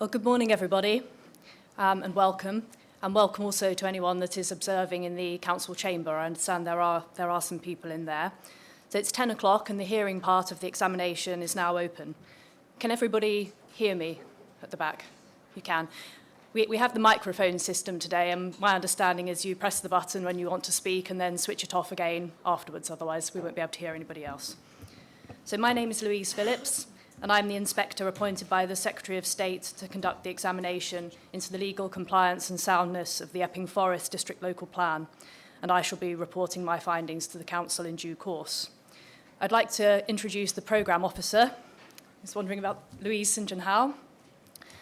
Well, good morning, everybody, and welcome. And welcome also to anyone that is observing in the council chamber. I understand there are some people in there. So it's 10 o'clock and the hearing part of the examination is now open. Can everybody hear me at the back? You can. We have the microphone system today, and my understanding is you press the button when you want to speak and then switch it off again afterwards, otherwise we won't be able to hear anybody else. So my name is Louise Phillips, and I'm the inspector appointed by the Secretary of State to conduct the examination into the legal compliance and soundness of the Epping Forest District Local Plan, and I shall be reporting my findings to the Council in due course. I'd like to introduce the Programme Officer. I was wondering about Louise St John Howe,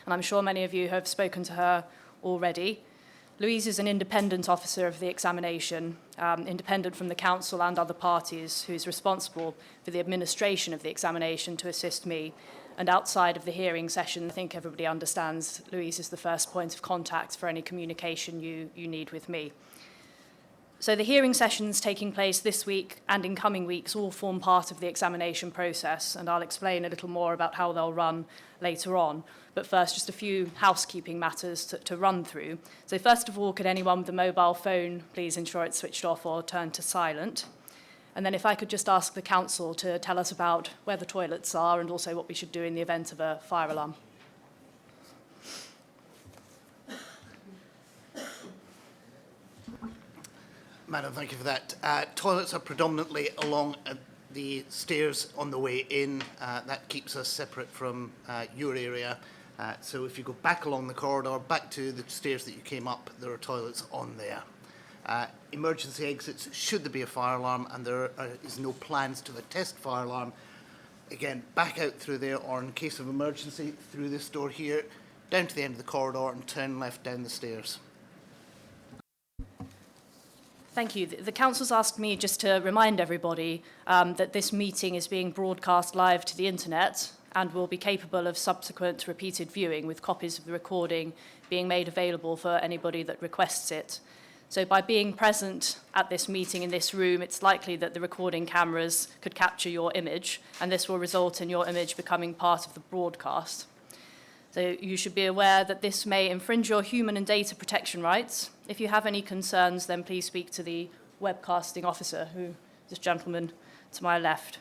and I'm sure many of you have spoken to her already. Louise is an independent officer of the examination, independent from the council and other parties, who's responsible for the administration of the examination to assist me. And outside of the hearing session, I think everybody understands Louise is the first point of contact for any communication you need with me. So the hearing sessions taking place this week and in coming weeks all form part of the examination process, and I'll explain a little more about how they'll run later on. But first, just a few housekeeping matters to run through. So first of all, could anyone with a mobile phone please ensure it's switched off or turned to silent? And then if I could just ask the council to tell us about where the toilets are and also what we should do in the event of a fire alarm. Madam, thank you for that. Toilets are predominantly along the stairs on the way in. That keeps us separate from your area. So if you go back along the corridor, back to the stairs that you came up, there are toilets on there. Emergency exits, should there be a fire alarm and there is no plans to test fire alarm, again, back out through there, or in case of emergency, through this door here, down to the end of the corridor and turn left down the stairs. Thank you. The Council's asked me just to remind everybody that this meeting is being broadcast live to the internet and will be capable of subsequent repeated viewing, with copies of the recording being made available for anybody that requests it. So by being present at this meeting in this room, it's likely that the recording cameras could capture your image, and this will result in your image becoming part of the broadcast. So you should be aware that this may infringe your human and data protection rights. If you have any concerns, then please speak to the webcasting officer, this gentleman to my left.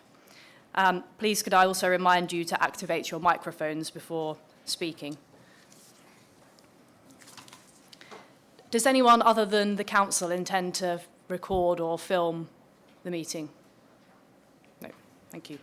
Please could I also remind you to activate your microphones before speaking. Does anyone other than the council intend to record or film the meeting? No, thank you.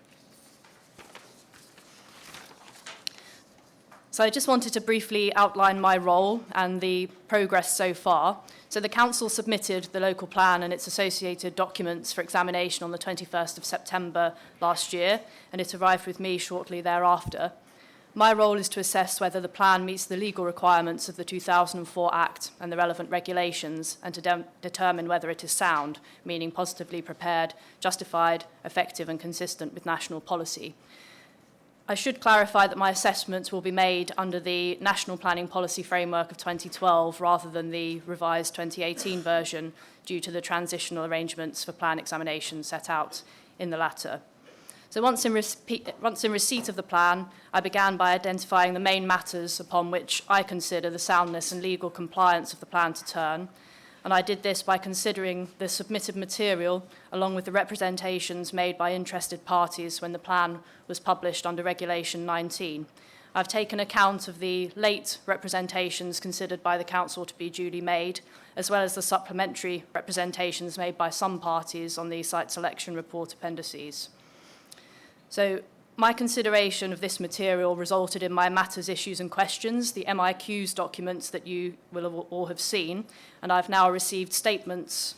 So I just wanted to briefly outline my role and the progress so far. So the council submitted the local plan and its associated documents for examination on the 21st of September last year, and it arrived with me shortly thereafter. My role is to assess whether the plan meets the legal requirements of the 2004 Act and the relevant regulations, and to determine whether it is sound, meaning positively prepared, justified, effective and consistent with national policy. I should clarify that my assessments will be made under the National Planning Policy Framework of 2012 rather than the revised 2018 version, due to the transitional arrangements for plan examinations set out in the latter. So once in receipt of the plan, I began by identifying the main matters upon which I consider the soundness and legal compliance of the plan to turn. And I did this by considering the submitted material along with the representations made by interested parties when the plan was published under Regulation 19. I've taken account of the late representations considered by the Council to be duly made, as well as the supplementary representations made by some parties on the site selection report appendices. So my consideration of this material resulted in my matters, issues and questions, the MIQs documents that you will all have seen, and I've now received statements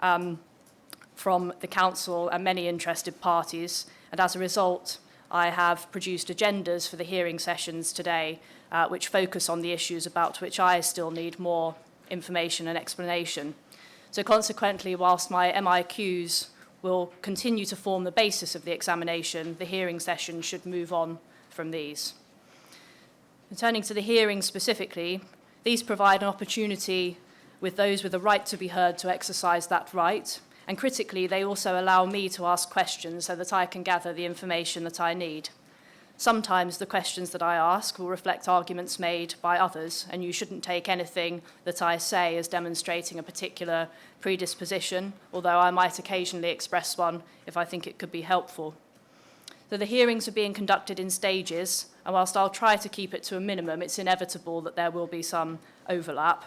from the Council and many interested parties, and as a result I have produced agendas for the hearing sessions today which focus on the issues about which I still need more information and explanation. So consequently, whilst my MIQs will continue to form the basis of the examination, the hearing session should move on from these. And turning to the hearing specifically, these provide an opportunity with those with a right to be heard to exercise that right, and critically, they also allow me to ask questions so that I can gather the information that I need. Sometimes the questions that I ask will reflect arguments made by others, and you shouldn't take anything that I say as demonstrating a particular predisposition, although I might occasionally express one if I think it could be helpful. So the hearings are being conducted in stages, and whilst I'll try to keep it to a minimum, it's inevitable that there will be some overlap.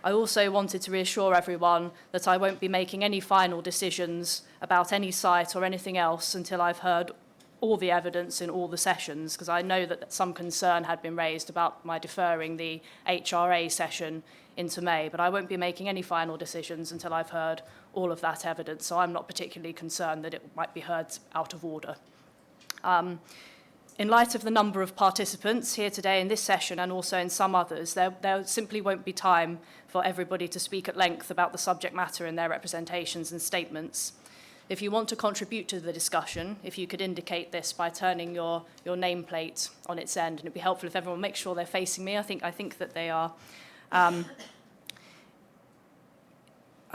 I also wanted to reassure everyone that I won't be making any final decisions about any site or anything else until I've heard all the evidence in all the sessions, because I know that some concern had been raised about my deferring the HRA session into May, but I won't be making any final decisions until I've heard all of that evidence, so I'm not particularly concerned that it might be heard out of order. In light of the number of participants here today in this session and also in some others, there simply won't be time for everybody to speak at length about the subject matter in their representations and statements. If you want to contribute to the discussion, if you could indicate this by turning your nameplate on its end, and it'd be helpful if everyone makes sure they're facing me. I think that they are.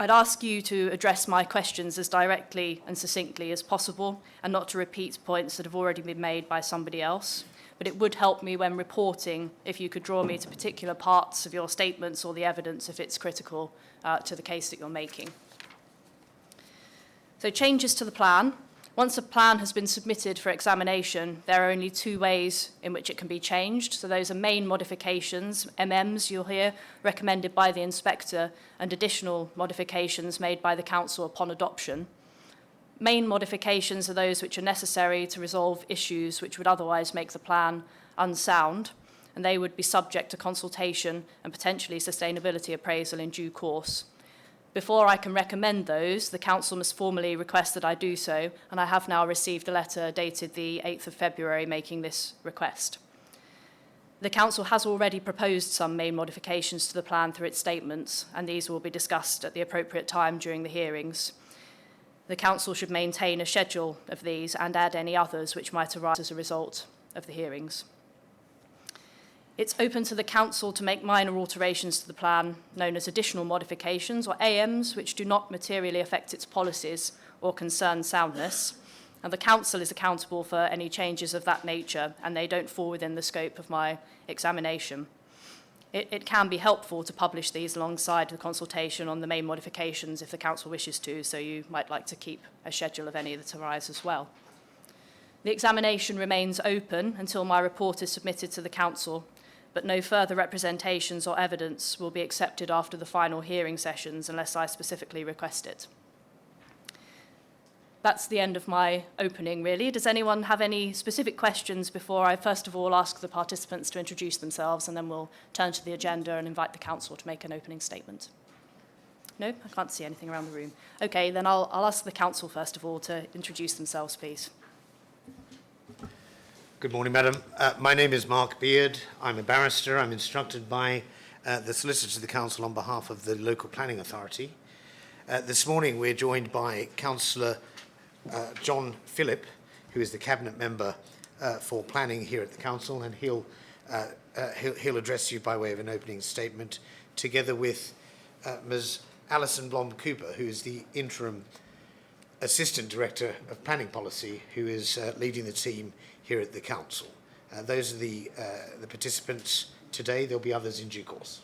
I'd ask you to address my questions as directly and succinctly as possible and not to repeat points that have already been made by somebody else. But it would help me when reporting if you could draw me to particular parts of your statements or the evidence if it's critical to the case that you're making. So changes to the plan. Once a plan has been submitted for examination, there are only two ways in which it can be changed. So those are main modifications, MMs you'll hear, recommended by the inspector, and additional modifications made by the council upon adoption. Main modifications are those which are necessary to resolve issues which would otherwise make the plan unsound, and they would be subject to consultation and potentially sustainability appraisal in due course. Before I can recommend those, the council must formally request that I do so, and I have now received a letter dated the 8th of February making this request. The council has already proposed some main modifications to the plan through its statements, and these will be discussed at the appropriate time during the hearings. The council should maintain a schedule of these and add any others which might arise as a result of the hearings. It's open to the council to make minor alterations to the plan, known as additional modifications, or AMs, which do not materially affect its policies or concern soundness. And the council is accountable for any changes of that nature, and they don't fall within the scope of my examination. It can be helpful to publish these alongside the consultation on the main modifications if the council wishes to, so you might like to keep a schedule of any that arise as well. The examination remains open until my report is submitted to the council, but no further representations or evidence will be accepted after the final hearing sessions unless I specifically request it. That's the end of my opening, really. Does anyone have any specific questions before I first of all ask the participants to introduce themselves, and then we'll turn to the agenda and invite the council to make an opening statement? No? I can't see anything around the room. Okay, then I'll ask the council first of all to introduce themselves, please. Good morning, Madam. My name is Mark Beard. I'm a barrister. I'm instructed by the Solicitor to the Council on behalf of the Local Planning Authority. This morning we're joined by Councillor John Phillip, who is the Cabinet Member for Planning here at the Council, and he'll address you by way of an opening statement, together with Ms. Alison Blom-Cooper, who is the Interim Assistant Director of Planning Policy, who is leading the team here at the Council. Those are the participants today. There'll be others in due course.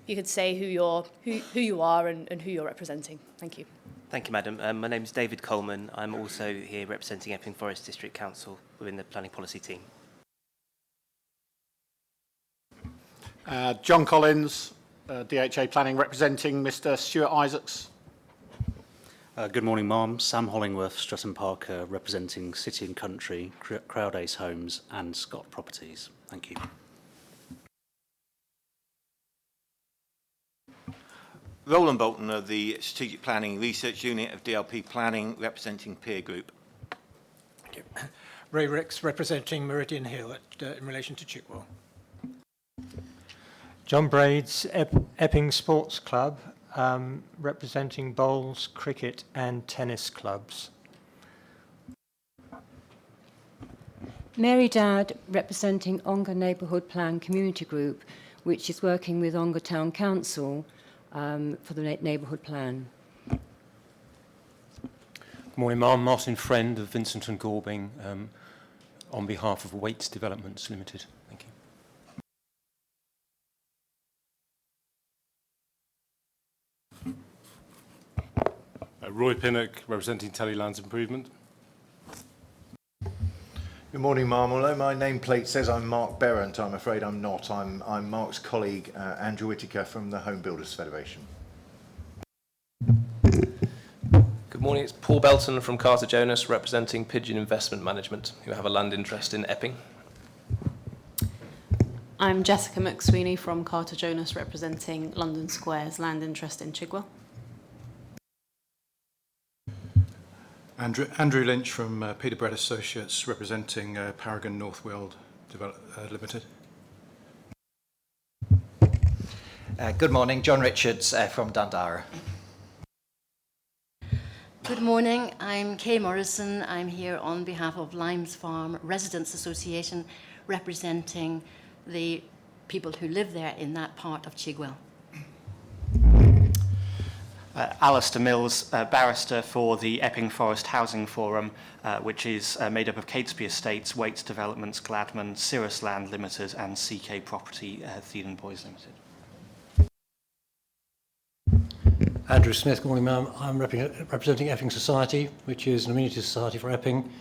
You could say who you are and who you're representing. Thank you. Thank you, Madam. My name is David Coleman. I'm also here representing Epping Forest District Council within the Planning Policy team. John Collins, DHA Planning, representing Mr. Stuart Isaacs. Good morning, Ma'am. Sam Hollingworth, Stratton Parker, representing City and Country, Crowd Ace Homes and Scott Properties. Thank you. Roland Bolton of the Strategic Planning Research Unit of DLP Planning, representing Peer Group. Thank you. Ray Ricks, representing Meridian Hill in relation to Chickwell. John Braids, Epping Sports Club, representing bowls, cricket and tennis clubs. Mary Dowd, representing Ongar Neighbourhood Plan Community Group, which is working with Ongar Town Council for the neighbourhood plan. morning, Marm. Martin Friend of Vincent and Gorbing on behalf of Waits Developments Limited. Thank you. Roy Pinnock, representing Telelands Improvement. Good morning, Marm. Although my nameplate says I'm Mark Berrant, I'm afraid I'm not. I'm Mark's colleague, Andrew Whittaker from the Home Builders Federation. Good morning, it's Paul Belton from Carter Jonas, representing Pigeon Investment Management, who have a land interest in Epping. I'm Jessica McSweeney from Carter Jonas, representing London Square's land interest in Chigwell. Andrew Lynch from Peter Brett Associates, representing Paragon North Weald Limited. Good morning, John Richards from Dandara. Good morning, I'm Kay Morrison. I'm here on behalf of Limes Farm Residents Association, representing the people who live there in that part of Chigwell. Alistair Mills, barrister for the Epping Forest Housing Forum, which is made up of Catesby Estates, Waits Developments, Gladman, Cirrus Land Limited and CK Property, Thielen Boys Limited. Andrew Smith, good morning, ma'am. I'm representing Epping Society, which is an amenity society for Epping.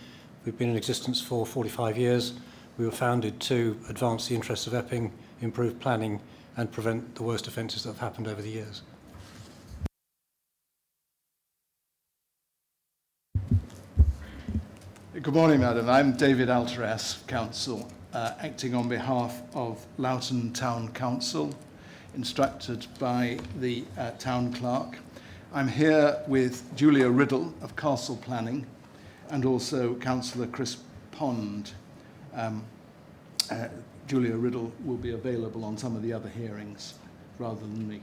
We've been in existence for 45 years. We were founded to advance the interests of Epping, improve planning and prevent the worst offences that have happened over the years. Good morning, madam. I'm David Alteras, council, acting on behalf of Loughton Town Council, instructed by the town clerk. I'm here with Julia Riddle of Castle Planning and also Councillor Chris Pond. Julia Riddle will be available on some of the other hearings rather than me.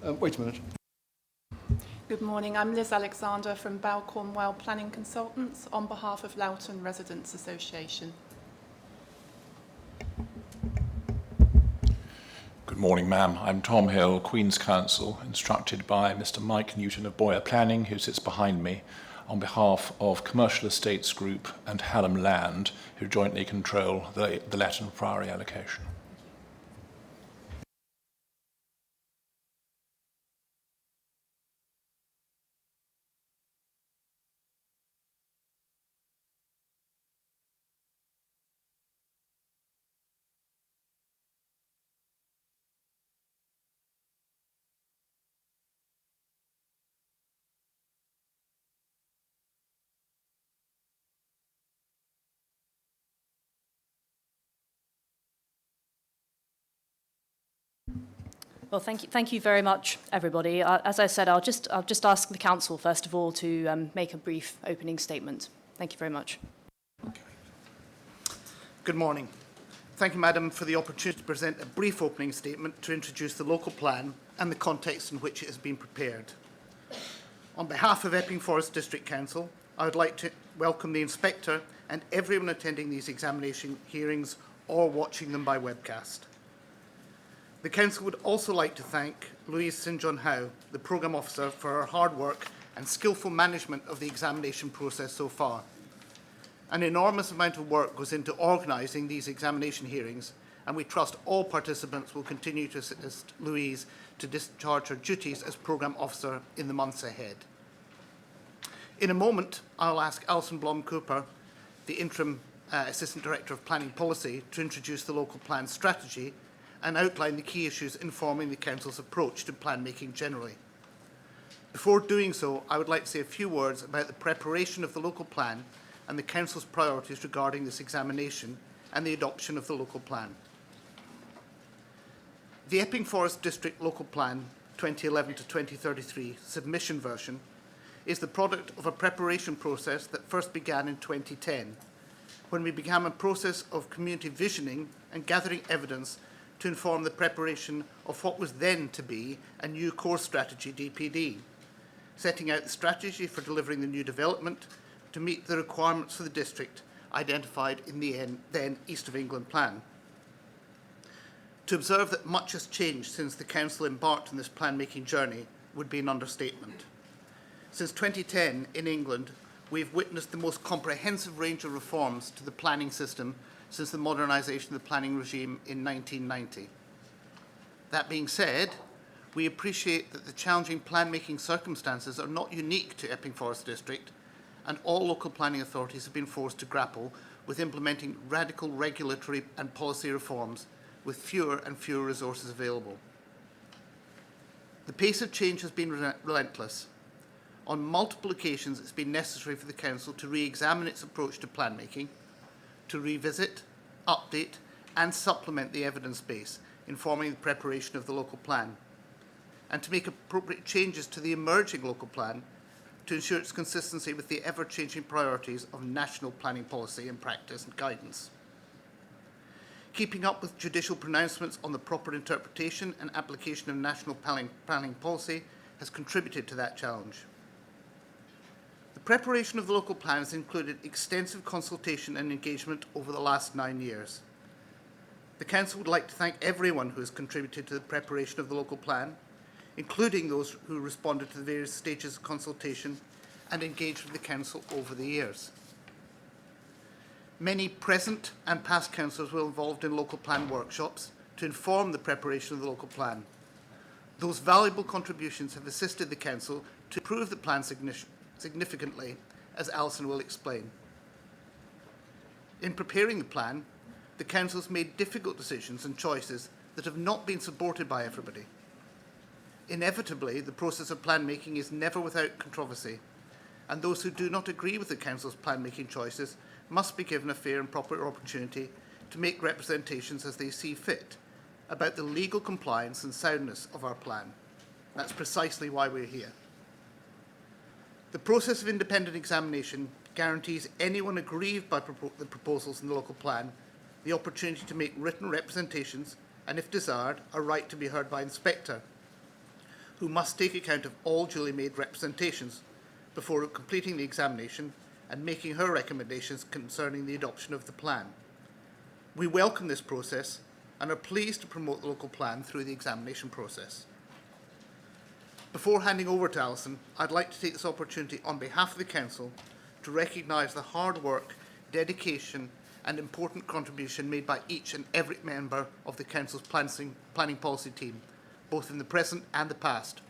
Wait a minute. Good morning, I'm Liz Alexander from Bow Cornwell Planning Consultants on behalf of Loughton Residents Association. Good morning, ma'am. I'm Tom Hill, Queen's Counsel, instructed by Mr. Mike Newton of Boyer Planning, who sits behind me, on behalf of Commercial Estates Group and Hallam Land, who jointly control the Letton Priory allocation. Well, thank you very much, everybody. As I said, I'll just ask the council first of all to make a brief opening statement. Thank you very much. Good morning. Thank you, Madam, for the opportunity to present a brief opening statement to introduce the local plan and the context in which it has been prepared. On behalf of Epping Forest District Council, I would like to welcome the Inspector and everyone attending these examination hearings or watching them by webcast. The Council would also like to thank Louise St John Howe, the Programme Officer, for her hard work and skillful management of the examination process so far. An enormous amount of work goes into organising these examination hearings, and we trust all participants will continue to assist Louise to discharge her duties as Programme Officer in the months ahead. In a moment, I'll ask Alison Blom-Cooper, the Interim Assistant Director of Planning Policy, to introduce the local plan strategy and outline the key issues informing the Council's approach to plan making generally. Before doing so, I would like to say a few words about the preparation of the local plan and the Council's priorities regarding this examination and the adoption of the local plan. The Epping Forest District Local Plan 2011 to 2033 submission version is the product of a preparation process that first began in 2010, when we began a process of community visioning and gathering evidence to inform the preparation of what was then to be a new core strategy DPD, setting out the strategy for delivering the new development to meet the requirements for the district identified in the then East of England plan. To observe that much has changed since the Council embarked on this plan-making journey would be an understatement. Since 2010 in England, we've witnessed the most comprehensive range of reforms to the planning system since the modernisation of the planning regime in 1990. That being said, we appreciate that the challenging plan-making circumstances are not unique to Epping Forest District, and all local planning authorities have been forced to grapple with implementing radical regulatory and policy reforms with fewer and fewer resources available. The pace of change has been relentless. On multiple occasions, it's been necessary for the Council to re-examine its approach to plan making, to revisit, update and supplement the evidence base informing the preparation of the local plan, and to make appropriate changes to the emerging local plan to ensure its consistency with the ever-changing priorities of national planning policy and practice and guidance. Keeping up with judicial pronouncements on the proper interpretation and application of national planning policy has contributed to that challenge. The preparation of the local plan has included extensive consultation and engagement over the last 9 years. The Council would like to thank everyone who has contributed to the preparation of the local plan, including those who responded to the various stages of consultation and engaged with the Council over the years. Many present and past councillors were involved in local plan workshops to inform the preparation of the local plan. Those valuable contributions have assisted the Council to improve the plan significantly, as Alison will explain. In preparing the plan, the Council has made difficult decisions and choices that have not been supported by everybody. Inevitably, the process of plan making is never without controversy, and those who do not agree with the Council's plan making choices must be given a fair and proper opportunity to make representations as they see fit about the legal compliance and soundness of our plan. That's precisely why we're here. The process of independent examination guarantees anyone aggrieved by the proposals in the local plan the opportunity to make written representations and, if desired, a right to be heard by inspector, who must take account of all duly made representations before completing the examination and making her recommendations concerning the adoption of the plan. We welcome this process and are pleased to promote the local plan through the examination process. Before handing over to Alison, I'd like to take this opportunity on behalf of the Council to recognise the hard work, dedication and important contribution made by each and every member of the Council's planning policy team, both in the present and the past,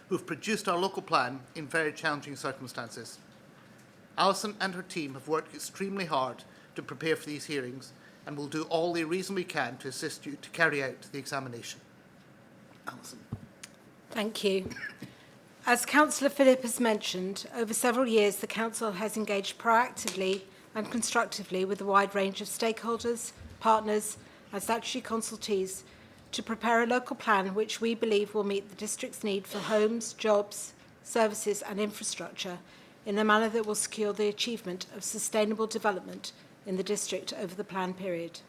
who've produced our local plan in very challenging circumstances. Alison and her team have worked extremely hard to prepare for these hearings and will do all they reasonably can to assist you to carry out the examination. Alison. Thank you. As Councillor Phillip has mentioned, over several years the Council has engaged proactively and constructively with a wide range of stakeholders, partners and statutory consultees to prepare a local plan which we believe will meet the district's need for homes, jobs, services and infrastructure in a manner that will secure the achievement of sustainable development in the district over the plan period.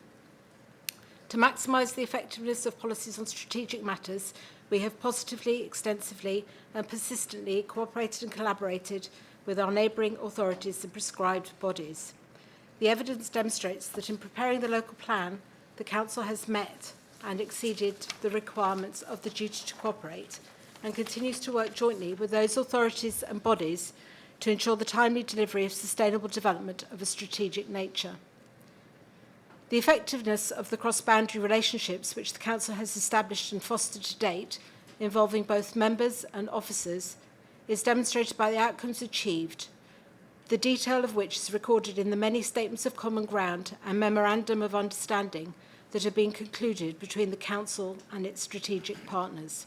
To maximise the effectiveness of policies on strategic matters, we have positively, extensively and persistently cooperated and collaborated with our neighbouring authorities and prescribed bodies. The evidence demonstrates that in preparing the local plan, the Council has met and exceeded the requirements of the duty to cooperate and continues to work jointly with those authorities and bodies to ensure the timely delivery of sustainable development of a strategic nature. The effectiveness of the cross-boundary relationships which the Council has established and fostered to date, involving both members and officers, is demonstrated by the outcomes achieved, the detail of which is recorded in the many statements of common ground and memorandum of understanding that have been concluded between the Council and its strategic partners.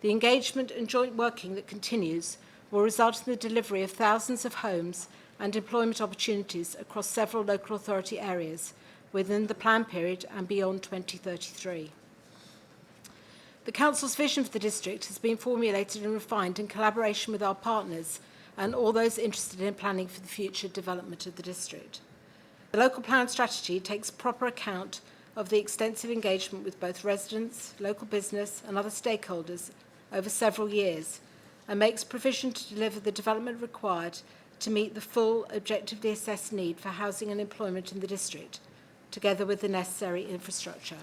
The engagement and joint working that continues will result in the delivery of thousands of homes and employment opportunities across several local authority areas within the plan period and beyond 2033. The Council's vision for the district has been formulated and refined in collaboration with our partners and all those interested in planning for the future development of the district. The local plan strategy takes proper account of the extensive engagement with both residents, local business and other stakeholders over several years and makes provision to deliver the development required to meet the full objectively assessed need for housing and employment in the district, together with the necessary infrastructure.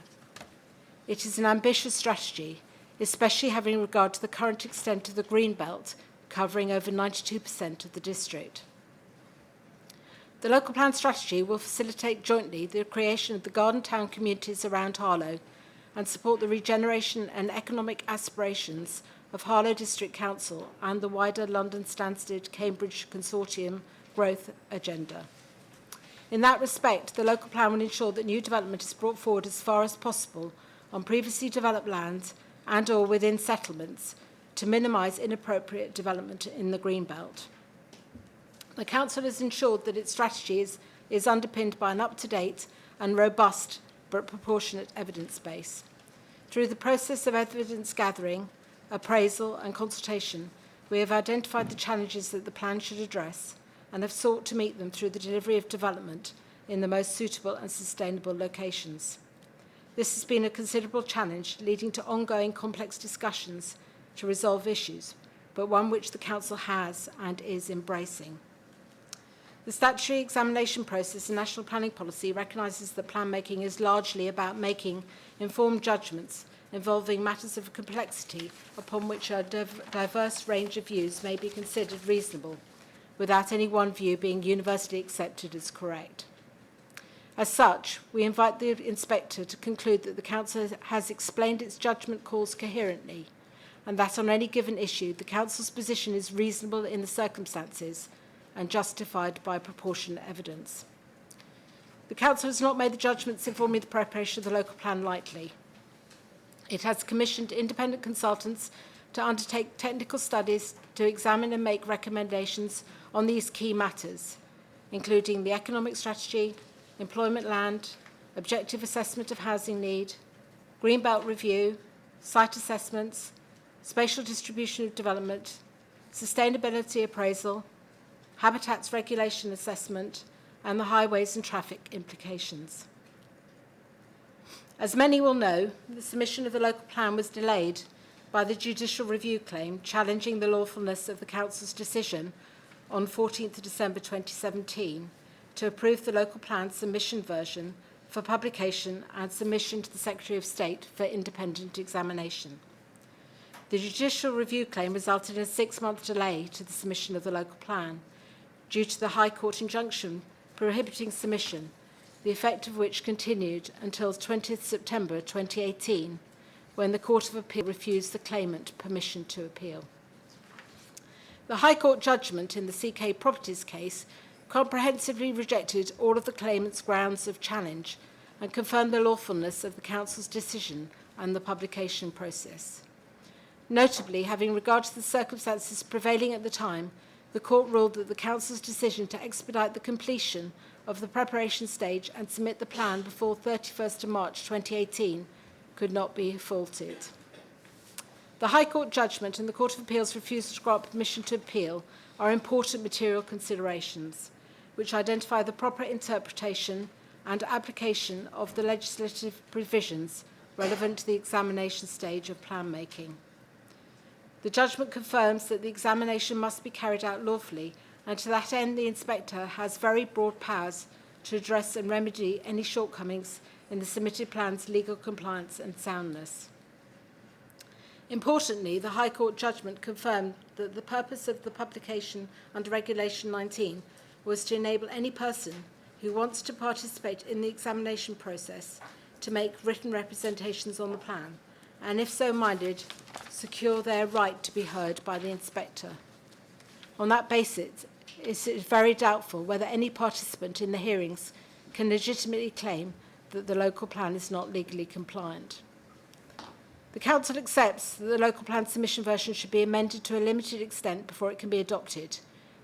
It is an ambitious strategy, especially having regard to the current extent of the green belt covering over 92% of the district. The local plan strategy will facilitate jointly the creation of the garden town communities around Harlow and support the regeneration and economic aspirations of Harlow District Council and the wider London Stansted Cambridge Consortium growth agenda. In that respect, the local plan will ensure that new development is brought forward as far as possible on previously developed lands and or within settlements to minimise inappropriate development in the Greenbelt. The Council has ensured that its strategy is underpinned by an up-to-date and robust but proportionate evidence base. Through the process of evidence gathering, appraisal and consultation, we have identified the challenges that the plan should address and have sought to meet them through the delivery of development in the most suitable and sustainable locations. This has been a considerable challenge, leading to ongoing complex discussions to resolve issues, but one which the Council has and is embracing. The statutory examination process in national planning policy recognises that plan making is largely about making informed judgments involving matters of complexity upon which a diverse range of views may be considered reasonable, without any one view being universally accepted as correct. As such, we invite the Inspector to conclude that the Council has explained its judgment calls coherently, and that on any given issue, the Council's position is reasonable in the circumstances and justified by proportionate evidence. The Council has not made the judgments informing the preparation of the local plan lightly. It has commissioned independent consultants to undertake technical studies to examine and make recommendations on these key matters, including the economic strategy, employment land, objective assessment of housing need, Greenbelt review, site assessments, spatial distribution of development, sustainability appraisal, habitats regulation assessment, and the highways and traffic implications. As many will know, the submission of the local plan was delayed by the judicial review claim challenging the lawfulness of the Council's decision on 14th December 2017 to approve the local plan submission version for publication and submission to the Secretary of State for independent examination. The judicial review claim resulted in a 6-month delay to the submission of the local plan due to the High Court injunction prohibiting submission, the effect of which continued until 20th September 2018, when the Court of Appeal refused the claimant permission to appeal. The High Court judgment in the CK Properties case comprehensively rejected all of the claimant's grounds of challenge and confirmed the lawfulness of the Council's decision and the publication process. Notably, having regard to the circumstances prevailing at the time, the Court ruled that the Council's decision to expedite the completion of the preparation stage and submit the plan before 31st of March 2018 could not be faulted. The High Court judgment and the Court of Appeal's refusal to grant permission to appeal are important material considerations, which identify the proper interpretation and application of the legislative provisions relevant to the examination stage of plan making. The judgment confirms that the examination must be carried out lawfully, and to that end the Inspector has very broad powers to address and remedy any shortcomings in the submitted plan's legal compliance and soundness. Importantly, the High Court judgment confirmed that the purpose of the publication under Regulation 19 was to enable any person who wants to participate in the examination process to make written representations on the plan, and if so minded, secure their right to be heard by the Inspector. On that basis, it is very doubtful whether any participant in the hearings can legitimately claim that the local plan is not legally compliant. The Council accepts that the local plan submission version should be amended to a limited extent before it can be adopted.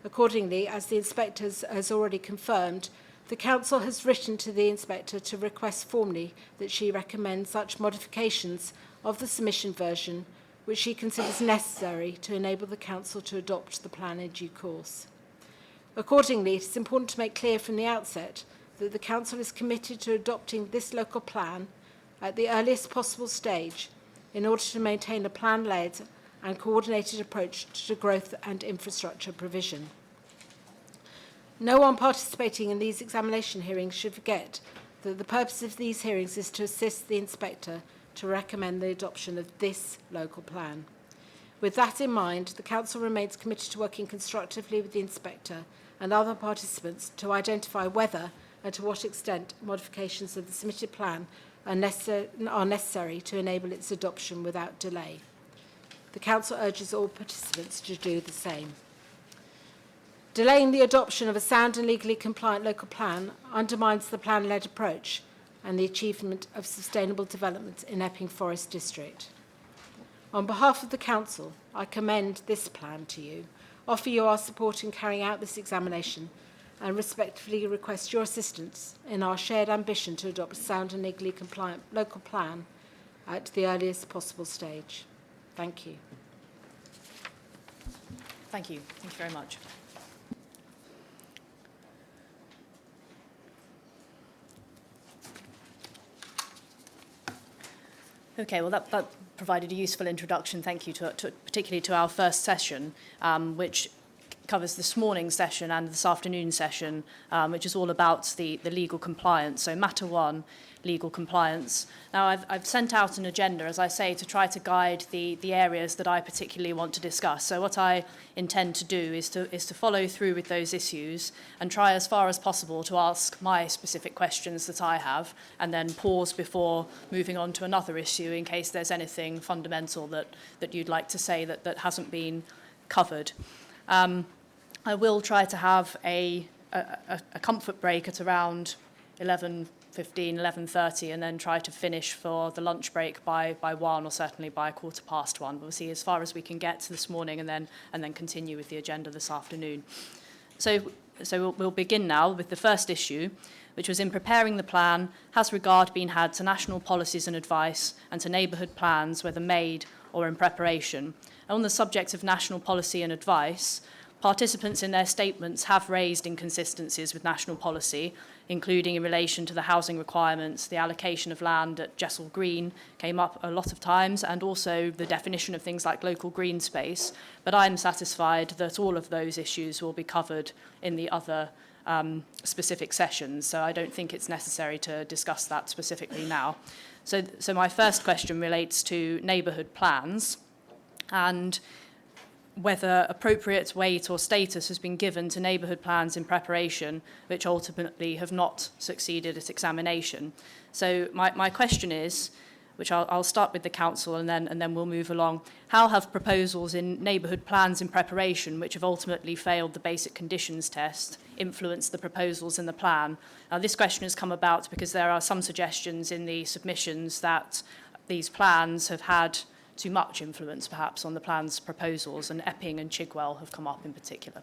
Accordingly, as the Inspector has already confirmed, the Council has written to the Inspector to request formally that she recommend such modifications of the submission version which she considers necessary to enable the Council to adopt the plan in due course. Accordingly, it is important to make clear from the outset that the Council is committed to adopting this local plan at the earliest possible stage in order to maintain a plan-led and coordinated approach to growth and infrastructure provision. No one participating in these examination hearings should forget that the purpose of these hearings is to assist the Inspector to recommend the adoption of this local plan. With that in mind, the Council remains committed to working constructively with the Inspector and other participants to identify whether and to what extent modifications of the submitted plan are necessary to enable its adoption without delay. The Council urges all participants to do the same. Delaying the adoption of a sound and legally compliant local plan undermines the plan-led approach and the achievement of sustainable development in Epping Forest District. On behalf of the Council, I commend this plan to you, offer you our support in carrying out this examination, and respectfully request your assistance in our shared ambition to adopt a sound and legally compliant local plan at the earliest possible stage. Thank you. Thank you. Thank you very much. Okay, well, that provided a useful introduction. Thank you, particularly to our first session, which covers this morning's session and this afternoon's session, which is all about the legal compliance. So matter one, legal compliance. Now, I've sent out an agenda, as I say, to try to guide the areas that I particularly want to discuss. So what I intend to do is to follow through with those issues and try as far as possible to ask my specific questions that I have, and then pause before moving on to another issue in case there's anything fundamental that you'd like to say that hasn't been covered. I will try to have a comfort break at around 11:15, 11:30, and then try to finish for the lunch break by 1, or certainly by 1:15. But we'll see as far as we can get this morning, and then continue with the agenda this afternoon. So we'll begin now with the first issue, which was: in preparing the plan, has regard been had to national policies and advice and to neighbourhood plans, whether made or in preparation? And on the subject of national policy and advice, participants in their statements have raised inconsistencies with national policy, including in relation to the housing requirements. The allocation of land at Jessel Green came up a lot of times, and also the definition of things like local green space. But I'm satisfied that all of those issues will be covered in the other specific sessions, so I don't think it's necessary to discuss that specifically now. So my first question relates to neighbourhood plans, and whether appropriate weight or status has been given to neighbourhood plans in preparation, which ultimately have not succeeded at examination. So my question is, which I'll start with the Council and then we'll move along: how have proposals in neighbourhood plans in preparation, which have ultimately failed the basic conditions test, influenced the proposals in the plan? Now, this question has come about because there are some suggestions in the submissions that these plans have had too much influence, perhaps, on the plan's proposals, and Epping and Chigwell have come up in particular.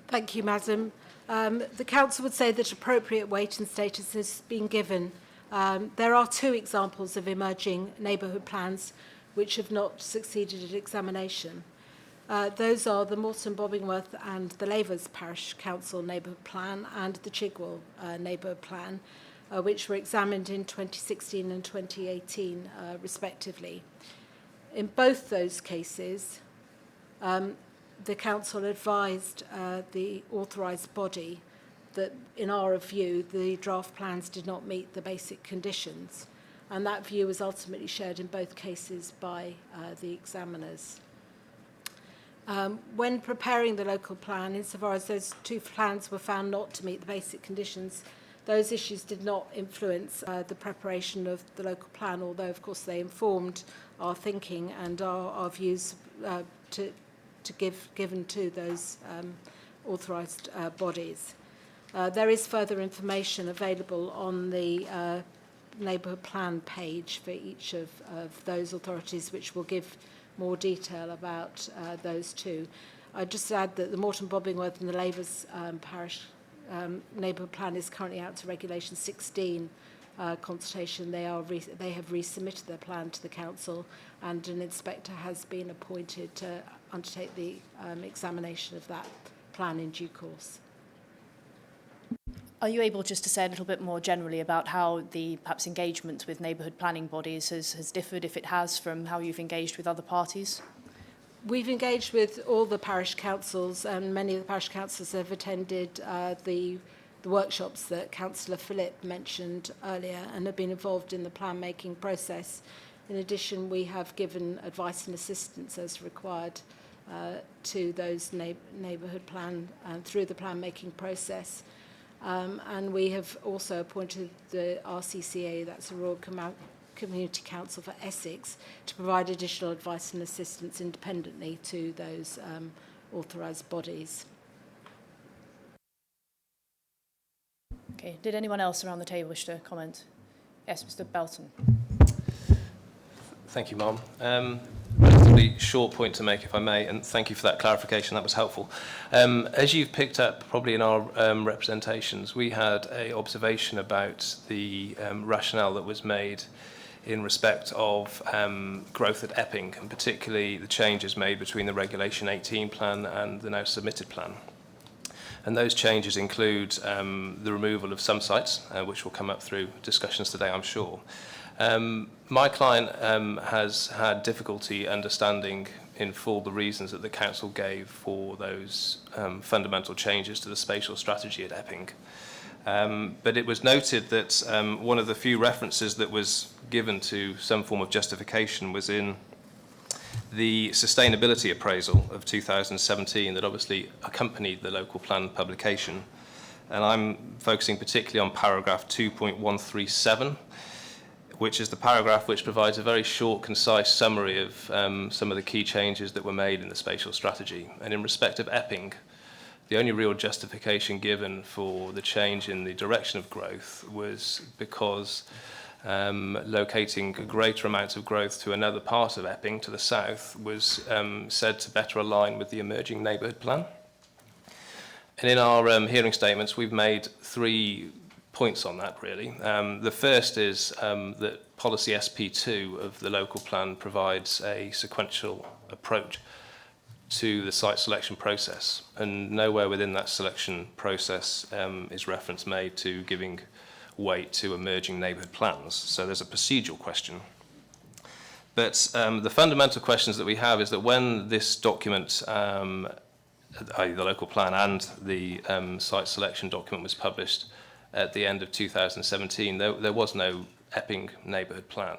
Thank you, Madam. The Council would say that appropriate weight and status has been given. There are two examples of emerging neighbourhood plans which have not succeeded at examination. Those are the Moulton Bobbingworth and the Lavers Parish Council neighbourhood plan and the Chigwell neighbourhood plan, which were examined in 2016 and 2018, respectively. In both those cases, the Council advised the authorised body that, in our view, the draft plans did not meet the basic conditions, and that view was ultimately shared in both cases by the examiners. When preparing the local plan, insofar as those two plans were found not to meet the basic conditions, those issues did not influence the preparation of the local plan, although, of course, they informed our thinking and our views given to those authorised bodies. There is further information available on the neighbourhood plan page for each of those authorities, which will give more detail about those two. I'd just add that the Moulton Bobbingworth and the Lavers Parish neighbourhood plan is currently out to Regulation 16 consultation. They have resubmitted their plan to the Council, and an inspector has been appointed to undertake the examination of that plan in due course. Are you able just to say a little bit more generally about how the perhaps engagement with neighbourhood planning bodies has differed, if it has, from how you've engaged with other parties? We've engaged with all the parish councils, and many of the parish councils have attended the workshops that Councillor Phillip mentioned earlier and have been involved in the plan-making process. In addition, we have given advice and assistance as required to those neighbourhood plan through the plan making process. And we have also appointed the RCCA, that's the Royal Community Council for Essex, to provide additional advice and assistance independently to those authorised bodies. Okay, did anyone else around the table wish to comment? Yes, Mr. Belton. Thank you, Ma'am. Relatively short point to make, if I may, and thank you for that clarification. That was helpful. As you've picked up probably in our representations, we had an observation about the rationale that was made in respect of growth at Epping, and particularly the changes made between the Regulation 18 plan and the now submitted plan. And those changes include the removal of some sites, which will come up through discussions today, I'm sure. My client has had difficulty understanding in full the reasons that the council gave for those fundamental changes to the spatial strategy at Epping. But it was noted that one of the few references that was given to some form of justification was in the sustainability appraisal of 2017 that obviously accompanied the local plan publication. And I'm focusing particularly on paragraph 2.137, which is the paragraph which provides a very short, concise summary of some of the key changes that were made in the spatial strategy. And in respect of Epping, the only real justification given for the change in the direction of growth was because locating a greater amount of growth to another part of Epping to the south was said to better align with the emerging neighbourhood plan. And in our hearing statements, we've made 3 points on that, really. The first is that policy SP2 of the local plan provides a sequential approach to the site selection process, and nowhere within that selection process is reference made to giving weight to emerging neighbourhood plans. So there's a procedural question. But the fundamental questions that we have is that when this document, i.e. the local plan and the site selection document was published at the end of 2017, there was no Epping neighbourhood plan.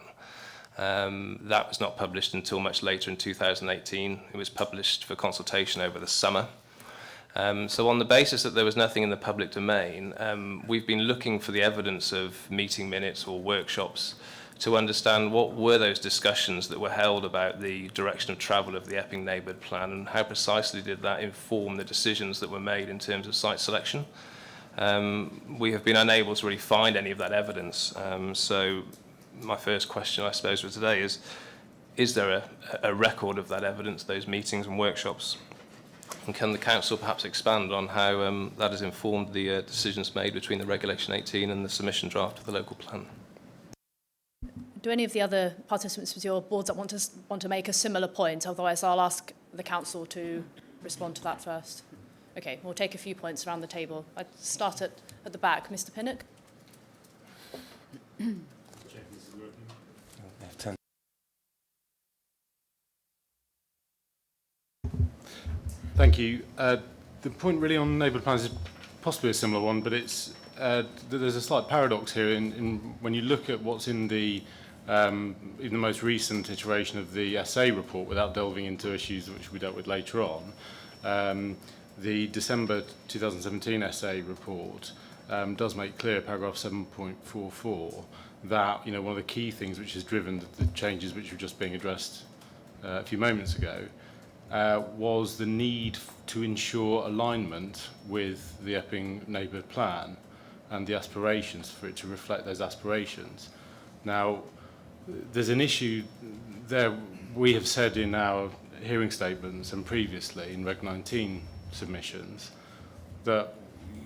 That was not published until much later in 2018. It was published for consultation over the summer. So on the basis that there was nothing in the public domain, we've been looking for the evidence of meeting minutes or workshops to understand what were those discussions that were held about the direction of travel of the Epping neighbourhood plan, and how precisely did that inform the decisions that were made in terms of site selection. We have been unable to really find any of that evidence. So my first question, I suppose, for today is there a record of that evidence, those meetings and workshops? And can the council perhaps expand on how that has informed the decisions made between the Regulation 18 and the submission draft of the local plan? Do any of the other participants with your boards that want to make a similar point? Otherwise, I'll ask the council to respond to that first. Okay, we'll take a few points around the table. I'd start at the back. Mr. Pinnock. Thank you. The point really on neighbourhood plans is possibly a similar one, but it's there's a slight paradox here in when you look at what's in the most recent iteration of the SA report, without delving into issues which we dealt with later on. The December 2017 SA report does make clear, paragraph 7.44, that one of the key things which has driven the changes which were just being addressed a few moments ago was the need to ensure alignment with the Epping neighbourhood plan and the aspirations for it to reflect those aspirations. Now, there's an issue there. We have said in our hearing statements and previously in Reg 19 submissions that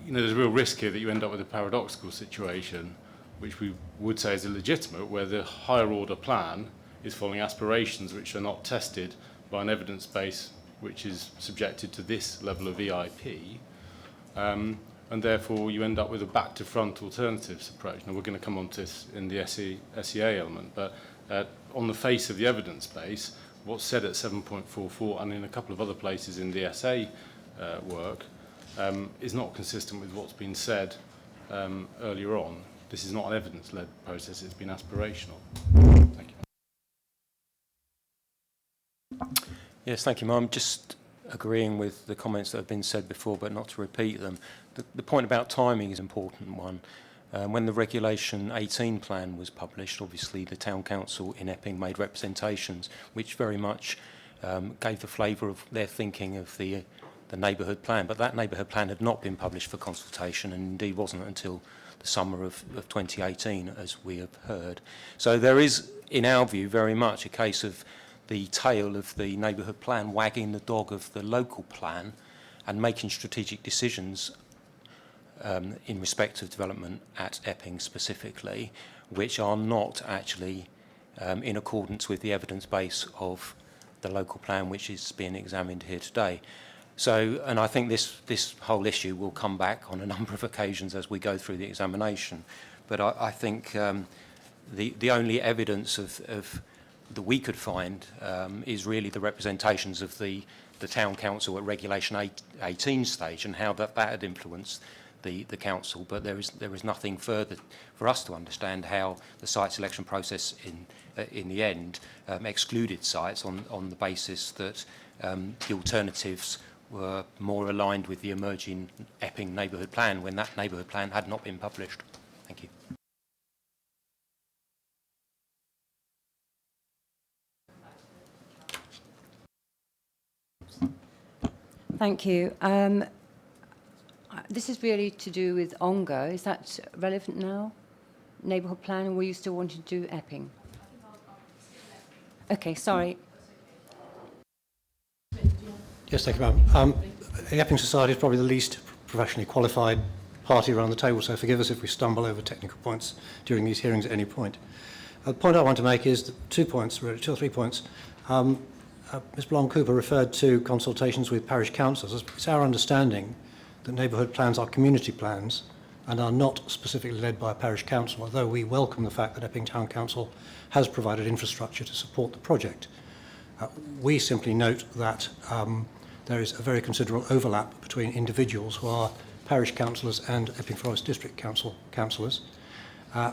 there's a real risk here that you end up with a paradoxical situation, which we would say is illegitimate, where the higher order plan is following aspirations which are not tested by an evidence base which is subjected to this level of EIP, and therefore you end up with a back-to-front alternatives approach. Now, we're going to come on to this in the SEA element, but on the face of the evidence base, what's said at 7.44 and in a couple of other places in the SA work is not consistent with what's been said earlier on. This is not an evidence-led process, it's been aspirational. Thank you. Yes, thank you, Ma'am. Just agreeing with the comments that have been said before, but not to repeat them. The point about timing is an important one. When the Regulation 18 plan was published, obviously the Town Council in Epping made representations which very much gave the flavour of their thinking of the neighbourhood plan. But that neighbourhood plan had not been published for consultation, and indeed wasn't until the summer of 2018, as we have heard. So there is, in our view, very much a case of the tail of the neighbourhood plan wagging the dog of the local plan and making strategic decisions in respect of development at Epping specifically, which are not actually in accordance with the evidence base of the local plan which is being examined here today. So, and I think this whole issue will come back on a number of occasions as we go through the examination. But I think the only evidence of that we could find is really the representations of the Town Council at Regulation 18 stage and how that had influenced the council, but there is nothing further for us to understand how the site selection process in the end excluded sites on the basis that the alternatives were more aligned with the emerging Epping neighbourhood plan when that neighbourhood plan had not been published. Thank you. Thank you. This is really to do with Ongar. Is that relevant now? Neighbourhood plan, or were you still wanting to do Epping? Okay, sorry. Yes, thank you, ma'am. The Epping Society is probably the least professionally qualified party around the table, so forgive us if we stumble over technical points during these hearings at any point. The point I want to make is 2 points, really, 2 or 3 points. Ms Blom-Cooper referred to consultations with parish councils. It's our understanding that neighbourhood plans are community plans and are not specifically led by a parish council, although we welcome the fact that Epping Town Council has provided infrastructure to support the project. We simply note that there is a very considerable overlap between individuals who are parish councillors and Epping Forest District Council councillors.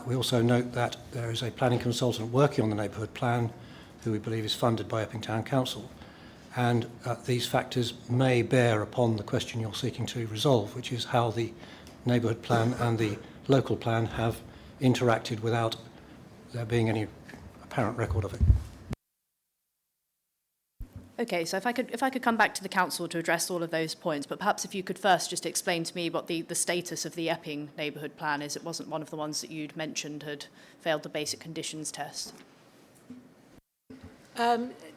We also note that there is a planning consultant working on the neighbourhood plan who we believe is funded by Epping Town Council. And these factors may bear upon the question you're seeking to resolve, which is how the neighbourhood plan and the local plan have interacted without there being any apparent record of it. Okay, so if I could come back to the council to address all of those points, but perhaps if you could first just explain to me what the status of the Epping neighbourhood plan is. It wasn't one of the ones that you'd mentioned had failed the basic conditions test.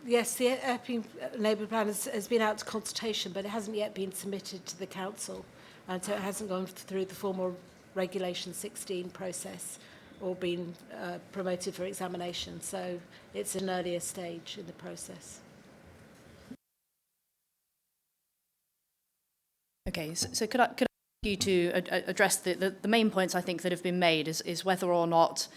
Yes, the Epping neighbourhood plan has been out to consultation, but it hasn't yet been submitted to the council, and so it hasn't gone through the formal Regulation 16 process or been promoted for examination. So it's an earlier stage in the process. Okay, so could I ask you to address the main points I think that have been made is whether or not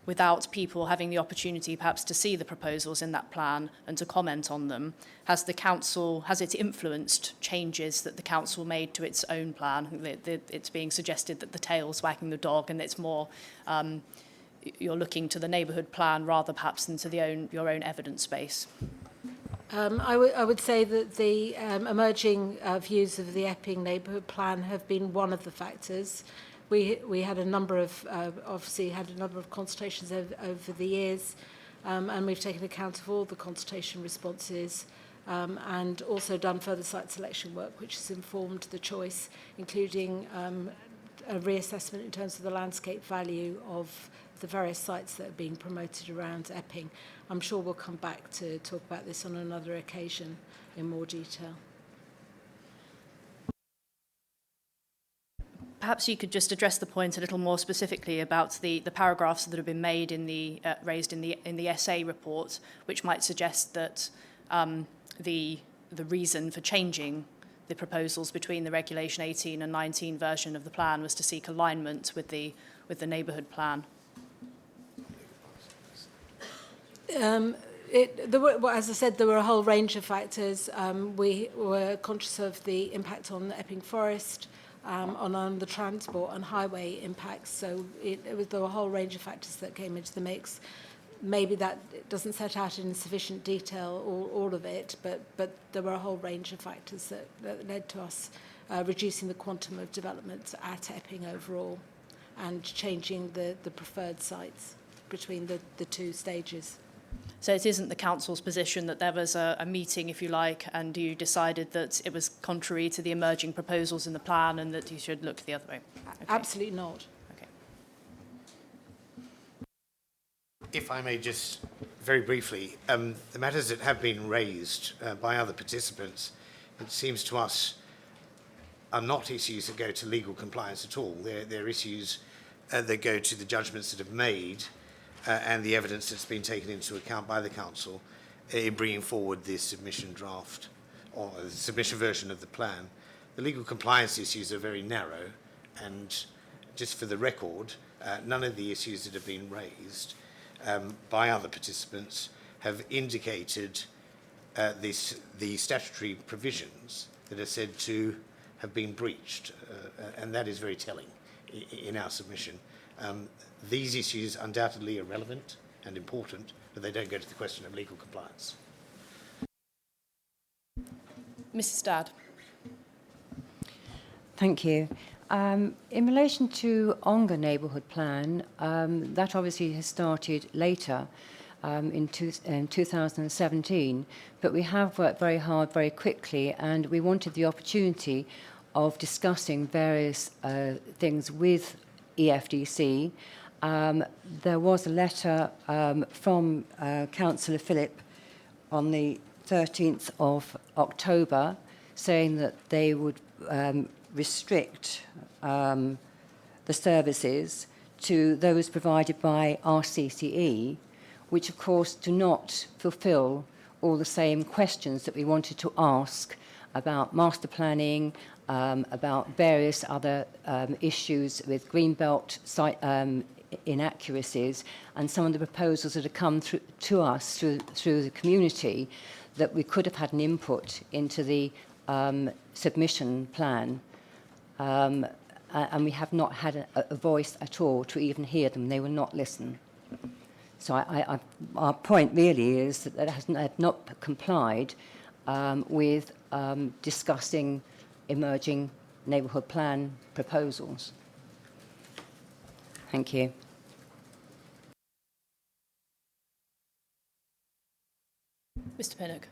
without people having the opportunity perhaps to see the proposals in that plan and to comment on them, has it influenced changes that the council made to its own plan? It's being suggested that the tail's wagging the dog and it's more you're looking to the neighbourhood plan rather perhaps than to your own evidence base. I would say that the emerging views of the Epping neighbourhood plan have been one of the factors. We had a number of consultations over the years, and we've taken account of all the consultation responses, and also done further site selection work, which has informed the choice, including a reassessment in terms of the landscape value of the various sites that are being promoted around Epping. I'm sure we'll come back to talk about this on another occasion in more detail. Perhaps you could just address the point a little more specifically about the paragraphs that have been made in the raised in the SA report, which might suggest that the reason for changing the proposals between the Regulation 18 and 19 version of the plan was to seek alignment with the neighbourhood plan. As I said, there were a whole range of factors. We were conscious of the impact on the Epping Forest, on the transport and highway impacts. So there were a whole range of factors that came into the mix. maybe that doesn't set out in sufficient detail all of it, but there were a whole range of factors that led to us reducing the quantum of development at Epping overall and changing the preferred sites between the two stages. So it isn't the council's position that there was a meeting, if you like, and you decided that it was contrary to the emerging proposals in the plan and that you should look the other way? Okay. Absolutely not. If I may just very briefly, the matters that have been raised by other participants, it seems to us, are not issues that go to legal compliance at all. They're issues that go to the judgments that have made and the evidence that's been taken into account by the council in bringing forward this submission draft or the submission version of the plan. The legal compliance issues are very narrow, and just for the record, none of the issues that have been raised by other participants have indicated the statutory provisions that are said to have been breached, and that is very telling in our submission. These issues undoubtedly are relevant and important, but they don't go to the question of legal compliance. Mrs. Dadd. Thank you. In relation to Ongar Neighbourhood Plan, that obviously has started later in 2017, but we have worked very hard very quickly, and we wanted the opportunity of discussing various things with EFDC. There was a letter from Councillor Phillip on the 13th of October saying that they would restrict the services to those provided by RCCE, which of course do not fulfil all the same questions that we wanted to ask about master planning, about various other issues with Greenbelt site inaccuracies, and some of the proposals that have come through to us through the community that we could have had an input into the submission plan. And we have not had a voice at all to even hear them. They will not listen. So our point really is that it has not complied with discussing emerging neighbourhood plan proposals. Thank you. Mr. Pinnock.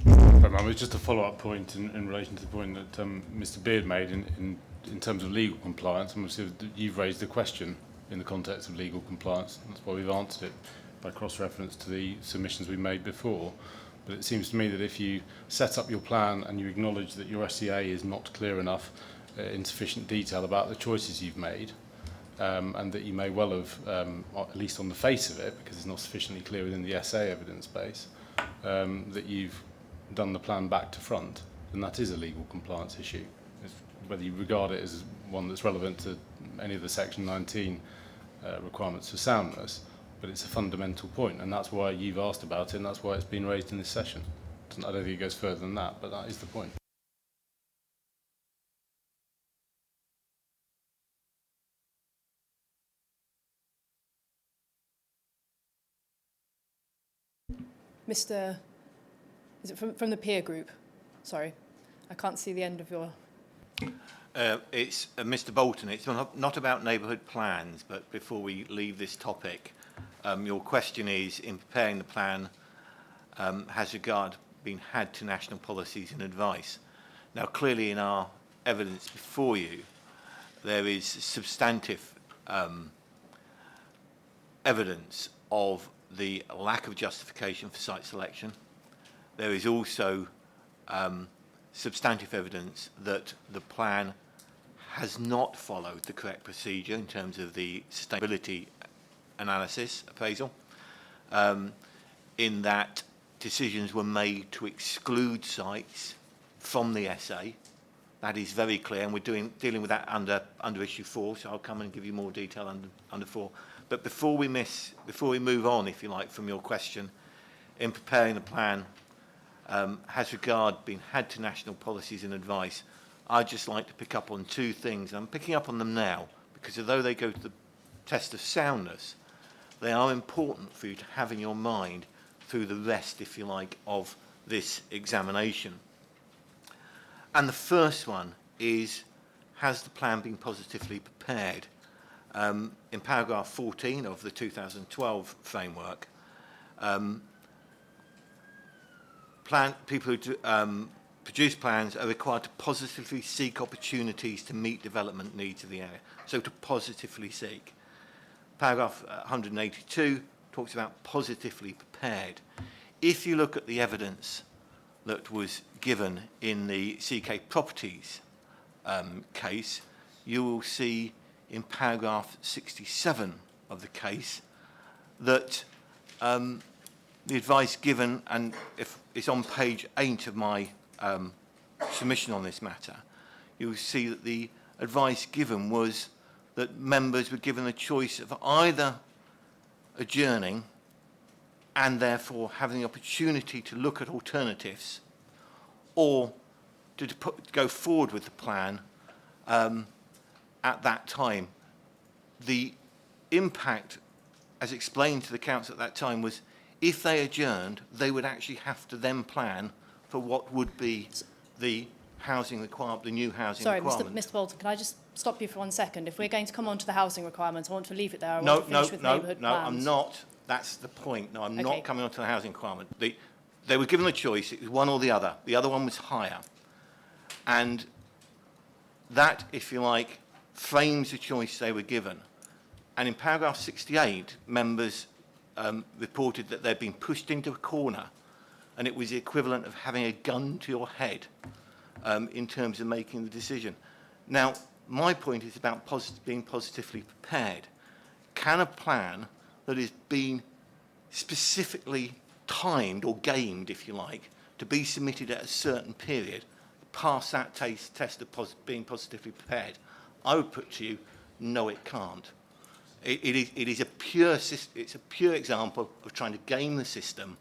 It was just a follow-up point in relation to the point that Mr. Beard made in terms of legal compliance. And obviously you've raised the question in the context of legal compliance. That's why we've answered it by cross-reference to the submissions we made before. But it seems to me that if you set up your plan and you acknowledge that your SEA is not clear enough in sufficient detail about the choices you've made, and that you may well have, at least on the face of it, because it's not sufficiently clear within the SA evidence base, that you've done the plan back to front, then that is a legal compliance issue. It's whether you regard it as one that's relevant to any of the Section 19 requirements for soundness, but it's a fundamental point, and that's why you've asked about it, and that's why it's been raised in this session. I don't think it goes further than that, but that is the point. Mr. Is it from the peer group? Sorry, I can't see the end of your... It's Mr. Bolton. It's not about neighbourhood plans, but before we leave this topic, your question is, in preparing the plan, has regard been had to national policies and advice? Now, clearly in our evidence before you, there is substantive evidence of the lack of justification for site selection. There is also substantive evidence that the plan has not followed the correct procedure in terms of the sustainability analysis appraisal, in that decisions were made to exclude sites from the SA. That is very clear, and we're dealing with that under issue 4, so I'll come and give you more detail under 4. But before we move on, if you like, from your question, in preparing the plan, has regard been had to national policies and advice? I'd just like to pick up on two things. I'm picking up on them now because although they go to the test of soundness, they are important for you to have in your mind through the rest, if you like, of this examination. And the first one is, has the plan been positively prepared? In paragraph 14 of the 2012 framework, people who produce plans are required to positively seek opportunities to meet development needs of the area. So to positively seek. Paragraph 182 talks about positively prepared. If you look at the evidence that was given in the CK Properties case, you will see in paragraph 67 of the case that the advice given, and if it's on page 8 of my submission on this matter, you will see that the advice given was that members were given the choice of either adjourning and therefore having the opportunity to look at alternatives, or to go forward with the plan at that time. The impact, as explained to the council at that time, was if they adjourned, they would actually have to then plan for what would be the housing requirement, the new housing requirement. Mr. Bolton, can I just stop you for 1 second? If we're going to come on to the housing requirements, I want to leave it there. I want to finish with neighbourhood plans. No, I'm not. That's the point. No, I'm not coming on to the housing requirement. They were given a choice. It was one or the other. The other one was higher. And that, if you like, frames the choice they were given. And in paragraph 68, members reported that they'd been pushed into a corner, and it was the equivalent of having a gun to your head in terms of making the decision. Now, my point is about being positively prepared. Can a plan that is being specifically timed or gamed, if you like, to be submitted at a certain period, pass that test of being positively prepared? I would put to you, no, it can't. It is a pure example of trying to game the system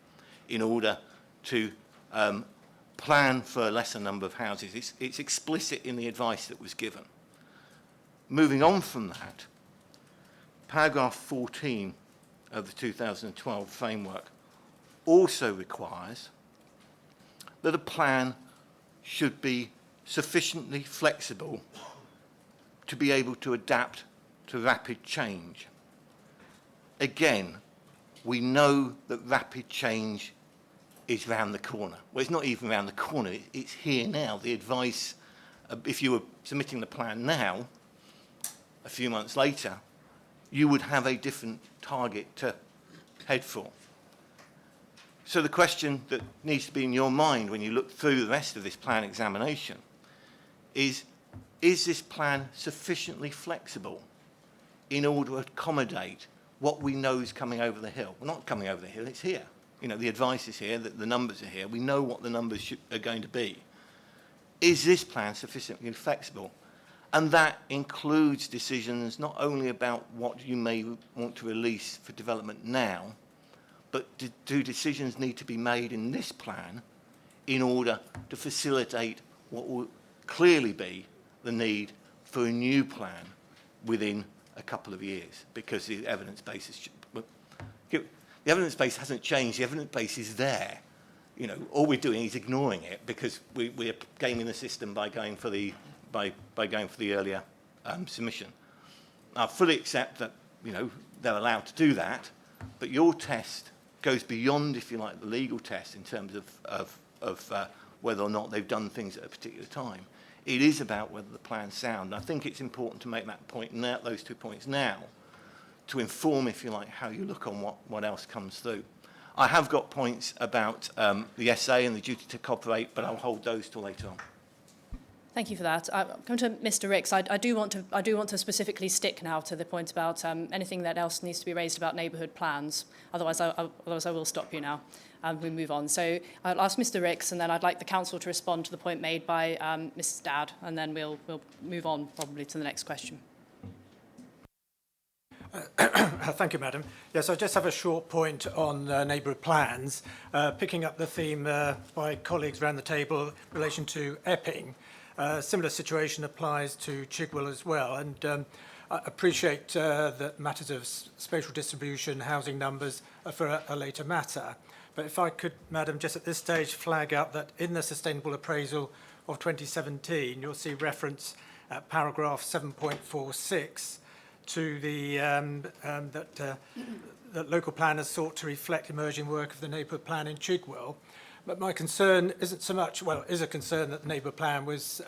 in order to plan for a lesser number of houses. It's explicit in the advice that was given. Moving on from that, paragraph 14 of the 2012 framework also requires that a plan should be sufficiently flexible to be able to adapt to rapid change. Again, we know that rapid change is round the corner. Well, it's not even round the corner, it's here now. The advice, if you were submitting the plan now, a few months later, you would have a different target to head for. So the question that needs to be in your mind when you look through the rest of this plan examination is this plan sufficiently flexible in order to accommodate what we know is coming over the hill? Well, not coming over the hill, it's here. You know, the advice is here, the numbers are here. We know what the numbers are going to be. Is this plan sufficiently flexible? And that includes decisions not only about what you may want to release for development now, but do decisions need to be made in this plan in order to facilitate what will clearly be the need for a new plan within a couple of years, because the evidence base hasn't changed. The evidence base is there. You know, all we're doing is ignoring it because we're gaming the system by going for the earlier submission. I fully accept that, you know, they're allowed to do that, but your test goes beyond, if you like, the legal test in terms of whether or not they've done things at a particular time. It is about whether the plan's sound. And I think it's important to make that point now, those 2 points now, to inform, if you like, how you look on what else comes through. I have got points about the SA and the duty to cooperate, but I'll hold those till later on. Thank you for that. Come to Mr. Ricks. I do want to specifically stick now to the point about anything that else needs to be raised about neighbourhood plans. Otherwise, I will stop you now. We move on. So I'll ask Mr. Ricks, and then I'd like the council to respond to the point made by Mrs. Dad, and then we'll move on probably to the next question. Thank you, Madam. Yes, I just have a short point on neighbourhood plans, picking up the theme by colleagues around the table in relation to Epping. Similar situation applies to Chigwell as well, and I appreciate that matters of spatial distribution, housing numbers are for a later matter. But if I could, Madam, just at this stage flag up that in the Sustainable Appraisal of 2017, you'll see reference at paragraph 7.46 to the that local planners sought to reflect emerging work of the neighbourhood plan in Chigwell. But my concern isn't so much, well, it is a concern that the neighbourhood plan was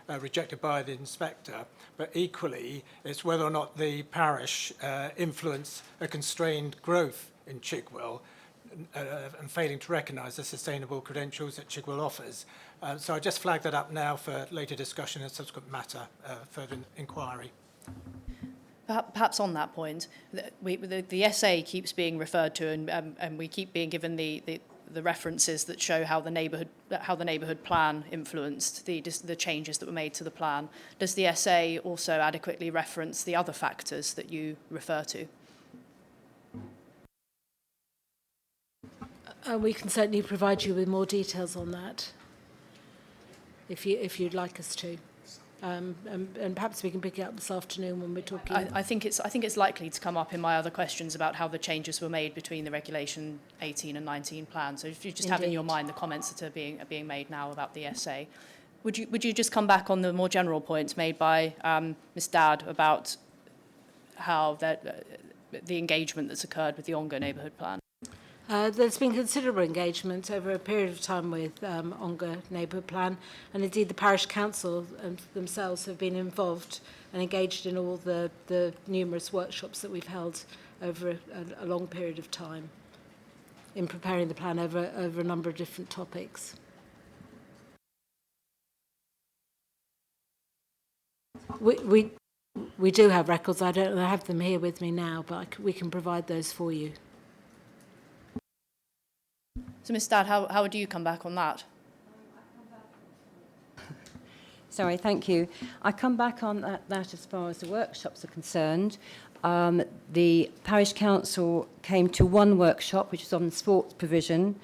rejected by the inspector, but equally it's whether or not the parish influence a constrained growth in Chigwell and failing to recognise the sustainable credentials that Chigwell offers. So I just flag that up now for later discussion and subsequent matter, further inquiry. Perhaps on that point, the SA keeps being referred to, and we keep being given the references that show how the neighbourhood plan influenced the changes that were made to the plan. Does the SA also adequately reference the other factors that you refer to? We can certainly provide you with more details on that, if you'd like us to. And perhaps we can pick it up this afternoon when we're talking. I think it's likely to come up in my other questions about how the changes were made between the Regulation 18 and 19 plan. So if you just have in your mind the comments that are being made now about the SA, would you just come back on the more general points made by Ms. Dadd about how the engagement that's occurred with the Ongar neighbourhood plan? There's been considerable engagement over a period of time with Ongar Neighbourhood Plan, and indeed the Parish Council themselves have been involved and engaged in all the numerous workshops that we've held over a long period of time in preparing the plan over a number of different topics. We do have records. I don't have them here with me now, but we can provide those for you. So, Ms. Dadd, how would you come back on that? Sorry, thank you. I come back on that as far as the workshops are concerned. The Parish Council came to one workshop, which was on sports provision.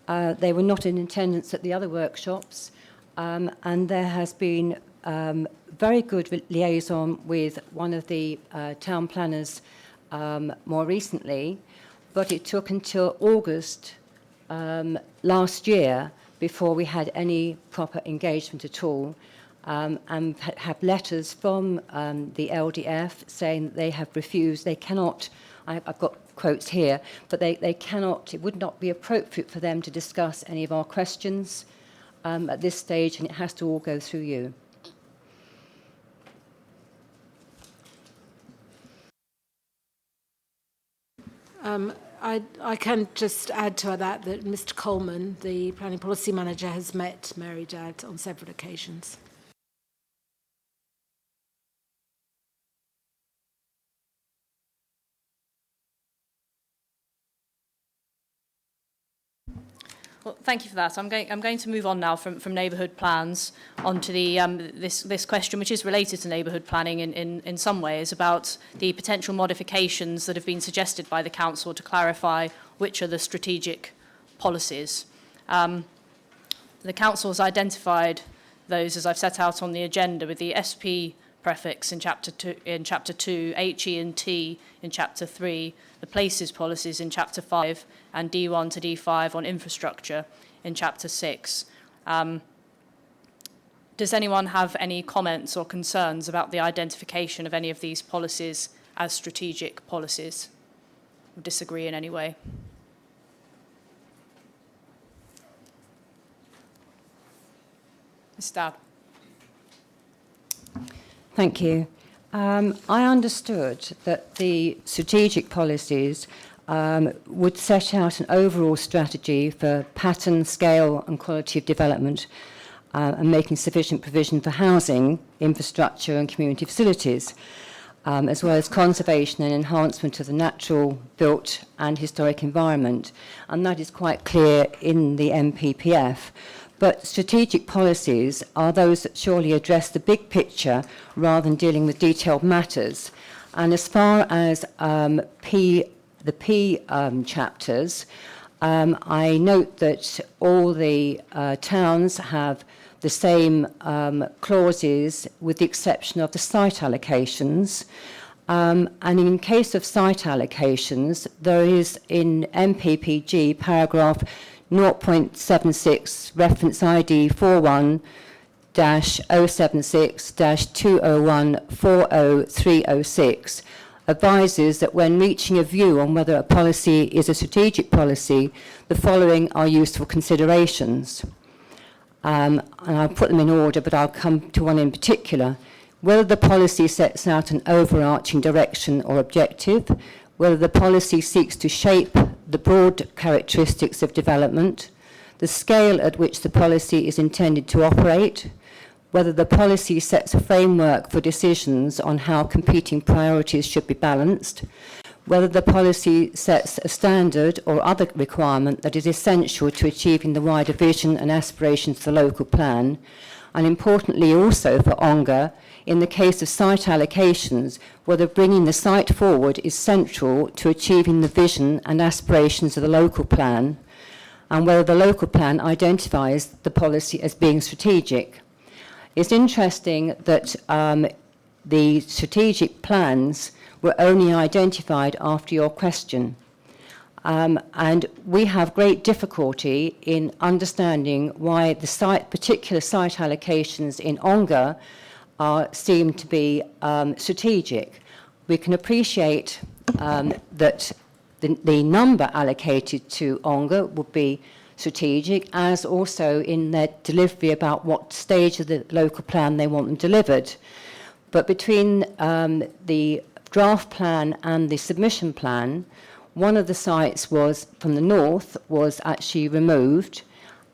They were not in attendance at the other workshops, and there has been very good liaison with one of the town planners more recently, but it took until August last year before we had any proper engagement at all, and have letters from the LDF saying that they have refused, they cannot, I've got quotes here, but they cannot, it would not be appropriate for them to discuss any of our questions at this stage, and it has to all go through you. I can just add to that Mr. Coleman, the Planning Policy Manager, has met Mary Dadd on several occasions. Well, thank you for that. I'm going to move on now from neighbourhood plans onto the this question, which is related to neighbourhood planning in some ways, about the potential modifications that have been suggested by the council to clarify which are the strategic policies. The council has identified those, as I've set out on the agenda, with the SP prefix in chapter 2, HE and T in chapter 3, the places policies in chapter 5, and D1 to D5 on infrastructure in chapter 6. Does anyone have any comments or concerns about the identification of any of these policies as strategic policies? Or disagree in any way? Ms. Dadd. Thank you. I understood that the strategic policies would set out an overall strategy for pattern, scale and quality of development and making sufficient provision for housing, infrastructure and community facilities, as well as conservation and enhancement of the natural, built and historic environment. And that is quite clear in the NPPF. But strategic policies are those that surely address the big picture rather than dealing with detailed matters. And as far as the P chapters, I note that all the towns have the same clauses with the exception of the site allocations. And in case of site allocations, there is in MPPG paragraph 0.76 reference ID 41-076-201-40306 advises that when reaching a view on whether a policy is a strategic policy, the following are useful considerations. And I'll put them in order, but I'll come to one in particular. Whether the policy sets out an overarching direction or objective, whether the policy seeks to shape the broad characteristics of development, the scale at which the policy is intended to operate, whether the policy sets a framework for decisions on how competing priorities should be balanced, whether the policy sets a standard or other requirement that is essential to achieving the wider vision and aspirations of the local plan, and importantly also for ONGA, in the case of site allocations, whether bringing the site forward is central to achieving the vision and aspirations of the local plan, and whether the local plan identifies the policy as being strategic. It's interesting that the strategic plans were only identified after your question. And we have great difficulty in understanding why the particular site allocations in ONGA seem to be strategic. We can appreciate that the number allocated to ONGA would be strategic, as also in their delivery about what stage of the local plan they want them delivered. But between the draft plan and the submission plan, one of the sites was from the north was actually removed,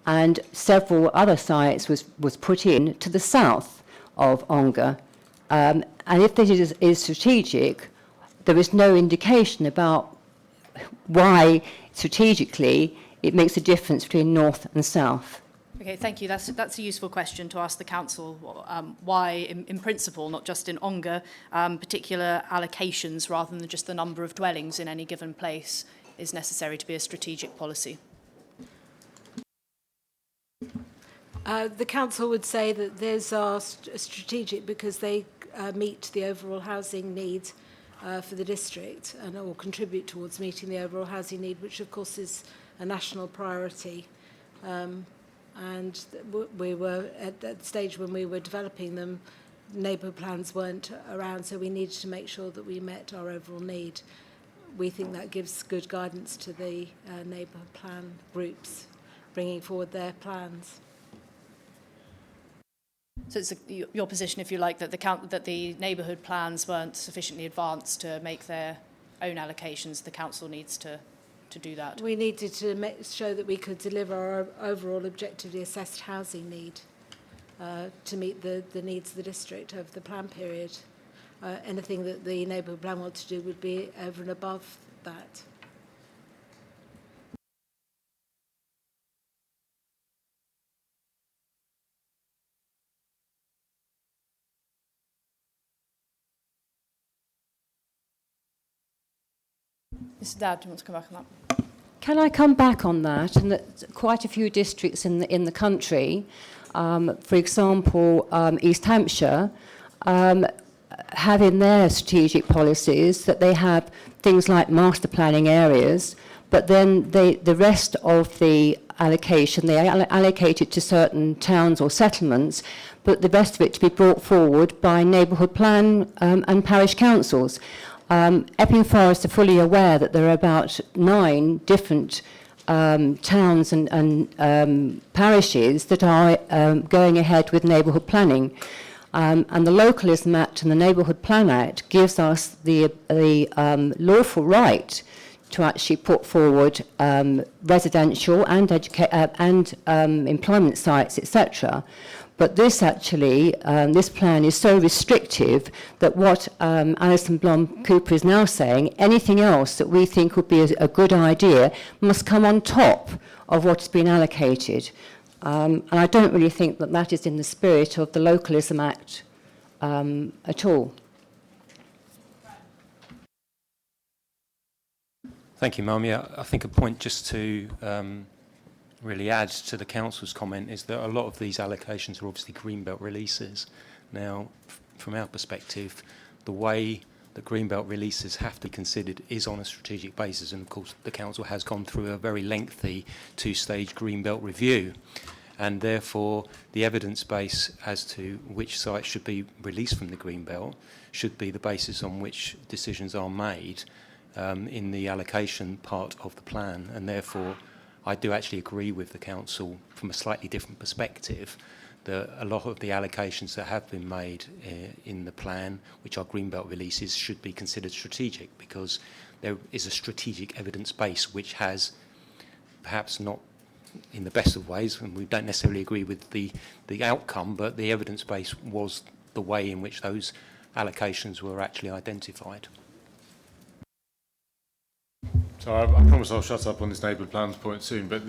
and several other sites was put in to the south of ONGA. And if this is strategic, there is no indication about why strategically it makes a difference between north and south. Okay, thank you. That's a useful question to ask the council. Why, in principle, not just in ONGA, particular allocations rather than just the number of dwellings in any given place is necessary to be a strategic policy? The council would say that these are strategic because they meet the overall housing need for the district and or contribute towards meeting the overall housing need, which of course is a national priority. And we were at the stage when we were developing them, neighbourhood plans weren't around, so we needed to make sure that we met our overall need. We think that gives good guidance to the neighbourhood plan groups bringing forward their plans. So it's your position, if you like, that the neighbourhood plans weren't sufficiently advanced to make their own allocations. The council needs to do that. We needed to show that we could deliver our overall objectively assessed housing need to meet the needs of the district over the plan period. Anything that the neighbourhood plan wanted to do would be over and above that. Mr. Dowd, do you want to come back on that? Can I come back on that? And that quite a few districts in the country, for example, East Hampshire, have in their strategic policies that they have things like master planning areas, but then the rest of the allocation, they allocate it to certain towns or settlements, but the rest of it to be brought forward by neighbourhood plan and parish councils. Epping Forest are fully aware that there are about 9 different towns and parishes that are going ahead with neighbourhood planning. And the Localism Act and the Neighbourhood Plan Act gives us the lawful right to actually put forward residential and employment sites, etc. But this actually, this plan is so restrictive that what Alison Blom Cooper is now saying, anything else that we think would be a good idea must come on top of what's been allocated. And I don't really think that that is in the spirit of the Localism Act at all. Thank you, Mum. Yeah, I think a point just to really add to the council's comment is that a lot of these allocations are obviously greenbelt releases. Now, from our perspective, the way that greenbelt releases have to be considered is on a strategic basis, and of course the council has gone through a very lengthy two-stage greenbelt review, and therefore the evidence base as to which sites should be released from the greenbelt should be the basis on which decisions are made in the allocation part of the plan. And therefore I do actually agree with the council from a slightly different perspective that a lot of the allocations that have been made in the plan, which are greenbelt releases, should be considered strategic, because there is a strategic evidence base which has, perhaps not in the best of ways, and we don't necessarily agree with the outcome, but the evidence base was the way in which those allocations were actually identified. So I promise I'll shut up on this neighbourhood plans point soon, but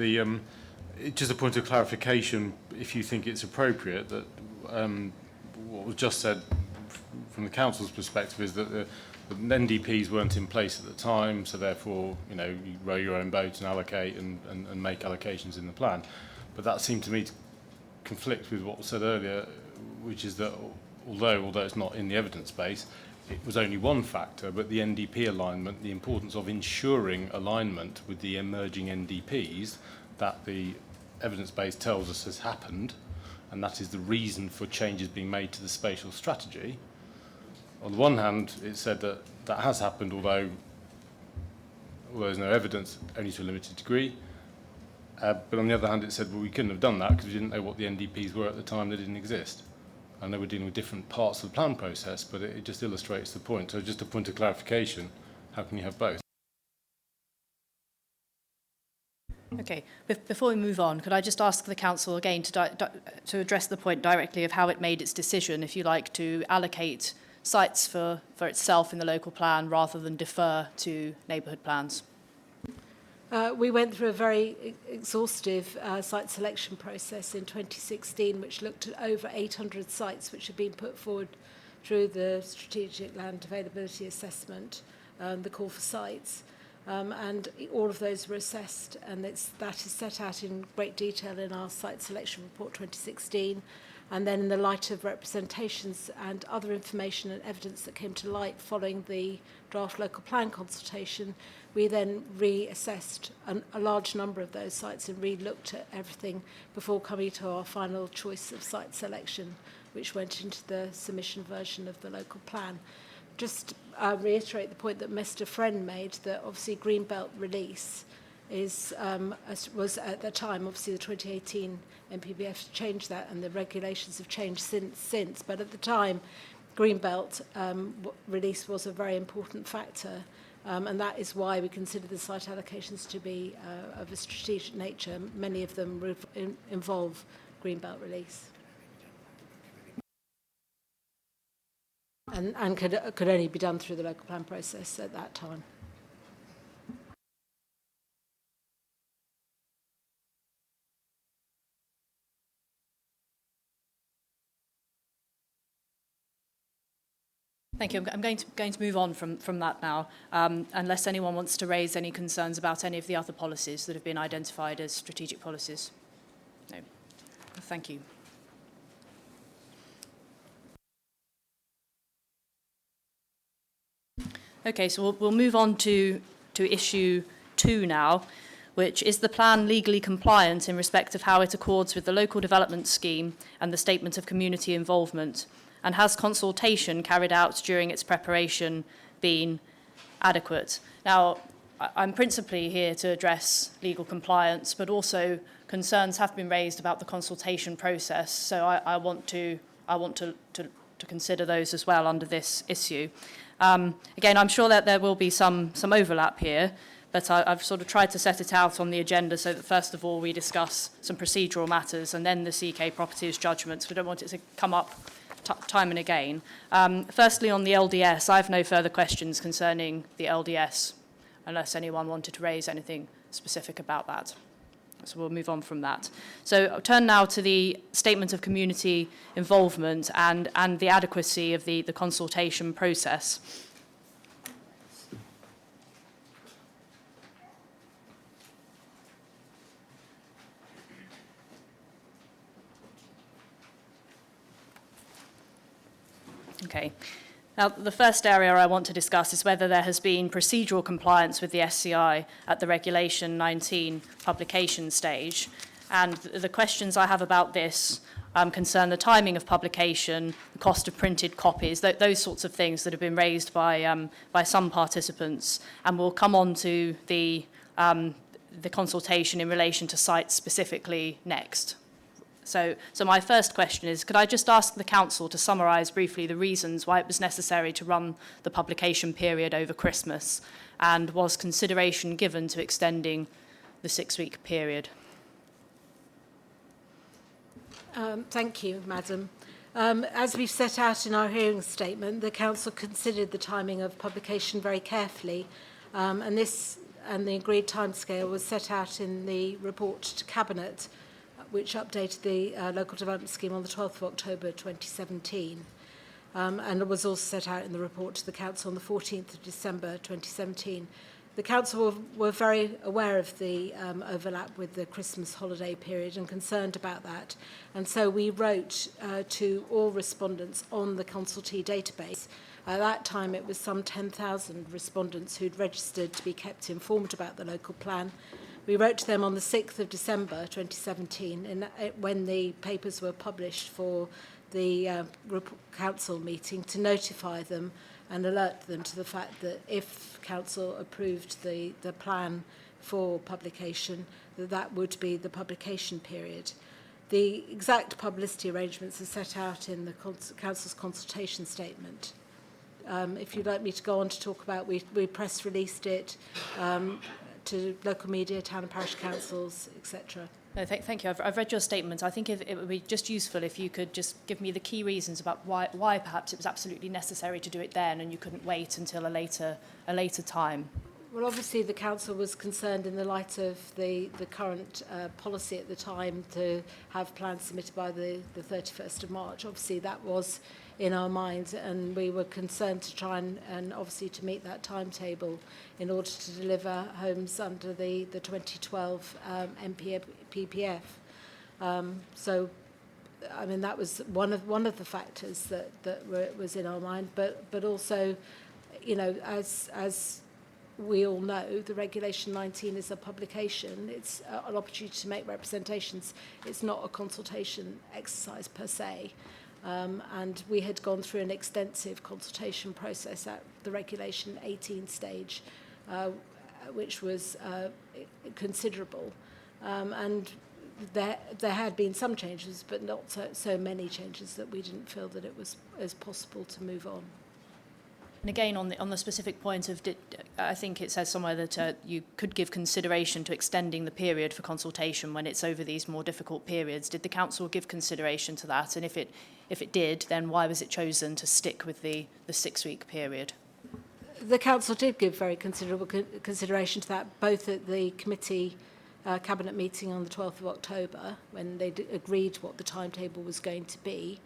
just a point of clarification, if you think it's appropriate, that what was just said from the council's perspective is that the NDPs weren't in place at the time, so therefore, you know, you row your own boat and allocate and make allocations in the plan. But that seemed to me to conflict with what was said earlier, which is that although it's not in the evidence base, it was only one factor, but the NDP alignment, the importance of ensuring alignment with the emerging NDPs that the evidence base tells us has happened, and that is the reason for changes being made to the spatial strategy. On the one hand, it said that that has happened, although there's no evidence, only to a limited degree. But on the other hand, it said, well, we couldn't have done that because we didn't know what the NDPs were at the time. They didn't exist. I know we're dealing with different parts of the plan process, but it just illustrates the point. So just a point of clarification, how can you have both? Okay, before we move on, could I just ask the council again to address the point directly of how it made its decision, if you like, to allocate sites for itself in the local plan rather than defer to neighbourhood plans? We went through a very exhaustive site selection process in 2016, which looked at over 800 sites which had been put forward through the Strategic Land Availability Assessment, the call for sites. And all of those were assessed, and that is set out in great detail in our Site Selection Report 2016. And then in the light of representations and other information and evidence that came to light following the draft local plan consultation, we then reassessed a large number of those sites and re-looked at everything before coming to our final choice of site selection, which went into the submission version of the local plan. Just reiterate the point that Mr. Friend made, that obviously Greenbelt release was at the time, obviously the 2018 NPBF changed that, and the regulations have changed since. But at the time, Greenbelt release was a very important factor, and that is why we consider the site allocations to be of a strategic nature. Many of them involve Greenbelt release. And could only be done through the local plan process at that time. Thank you. I'm going to move on from that now, unless anyone wants to raise any concerns about any of the other policies that have been identified as strategic policies. No. Thank you. Okay, so we'll move on to issue 2 now, which is the plan legally compliant in respect of how it accords with the local development scheme and the statement of community involvement, and has consultation carried out during its preparation been adequate? Now, I'm principally here to address legal compliance, but also concerns have been raised about the consultation process, so I want to consider those as well under this issue. Again, I'm sure that there will be some overlap here, but I've sort of tried to set it out on the agenda so that first of all we discuss some procedural matters and then the CK Properties judgments. We don't want it to come up time and again. Firstly, on the LDS, I have no further questions concerning the LDS, unless anyone wanted to raise anything specific about that. So we'll move on from that. So I'll turn now to the statement of community involvement and the adequacy of the consultation process. Okay. Now, the first area I want to discuss is whether there has been procedural compliance with the SCI at the Regulation 19 publication stage. And the questions I have about this concern the timing of publication, the cost of printed copies, those sorts of things that have been raised by some participants. And we'll come on to the consultation in relation to sites specifically next. So my first question is, could I just ask the Council to summarise briefly the reasons why it was necessary to run the publication period over Christmas, and was consideration given to extending the 6-week period? Thank you, Madam. As we've set out in our hearing statement, the Council considered the timing of publication very carefully, and the agreed timescale was set out in the report to Cabinet, which updated the local development scheme on the 12th of October 2017. And it was also set out in the report to the Council on the 14th of December 2017. The Council were very aware of the overlap with the Christmas holiday period and concerned about that. And so we wrote to all respondents on the consultee database. At that time, it was some 10,000 respondents who'd registered to be kept informed about the local plan. We wrote to them on the 6th of December 2017 when the papers were published for the Council meeting to notify them and alert them to the fact that if Council approved the plan for publication, that would be the publication period. The exact publicity arrangements are set out in the Council's consultation statement. If you'd like me to go on to talk about, we press released it to local media, town and parish councils, etc. No, thank you. I've read your statement. I think it would be just useful if you could just give me the key reasons about why perhaps it was absolutely necessary to do it then and you couldn't wait until a later time. Well, obviously the Council was concerned in the light of the current policy at the time to have plans submitted by the 31st of March. Obviously that was in our minds, and we were concerned to try and obviously to meet that timetable in order to deliver homes under the 2012 PPF. So, I mean, that was one of the factors that was in our mind, but also, you know, as we all know, the Regulation 19 is a publication. It's an opportunity to make representations. It's not a consultation exercise per se. And we had gone through an extensive consultation process at the Regulation 18 stage, which was considerable. And there had been some changes, but not so many changes that we didn't feel that it was as possible to move on. And again, on the specific point of, I think it says somewhere that you could give consideration to extending the period for consultation when it's over these more difficult periods. Did the Council give consideration to that? And if it did, then why was it chosen to stick with the 6-week period? The Council did give very considerable consideration to that, both at the committee Cabinet meeting on the 12th of October, when they agreed what the timetable was going to be,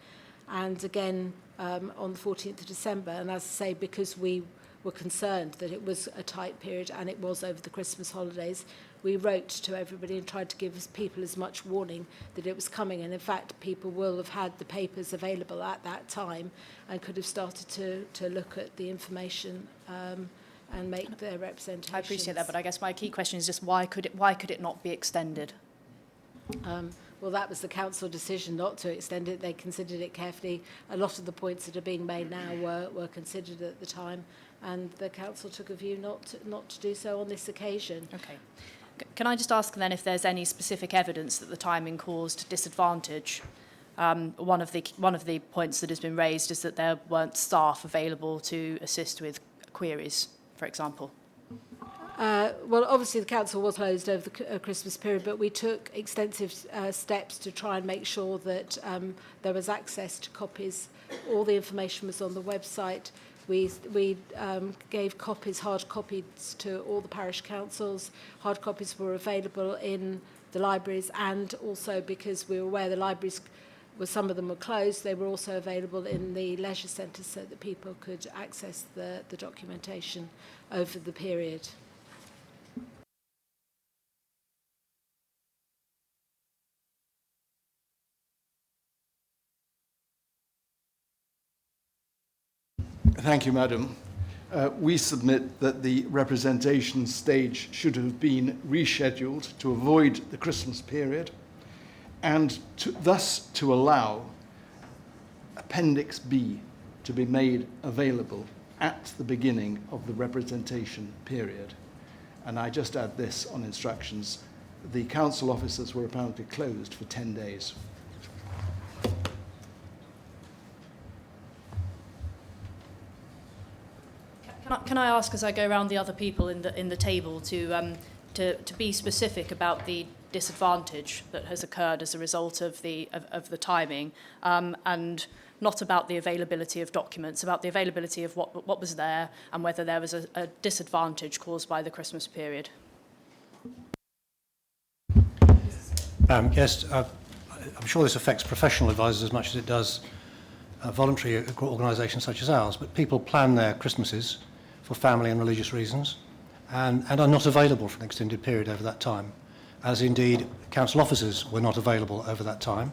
and again on the 14th of December. And as I say, because we were concerned that it was a tight period and it was over the Christmas holidays, we wrote to everybody and tried to give people as much warning that it was coming. And in fact, people will have had the papers available at that time and could have started to look at the information and make their representations. I appreciate that, but I guess my key question is just why could it not be extended? Well, that was the Council decision not to extend it. They considered it carefully. A lot of the points that are being made now were considered at the time, and the Council took a view not to do so on this occasion. Okay. Can I just ask then if there's any specific evidence that the timing caused disadvantage? One of the points that has been raised is that there weren't staff available to assist with queries, for example. Well, obviously the Council was closed over the Christmas period, but we took extensive steps to try and make sure that there was access to copies. All the information was on the website. We gave copies, hard copies, to all the parish councils. Hard copies were available in the libraries, and also because we were aware the libraries, some of them were closed, they were also available in the leisure centres so that people could access the documentation over the period. Thank you, Madam. We submit that the representation stage should have been rescheduled to avoid the Christmas period and thus to allow Appendix B to be made available at the beginning of the representation period. And I just add this on instructions. The council offices were apparently closed for 10 days. Can I ask, as I go around the other people in the table, to be specific about the disadvantage that has occurred as a result of the timing, and not about the availability of documents, about the availability of what was there and whether there was a disadvantage caused by the Christmas period? Yes, I'm sure this affects professional advisors as much as it does voluntary organisations such as ours, but people plan their Christmases for family and religious reasons and are not available for an extended period over that time, as indeed council officers were not available over that time.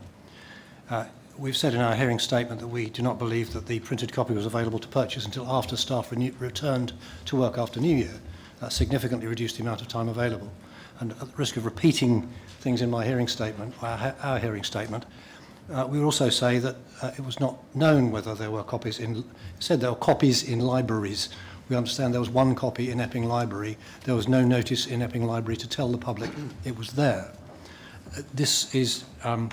We've said in our hearing statement that we do not believe that the printed copy was available to purchase until after staff returned to work after New Year. That significantly reduced the amount of time available. And at the risk of repeating things in my hearing statement, our hearing statement, we would also say that it was not known whether there were copies in, said there were copies in libraries. We understand there was one copy in Epping Library. There was no notice in Epping Library to tell the public it was there. This is,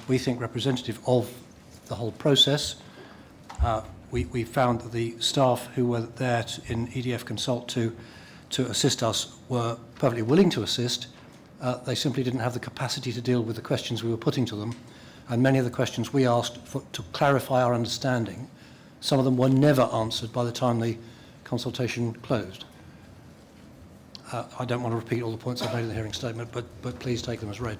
we think, representative of the whole process. We found that the staff who were there in EDF Consult to assist us were perfectly willing to assist. They simply didn't have the capacity to deal with the questions we were putting to them, and many of the questions we asked to clarify our understanding, some of them were never answered by the time the consultation closed. I don't want to repeat all the points I've made in the hearing statement, but please take them as read.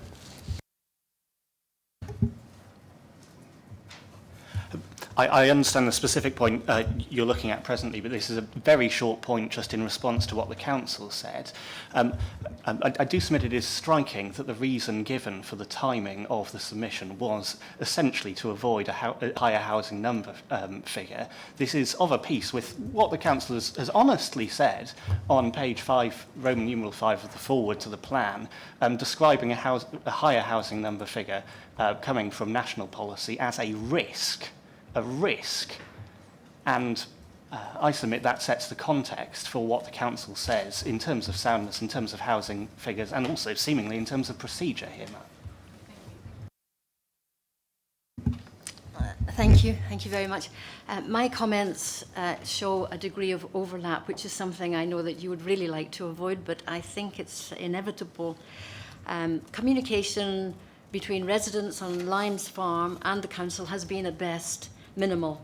I understand the specific point you're looking at presently, but this is a very short point just in response to what the council said. I do submit it is striking that the reason given for the timing of the submission was essentially to avoid a higher housing number figure. This is of a piece with what the council has honestly said on page 5, Roman numeral 5 of the foreword to the plan, describing a higher housing number figure coming from national policy as a risk. And I submit that sets the context for what the council says in terms of soundness, in terms of housing figures, and also seemingly in terms of procedure here, Matt. Thank you very much. My comments show a degree of overlap, which is something I know that you would really like to avoid, but I think it's inevitable. Communication between residents on Limes Farm and the council has been at best minimal.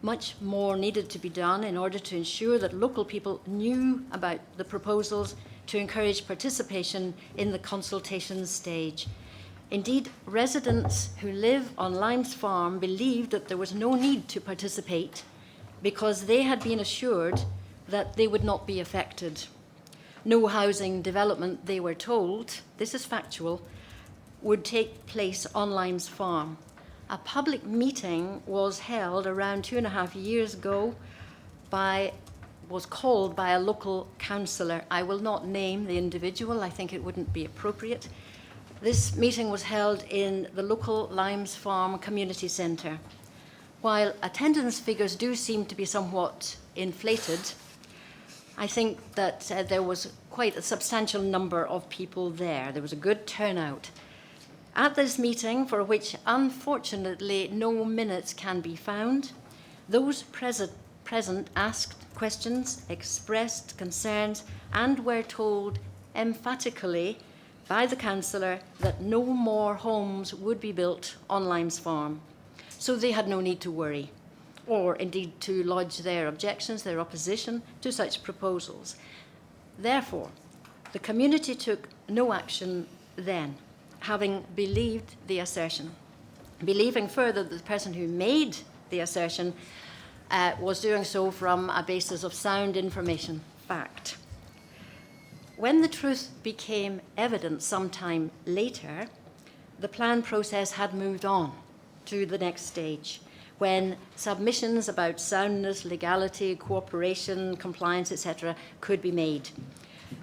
Much more needed to be done in order to ensure that local people knew about the proposals to encourage participation in the consultation stage. Indeed, residents who live on Limes Farm believed that there was no need to participate because they had been assured that they would not be affected. No housing development, they were told, this is factual, would take place on Limes Farm. A public meeting was held around 2.5 years ago was called by a local councillor. I will not name the individual, I think it wouldn't be appropriate. This meeting was held in the local Limes Farm Community Centre. While attendance figures do seem to be somewhat inflated, I think that there was quite a substantial number of people there. There was a good turnout. At this meeting, for which unfortunately no minutes can be found, those present asked questions, expressed concerns, and were told emphatically by the councillor that no more homes would be built on Limes Farm. So they had no need to worry, or indeed to lodge their objections, their opposition to such proposals. Therefore, the community took no action then, having believed the assertion, believing further that the person who made the assertion was doing so from a basis of sound information, fact. When the truth became evident sometime later, the plan process had moved on to the next stage, when submissions about soundness, legality, cooperation, compliance, etc. could be made.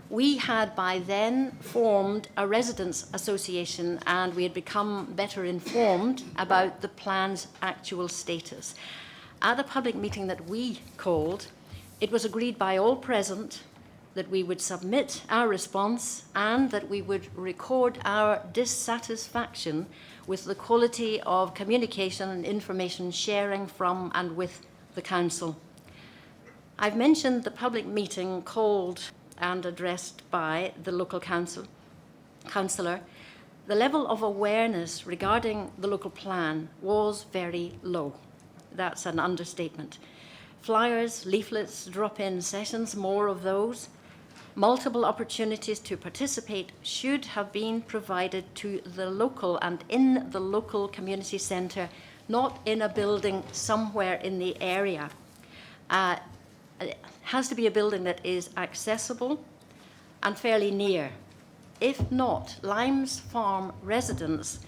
We had by then formed a residents' association, and we had become better informed about the plan's actual status. At a public meeting that we called, it was agreed by all present that we would submit our response and that we would record our dissatisfaction with the quality of communication and information sharing from and with the Council. I've mentioned the public meeting called and addressed by the local councillor. The level of awareness regarding the local plan was very low. That's an understatement. Flyers, leaflets, drop-in sessions, more of those. Multiple opportunities to participate should have been provided to the local and in the local community centre, not in a building somewhere in the area. It has to be a building that is accessible and fairly near. If not, Limes Farm residents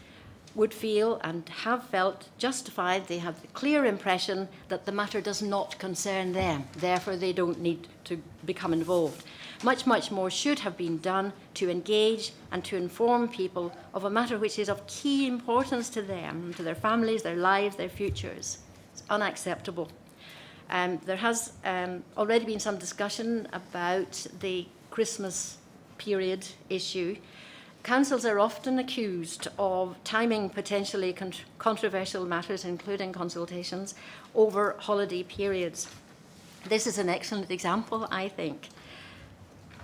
would feel and have felt justified. They have the clear impression that the matter does not concern them. Therefore, they don't need to become involved. Much, much more should have been done to engage and to inform people of a matter which is of key importance to them, to their families, their lives, their futures. It's unacceptable. There has already been some discussion about the Christmas period issue. Councils are often accused of timing potentially controversial matters, including consultations, over holiday periods. This is an excellent example, I think.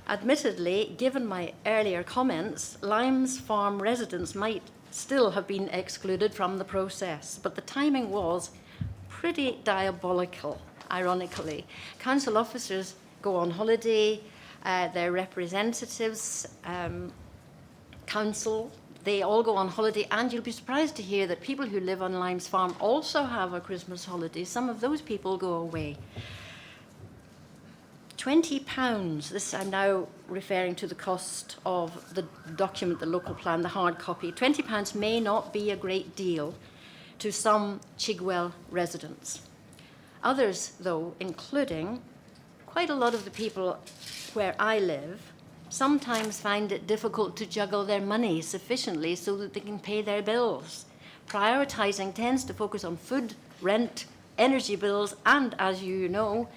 Admittedly, given my earlier comments, Limes Farm residents might still have been excluded from the process, but the timing was pretty diabolical, ironically. Council officers go on holiday, their representatives, council, they all go on holiday, and you'll be surprised to hear that people who live on Limes Farm also have a Christmas holiday. Some of those people go away. £20, this I'm now referring to the cost of the document, the local plan, the hard copy. £20 may not be a great deal to some Chigwell residents. Others, though, including quite a lot of the people where I live, sometimes find it difficult to juggle their money sufficiently so that they can pay their bills. Prioritising tends to focus on food, rent, energy bills, and, as you know,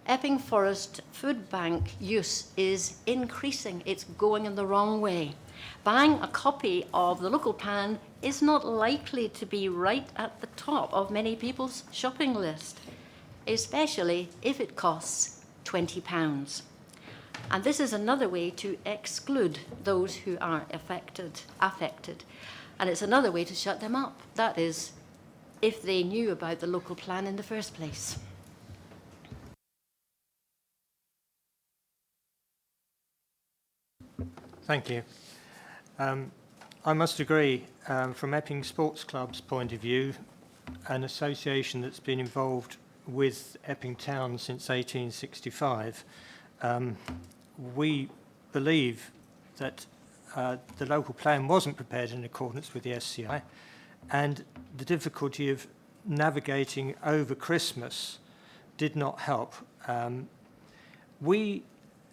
Epping Forest Food Bank use is increasing. It's going in the wrong way. Buying a copy of the local plan is not likely to be right at the top of many people's shopping list, especially if it costs £20. And this is another way to exclude those who are affected. And it's another way to shut them up. That is, if they knew about the local plan in the first place. Thank you. I must agree, from Epping Sports Club's point of view, an association that's been involved with Epping Town since 1865, we believe that the local plan wasn't prepared in accordance with the SCI, and the difficulty of navigating over Christmas did not help.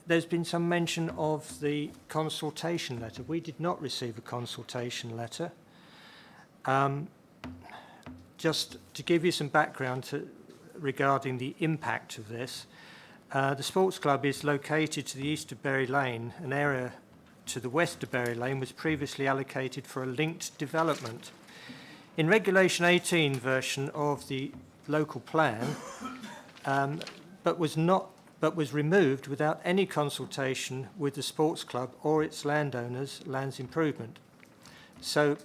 There's been some mention of the consultation letter. We did not receive a consultation letter. Just to give you some background regarding the impact of this, the sports club is located to the east of Berry Lane. An area to the west of Berry Lane was previously allocated for a linked development. In Regulation 18 version of the local plan, but was removed without any consultation with the sports club or its landowners, Lands Improvement. So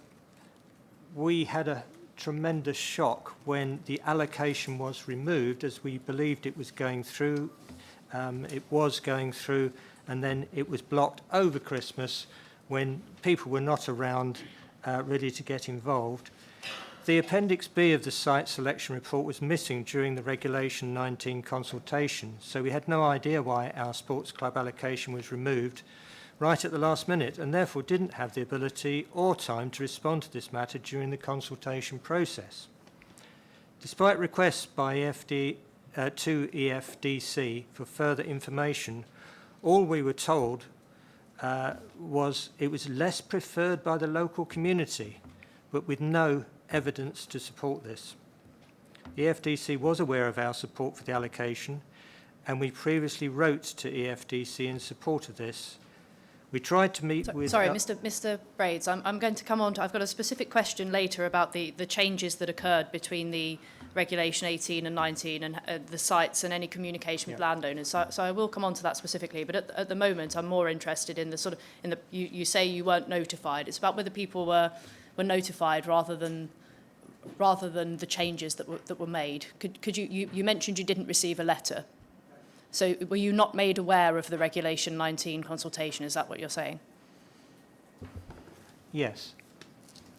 we had a tremendous shock when the allocation was removed, as we believed it was going through. And then it was blocked over Christmas when people were not around ready to get involved. The Appendix B of the site selection report was missing during the Regulation 19 consultation, so we had no idea why our sports club allocation was removed right at the last minute, and therefore didn't have the ability or time to respond to this matter during the consultation process. Despite requests by to EFDC for further information, all we were told was it was less preferred by the local community, but with no evidence to support this. EFDC was aware of our support for the allocation, and we previously wrote to EFDC in support of this. We tried to meet with... Sorry, Mr. Braids, I'm going to come on to... I've got a specific question later about the changes that occurred between the Regulation 18 and 19 and the sites and any communication with landowners. So I will come on to that specifically. But at the moment, I'm more interested in the sort of... You say you weren't notified. It's about whether people were notified rather than the changes that were made. Could you mentioned you didn't receive a letter. So were you not made aware of the Regulation 19 consultation? Is that what you're saying? Yes.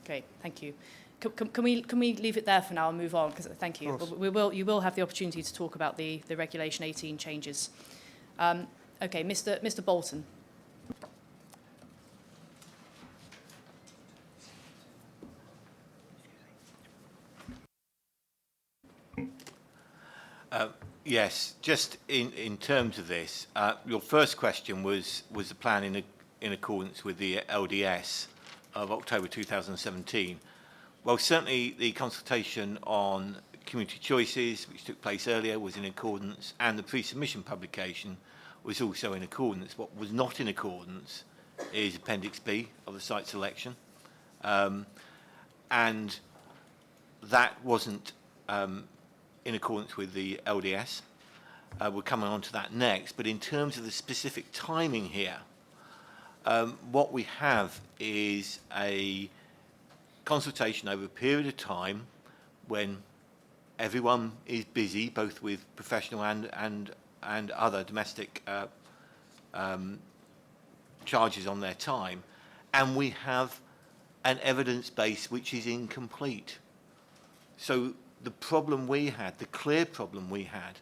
Okay, thank you. Can we leave it there for now and move on? Because thank you. You will have the opportunity to talk about the Regulation 18 changes. Okay, Mr. Bolton. Yes, just in terms of this, your first question was the plan in accordance with the LDS of October 2017. Well, certainly the consultation on community choices, which took place earlier, was in accordance, and the pre-submission publication was also in accordance. What was not in accordance is Appendix B of the site selection, and that wasn't in accordance with the LDS. We're coming on to that next, but in terms of the specific timing here, what we have is a consultation over a period of time when everyone is busy, both with professional and other domestic charges on their time, and we have an evidence base which is incomplete. So the problem we had, the clear problem we had,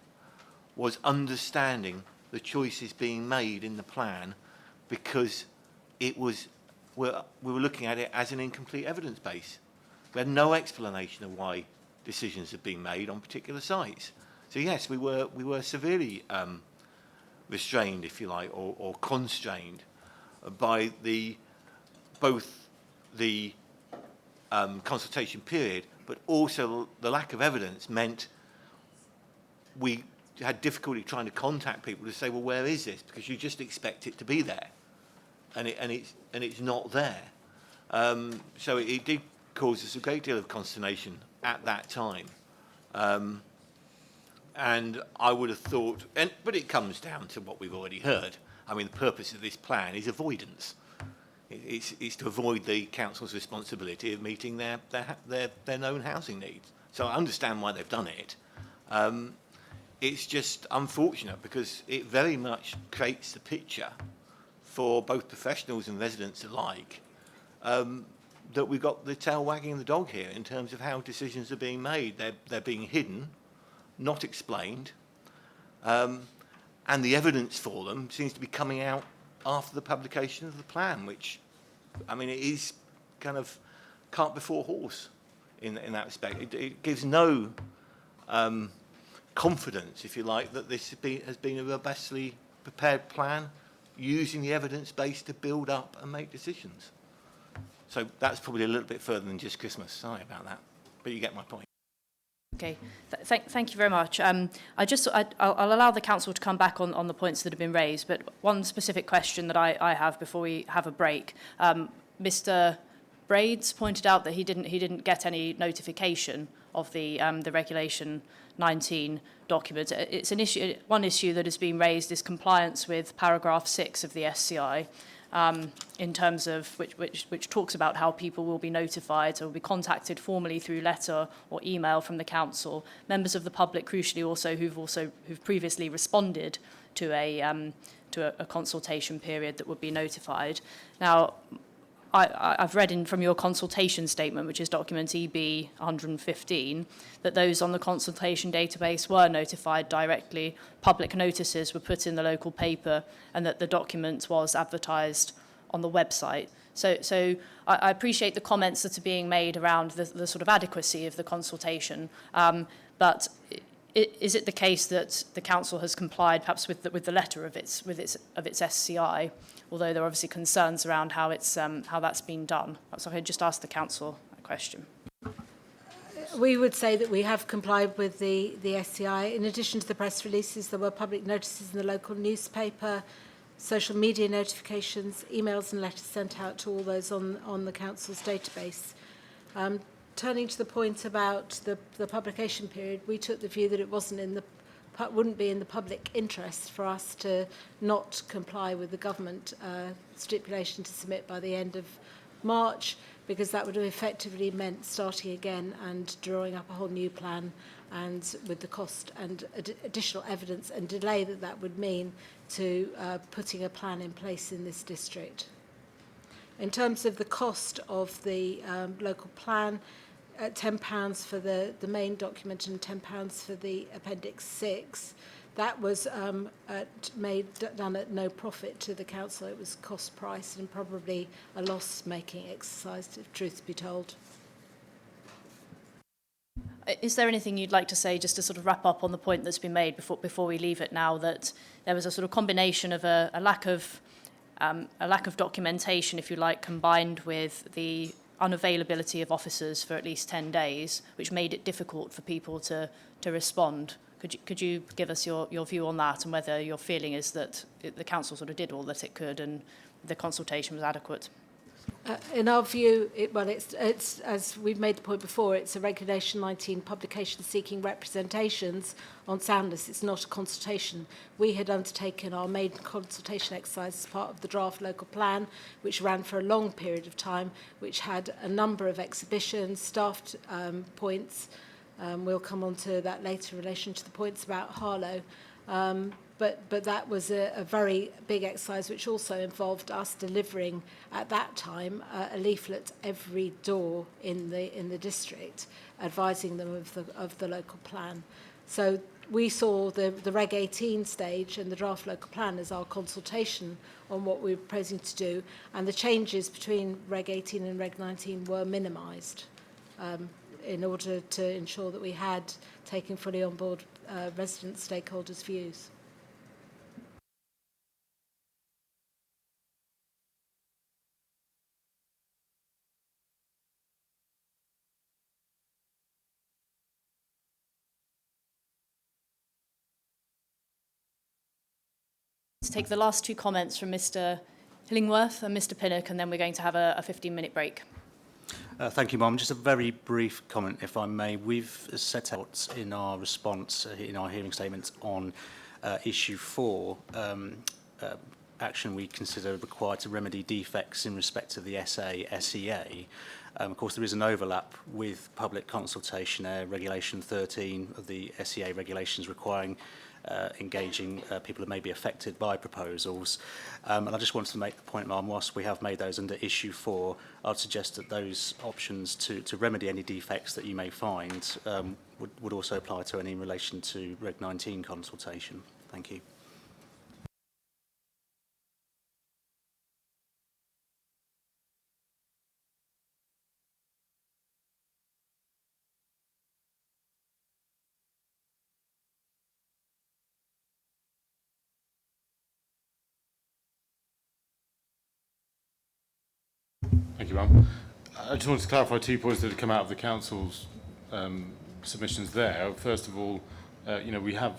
was understanding the choices being made in the plan, because it was we were looking at it as an incomplete evidence base. We had no explanation of why decisions had been made on particular sites. So yes, we were severely restrained, if you like, or constrained by both the consultation period, but also the lack of evidence meant we had difficulty trying to contact people to say, well, where is this? Because you just expect it to be there, and it's not there. So it did cause us a great deal of consternation at that time. And I would have thought, but it comes down to what we've already heard. I mean, the purpose of this plan is avoidance. It's to avoid the council's responsibility of meeting their known housing needs. So I understand why they've done it. It's just unfortunate because it very much creates the picture for both professionals and residents alike that we've got the tail wagging the dog here in terms of how decisions are being made. They're being hidden, not explained, and the evidence for them seems to be coming out after the publication of the plan, which, I mean, it is kind of cart before horse in that respect. It gives no confidence, if you like, that this has been a robustly prepared plan using the evidence base to build up and make decisions. So that's probably a little bit further than just Christmas. Sorry about that, but you get my point. Okay, thank you very much. I'll allow the council to come back on the points that have been raised, but one specific question that I have before we have a break. Mr. Braids pointed out that he didn't get any notification of the Regulation 19 document. It's an issue. One issue that has been raised is compliance with paragraph 6 of the SCI. In terms of which talks about how people will be notified or will be contacted formally through letter or email from the council. Members of the public, crucially, who've previously responded to a consultation period that would be notified. Now, I've read from your consultation statement, which is document EB 115, that those on the consultation database were notified directly, public notices were put in the local paper, and that the document was advertised on the website. So I appreciate the comments that are being made around the sort of adequacy of the consultation, but is it the case that the council has complied perhaps with the letter of its SCI, although there are obviously concerns around how that's been done? So I could just ask the council a question. We would say that we have complied with the SCI. In addition to the press releases, there were public notices in the local newspaper, social media notifications, emails and letters sent out to all those on the council's database. Turning to the point about the publication period, we took the view that it wouldn't be in the public interest for us to not comply with the government stipulation to submit by the end of March, because that would have effectively meant starting again and drawing up a whole new plan, and with the cost and additional evidence and delay that would mean to putting a plan in place in this district. In terms of the cost of the local plan, £10 for the main document and £10 for the Appendix 6, that was done at no profit to the council. It was cost price and probably a loss-making exercise, if truth be told. Is there anything you'd like to say just to sort of wrap up on the point that's been made before we leave it now, that there was a sort of combination of a lack of documentation, if you like, combined with the unavailability of officers for at least 10 days, which made it difficult for people to respond? Could you give us your view on that, and whether your feeling is that the council sort of did all that it could and the consultation was adequate? In our view, it's as we've made the point before, it's a Regulation 19 publication seeking representations on soundness. It's not a consultation. We had undertaken our main consultation exercise as part of the draft local plan, which ran for a long period of time, which had a number of exhibitions, staffed points. We'll come on to that later in relation to the points about Harlow. But that was a very big exercise, which also involved us delivering at that time a leaflet every door in the district, advising them of the local plan. So we saw the Reg 18 stage and the draft local plan as our consultation on what we were proposing to do, and the changes between Reg 18 and Reg 19 were minimised in order to ensure that we had taken fully on board resident stakeholders' views. To take the last two comments from Mr. Illingworth and Mr. Pinnock, and then we're going to have a 15-minute break. Thank you, Mum. Just a very brief comment, if I may. We've set out in our response, in our hearing statements on issue 4, action we consider required to remedy defects in respect of the SEA. Of course, there is an overlap with public consultation, Regulation 13 of the SEA regulations requiring engaging people who may be affected by proposals. And I just wanted to make the point, Ma'am, whilst we have made those under issue 4, I'd suggest that those options to remedy any defects that you may find would also apply to any in relation to Reg 19 consultation. Thank you. Thank you, Ma'am. I just wanted to clarify 2 points that have come out of the council's submissions there. First of all, we have,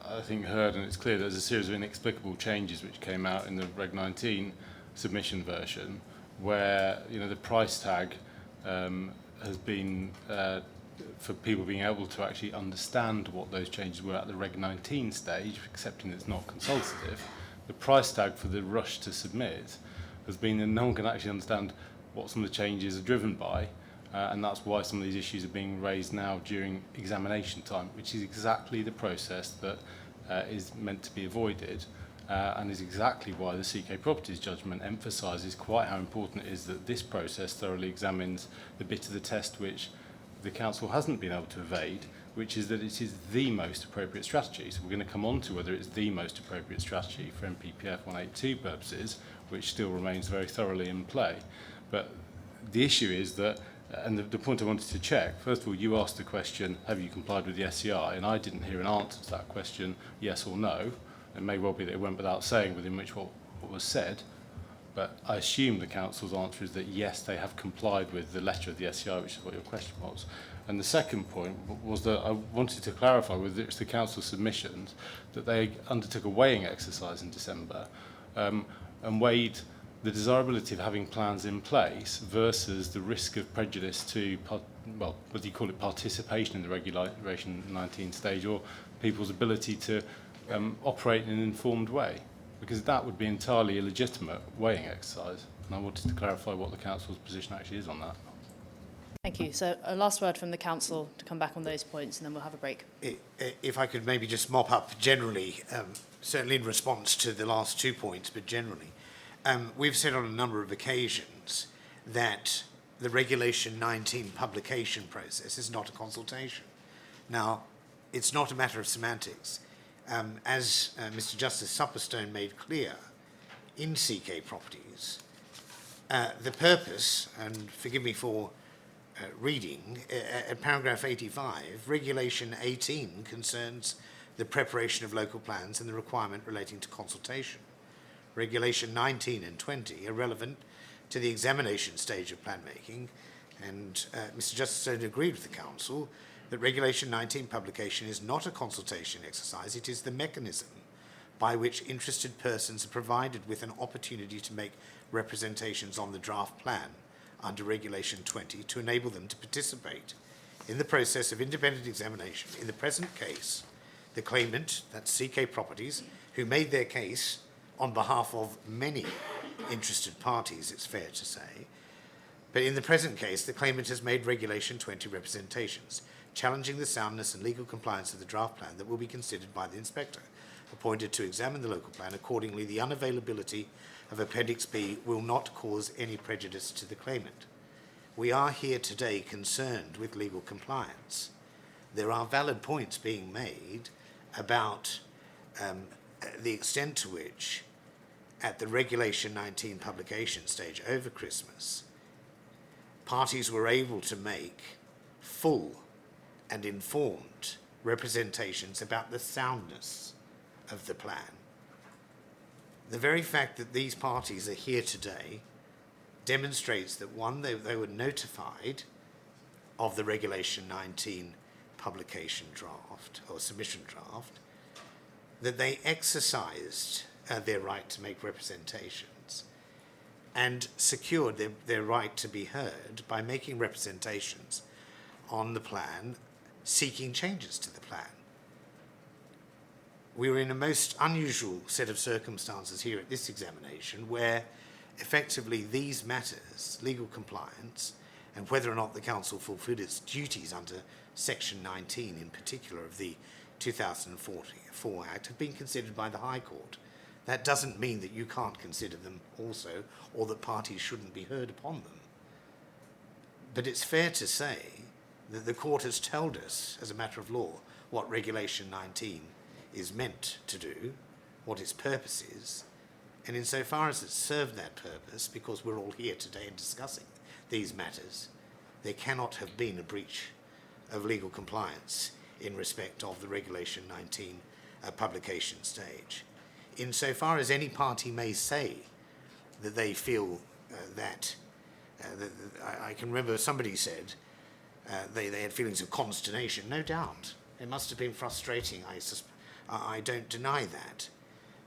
I think, heard, and it's clear there's a series of inexplicable changes which came out in the Reg 19 submission version, where the price tag has been for people being able to actually understand what those changes were at the Reg 19 stage, accepting it's not consultative. The price tag for the rush to submit has been that no one can actually understand what some of the changes are driven by, and that's why some of these issues are being raised now during examination time, which is exactly the process that is meant to be avoided, and is exactly why the CK Properties judgment emphasises quite how important it is that this process thoroughly examines the bit of the test which the council hasn't been able to evade, which is that it is the most appropriate strategy. So we're going to come on to whether it's the most appropriate strategy for MPPF 182 purposes, which still remains very thoroughly in play. But the issue is that, and the point I wanted to check, first of all, you asked the question, have you complied with the SCI? And I didn't hear an answer to that question, yes or no. It may well be that it went without saying within which what was said, but I assume the council's answer is that yes, they have complied with the letter of the SCI, which is what your question was. And the second point was that I wanted to clarify with the council's submissions that they undertook a weighing exercise in December and weighed the desirability of having plans in place versus the risk of prejudice to, well, whether you call it participation in the Regulation 19 stage or people's ability to operate in an informed way, because that would be entirely illegitimate weighing exercise. And I wanted to clarify what the council's position actually is on that. Thank you. So a last word from the council to come back on those points, and then we'll have a break. If I could maybe just mop up generally, certainly in response to the last 2 points, but generally, we've said on a number of occasions that the Regulation 19 publication process is not a consultation. Now, it's not a matter of semantics. As Mr. Justice Supperstone made clear in CK Properties, the purpose, and forgive me for reading, at paragraph 85, Regulation 18 concerns the preparation of local plans and the requirement relating to consultation. Regulation 19 and 20 are relevant to the examination stage of plan making, and Mr. Justice Stone agreed with the Council that Regulation 19 publication is not a consultation exercise, it is the mechanism by which interested persons are provided with an opportunity to make representations on the draft plan under Regulation 20 to enable them to participate in the process of independent examination. In the present case, the claimant, that's CK Properties, who made their case on behalf of many interested parties, it's fair to say, but in the present case, the claimant has made Regulation 20 representations, challenging the soundness and legal compliance of the draft plan that will be considered by the inspector appointed to examine the local plan. Accordingly, the unavailability of Appendix B will not cause any prejudice to the claimant. We are here today concerned with legal compliance. There are valid points being made about the extent to which, at the Regulation 19 publication stage over Christmas, parties were able to make full and informed representations about the soundness of the plan. The very fact that these parties are here today demonstrates that, one, they were notified of the Regulation 19 publication draft or submission draft, that they exercised their right to make representations and secured their right to be heard by making representations on the plan, seeking changes to the plan. We were in a most unusual set of circumstances here at this examination where effectively these matters, legal compliance, and whether or not the Council fulfilled its duties under Section 19 in particular of the 2004 Act, have been considered by the High Court. That doesn't mean that you can't consider them also, or that parties shouldn't be heard upon them. But it's fair to say that the Court has told us, as a matter of law, what Regulation 19 is meant to do, what its purpose is, and insofar as it's served that purpose, because we're all here today and discussing these matters, there cannot have been a breach of legal compliance in respect of the Regulation 19 publication stage. Insofar as any party may say that they feel I can remember somebody said they had feelings of consternation. No doubt. It must have been frustrating, I don't deny that.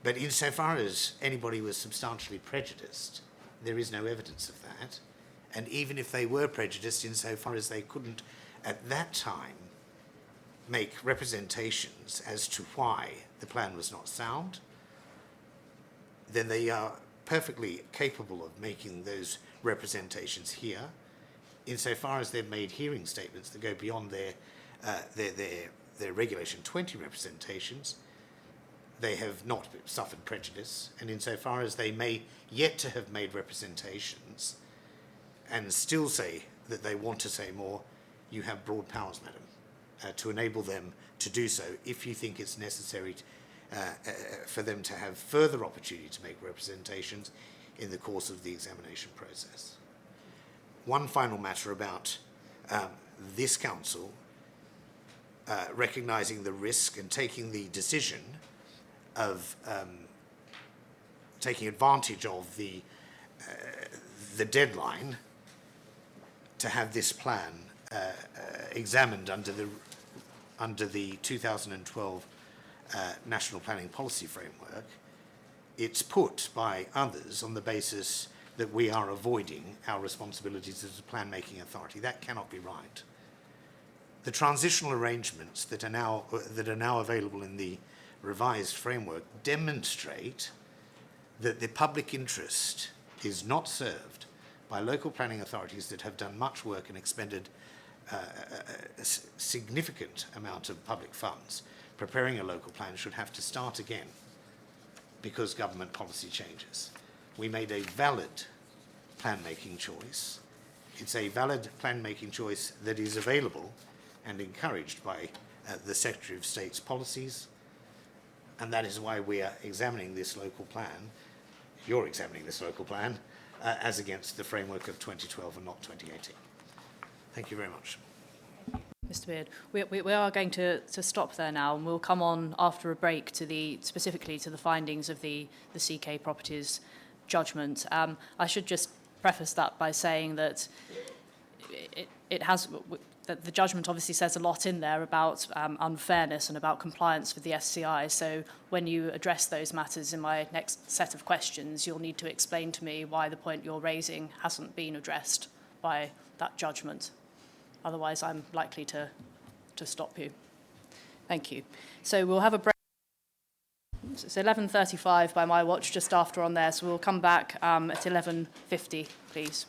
But insofar as anybody was substantially prejudiced, there is no evidence of that. And even if they were prejudiced insofar as they couldn't at that time make representations as to why the plan was not sound, then they are perfectly capable of making those representations here, insofar as they've made hearing statements that go beyond their Regulation 20 representations. They have not suffered prejudice, and insofar as they may yet to have made representations and still say that they want to say more, you have broad powers, madam. to enable them to do so if you think it's necessary for them to have further opportunity to make representations in the course of the examination process. One final matter about this council recognising the risk and taking the decision of taking advantage of the deadline to have this plan examined under the 2012 National Planning Policy Framework. It's put by others on the basis that we are avoiding our responsibilities as a plan-making authority. That cannot be right. The transitional arrangements that are now available in the revised framework demonstrate that the public interest is not served by local planning authorities that have done much work and expended a significant amount of public funds. Preparing a local plan should have to start again because government policy changes. We made a valid plan-making choice. It's a valid plan-making choice that is available and encouraged by the Secretary of State's policies, and that is why we are examining this local plan. You're examining this local plan as against the framework of 2012 and not 2018. Thank you very much. Mr. Beard, we are going to stop there now, and we'll come on after a break to specifically to the findings of the CK Properties judgment. I should just preface that by saying that that the judgment obviously says a lot in there about unfairness and about compliance with the SCI. So when you address those matters in my next set of questions, you'll need to explain to me why the point you're raising hasn't been addressed by that judgment. Otherwise, I'm likely to stop you. Thank you. So we'll have a break. It's 11:35 by my watch, just after on there. So we'll come back at 11:50, please.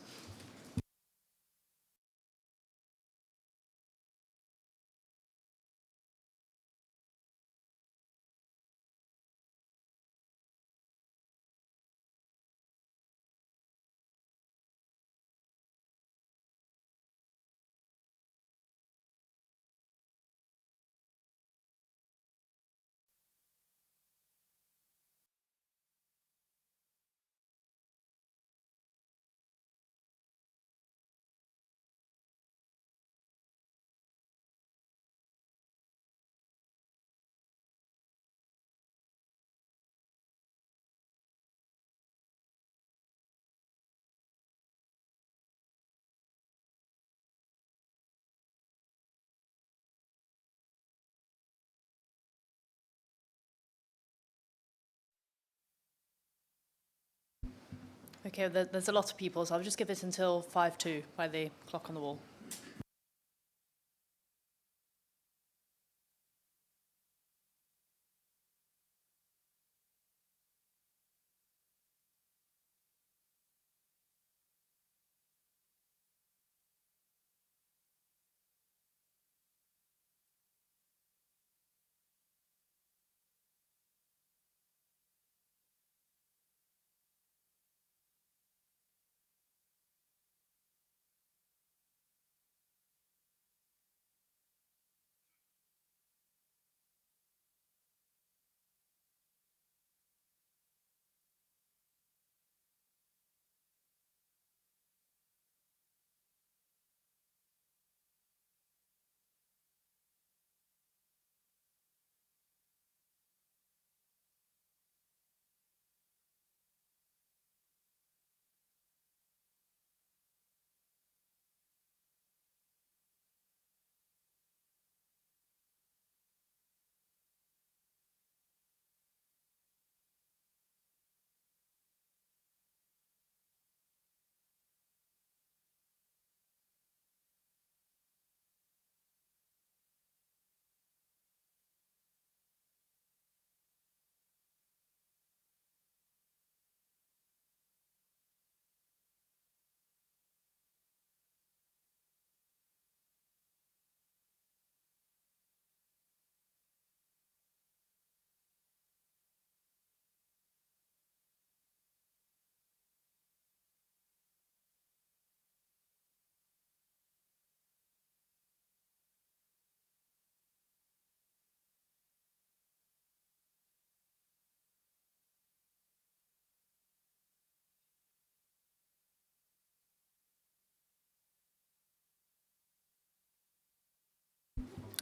Okay, there's a lot of people, so I'll just give it until 5:02 by the clock on the wall.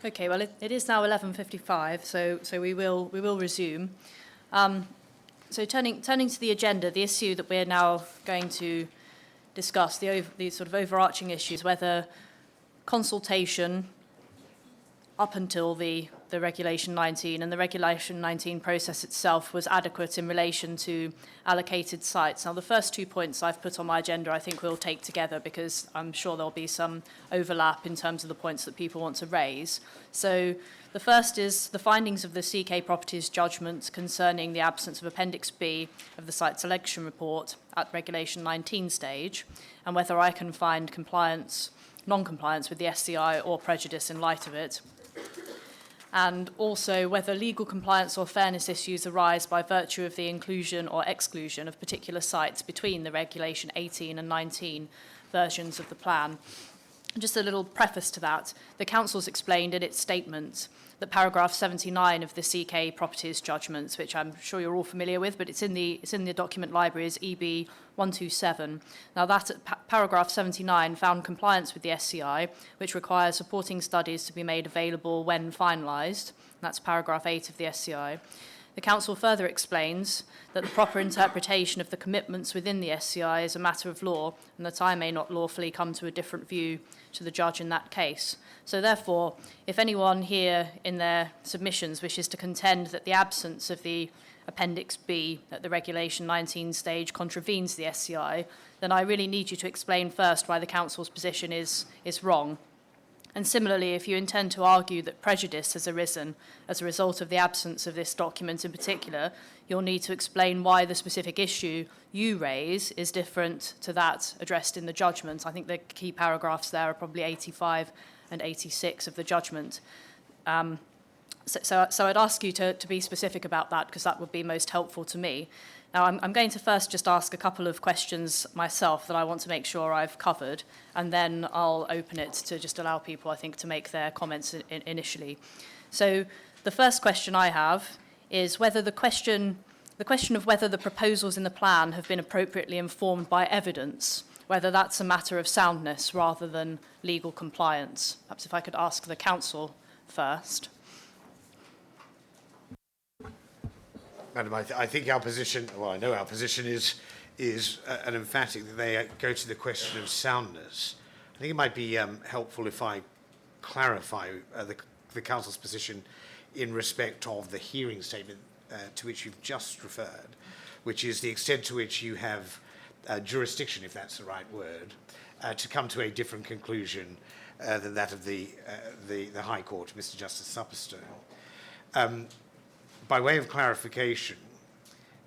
Okay, well, it is now 11:55, so we will resume. So turning to the agenda, the issue that we're now going to discuss, the sort of overarching issues, whether consultation up until the Regulation 19 and the Regulation 19 process itself was adequate in relation to allocated sites. Now, the first 2 points I've put on my agenda I think we'll take together because I'm sure there'll be some overlap in terms of the points that people want to raise. So the first is the findings of the CK Properties judgment concerning the absence of Appendix B of the site selection report at Regulation 19 stage, and whether I can find non-compliance with the SCI or prejudice in light of it. And also whether legal compliance or fairness issues arise by virtue of the inclusion or exclusion of particular sites between the Regulation 18 and 19 versions of the plan. Just a little preface to that. The Council's explained in its statement that paragraph 79 of the CK Properties judgments, which I'm sure you're all familiar with, but it's in the document library, is EB 127. Now that paragraph 79 found compliance with the SCI, which requires supporting studies to be made available when finalised. That's paragraph 8 of the SCI. The Council further explains that the proper interpretation of the commitments within the SCI is a matter of law, and that I may not lawfully come to a different view to the judge in that case. So therefore, if anyone here in their submissions wishes to contend that the absence of the Appendix B at the Regulation 19 stage contravenes the SCI, then I really need you to explain first why the Council's position is wrong. And similarly, if you intend to argue that prejudice has arisen as a result of the absence of this document in particular, you'll need to explain why the specific issue you raise is different to that addressed in the judgment. I think the key paragraphs there are probably 85 and 86 of the judgment. So I'd ask you to be specific about that, because that would be most helpful to me. Now, I'm going to first just ask a couple of questions myself that I want to make sure I've covered, and then I'll open it to just allow people, I think, to make their comments initially. So the first question I have is whether the question of whether the proposals in the plan have been appropriately informed by evidence, whether that's a matter of soundness rather than legal compliance. Perhaps if I could ask the Council first. Madam, I think our position, well, I know our position is an emphatic that they go to the question of soundness. I think it might be helpful if I clarify the Council's position in respect of the hearing statement to which you've just referred, which is the extent to which you have jurisdiction, if that's the right word, to come to a different conclusion than that of the High Court, Mr. Justice Supperstone. By way of clarification,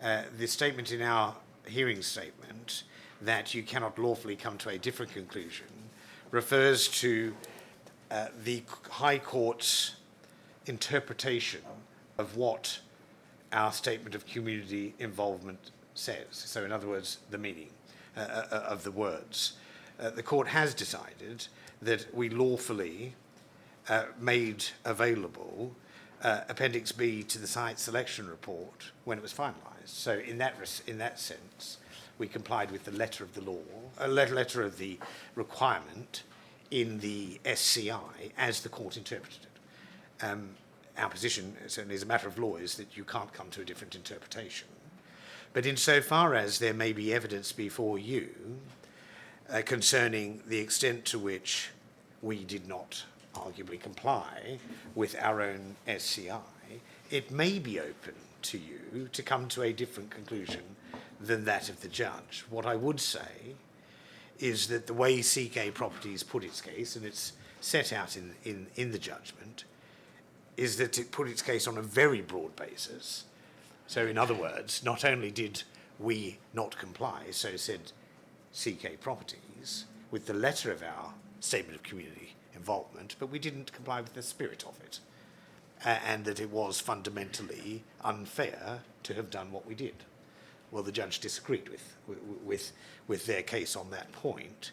the statement in our hearing statement that you cannot lawfully come to a different conclusion refers to the High Court's interpretation of what our statement of community involvement says. So, in other words, the meaning of the words. The Court has decided that we lawfully made available Appendix B to the site selection report when it was finalised. So in that sense, we complied with the letter of the law, letter of the requirement in the SCI as the Court interpreted it. Our position, certainly as a matter of law, is that you can't come to a different interpretation. But insofar as there may be evidence before you concerning the extent to which we did not arguably comply with our own SCI, it may be open to you to come to a different conclusion than that of the judge. What I would say is that the way CK Properties put its case, and it's set out in the judgment, is that it put its case on a very broad basis. So in other words, not only did we not comply, so said CK Properties, with the letter of our statement of community involvement, but we didn't comply with the spirit of it, and that it was fundamentally unfair to have done what we did. Well, the judge disagreed with their case on that point.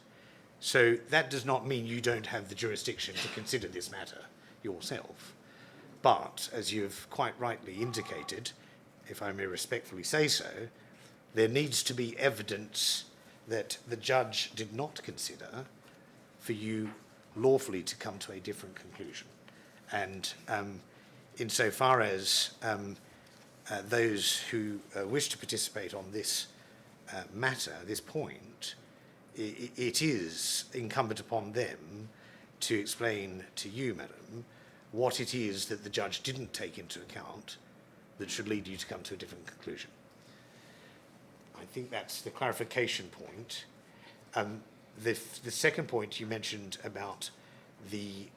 So that does not mean you don't have the jurisdiction to consider this matter yourself. But, as you've quite rightly indicated, if I may respectfully say so, there needs to be evidence that the judge did not consider for you lawfully to come to a different conclusion. And insofar as those who wish to participate on this matter, this point, it is incumbent upon them to explain to you, madam, what it is that the judge didn't take into account that should lead you to come to a different conclusion. I think that's the clarification point. The second point you mentioned about the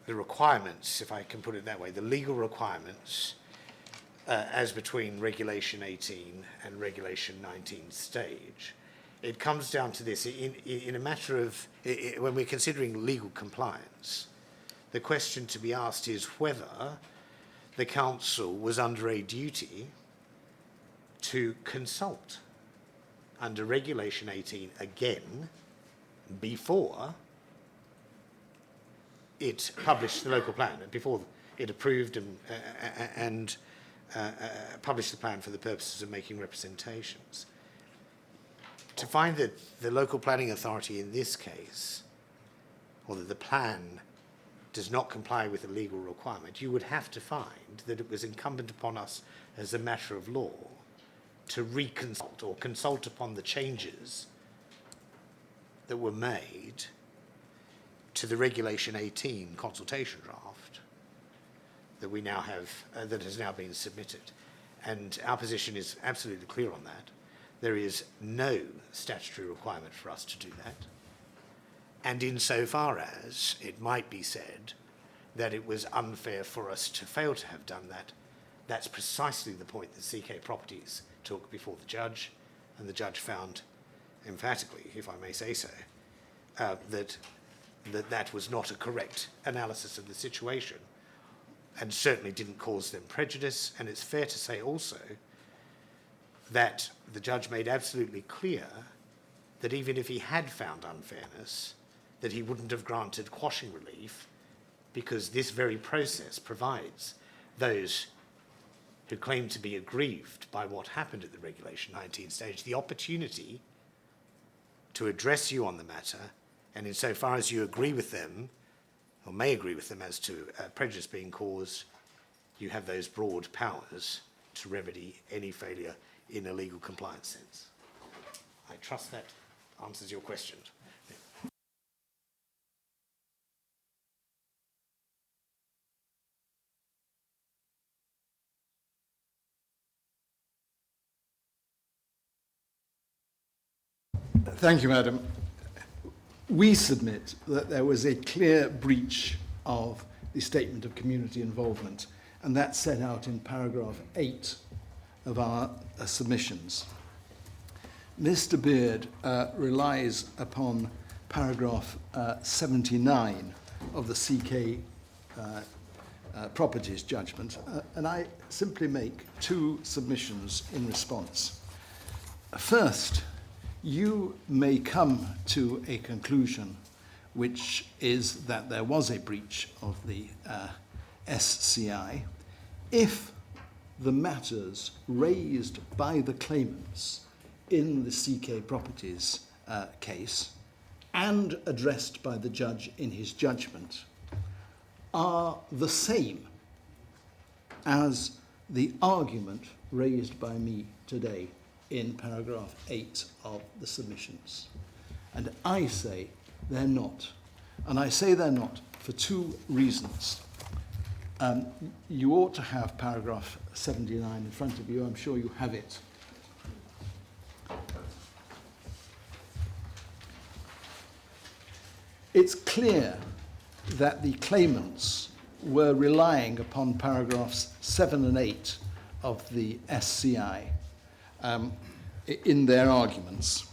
requirements, if I can put it that way, the legal requirements as between Regulation 18 and Regulation 19 stage. It comes down to this, in a matter of, when we're considering legal compliance, the question to be asked is whether the council was under a duty to consult under Regulation 18 again before it published the local plan, before it approved and published the plan for the purposes of making representations. To find that the local planning authority in this case, or that the plan does not comply with a legal requirement, you would have to find that it was incumbent upon us as a matter of law to reconsult or consult upon the changes that were made to the Regulation 18 consultation draft that we now have, that has now been submitted. And our position is absolutely clear on that. There is no statutory requirement for us to do that. And insofar as it might be said that it was unfair for us to fail to have done that, that's precisely the point that CK Properties took before the judge, and the judge found emphatically, if I may say so, that was not a correct analysis of the situation, and certainly didn't cause them prejudice. And it's fair to say also that the judge made absolutely clear that even if he had found unfairness, that he wouldn't have granted quashing relief, because this very process provides those who claim to be aggrieved by what happened at the Regulation 19 stage the opportunity to address you on the matter, and insofar as you agree with them, or may agree with them as to prejudice being caused, you have those broad powers to remedy any failure in a legal compliance sense. I trust that answers your question. Thank you, Madam. We submit that there was a clear breach of the Statement of Community Involvement, and that's set out in paragraph 8 of our submissions. Mr. Beard relies upon paragraph 79 of the CK Properties judgment, and I simply make two submissions in response. First, you may come to a conclusion, which is that there was a breach of the SCI if the matters raised by the claimants in the CK Properties case and addressed by the judge in his judgment are the same as the argument raised by me today in paragraph 8 of the submissions. And I say they're not. And I say they're not for two reasons. You ought to have paragraph 79 in front of you. I'm sure you have it. It's clear that the claimants were relying upon paragraphs 7 and 8 of the SCI in their arguments.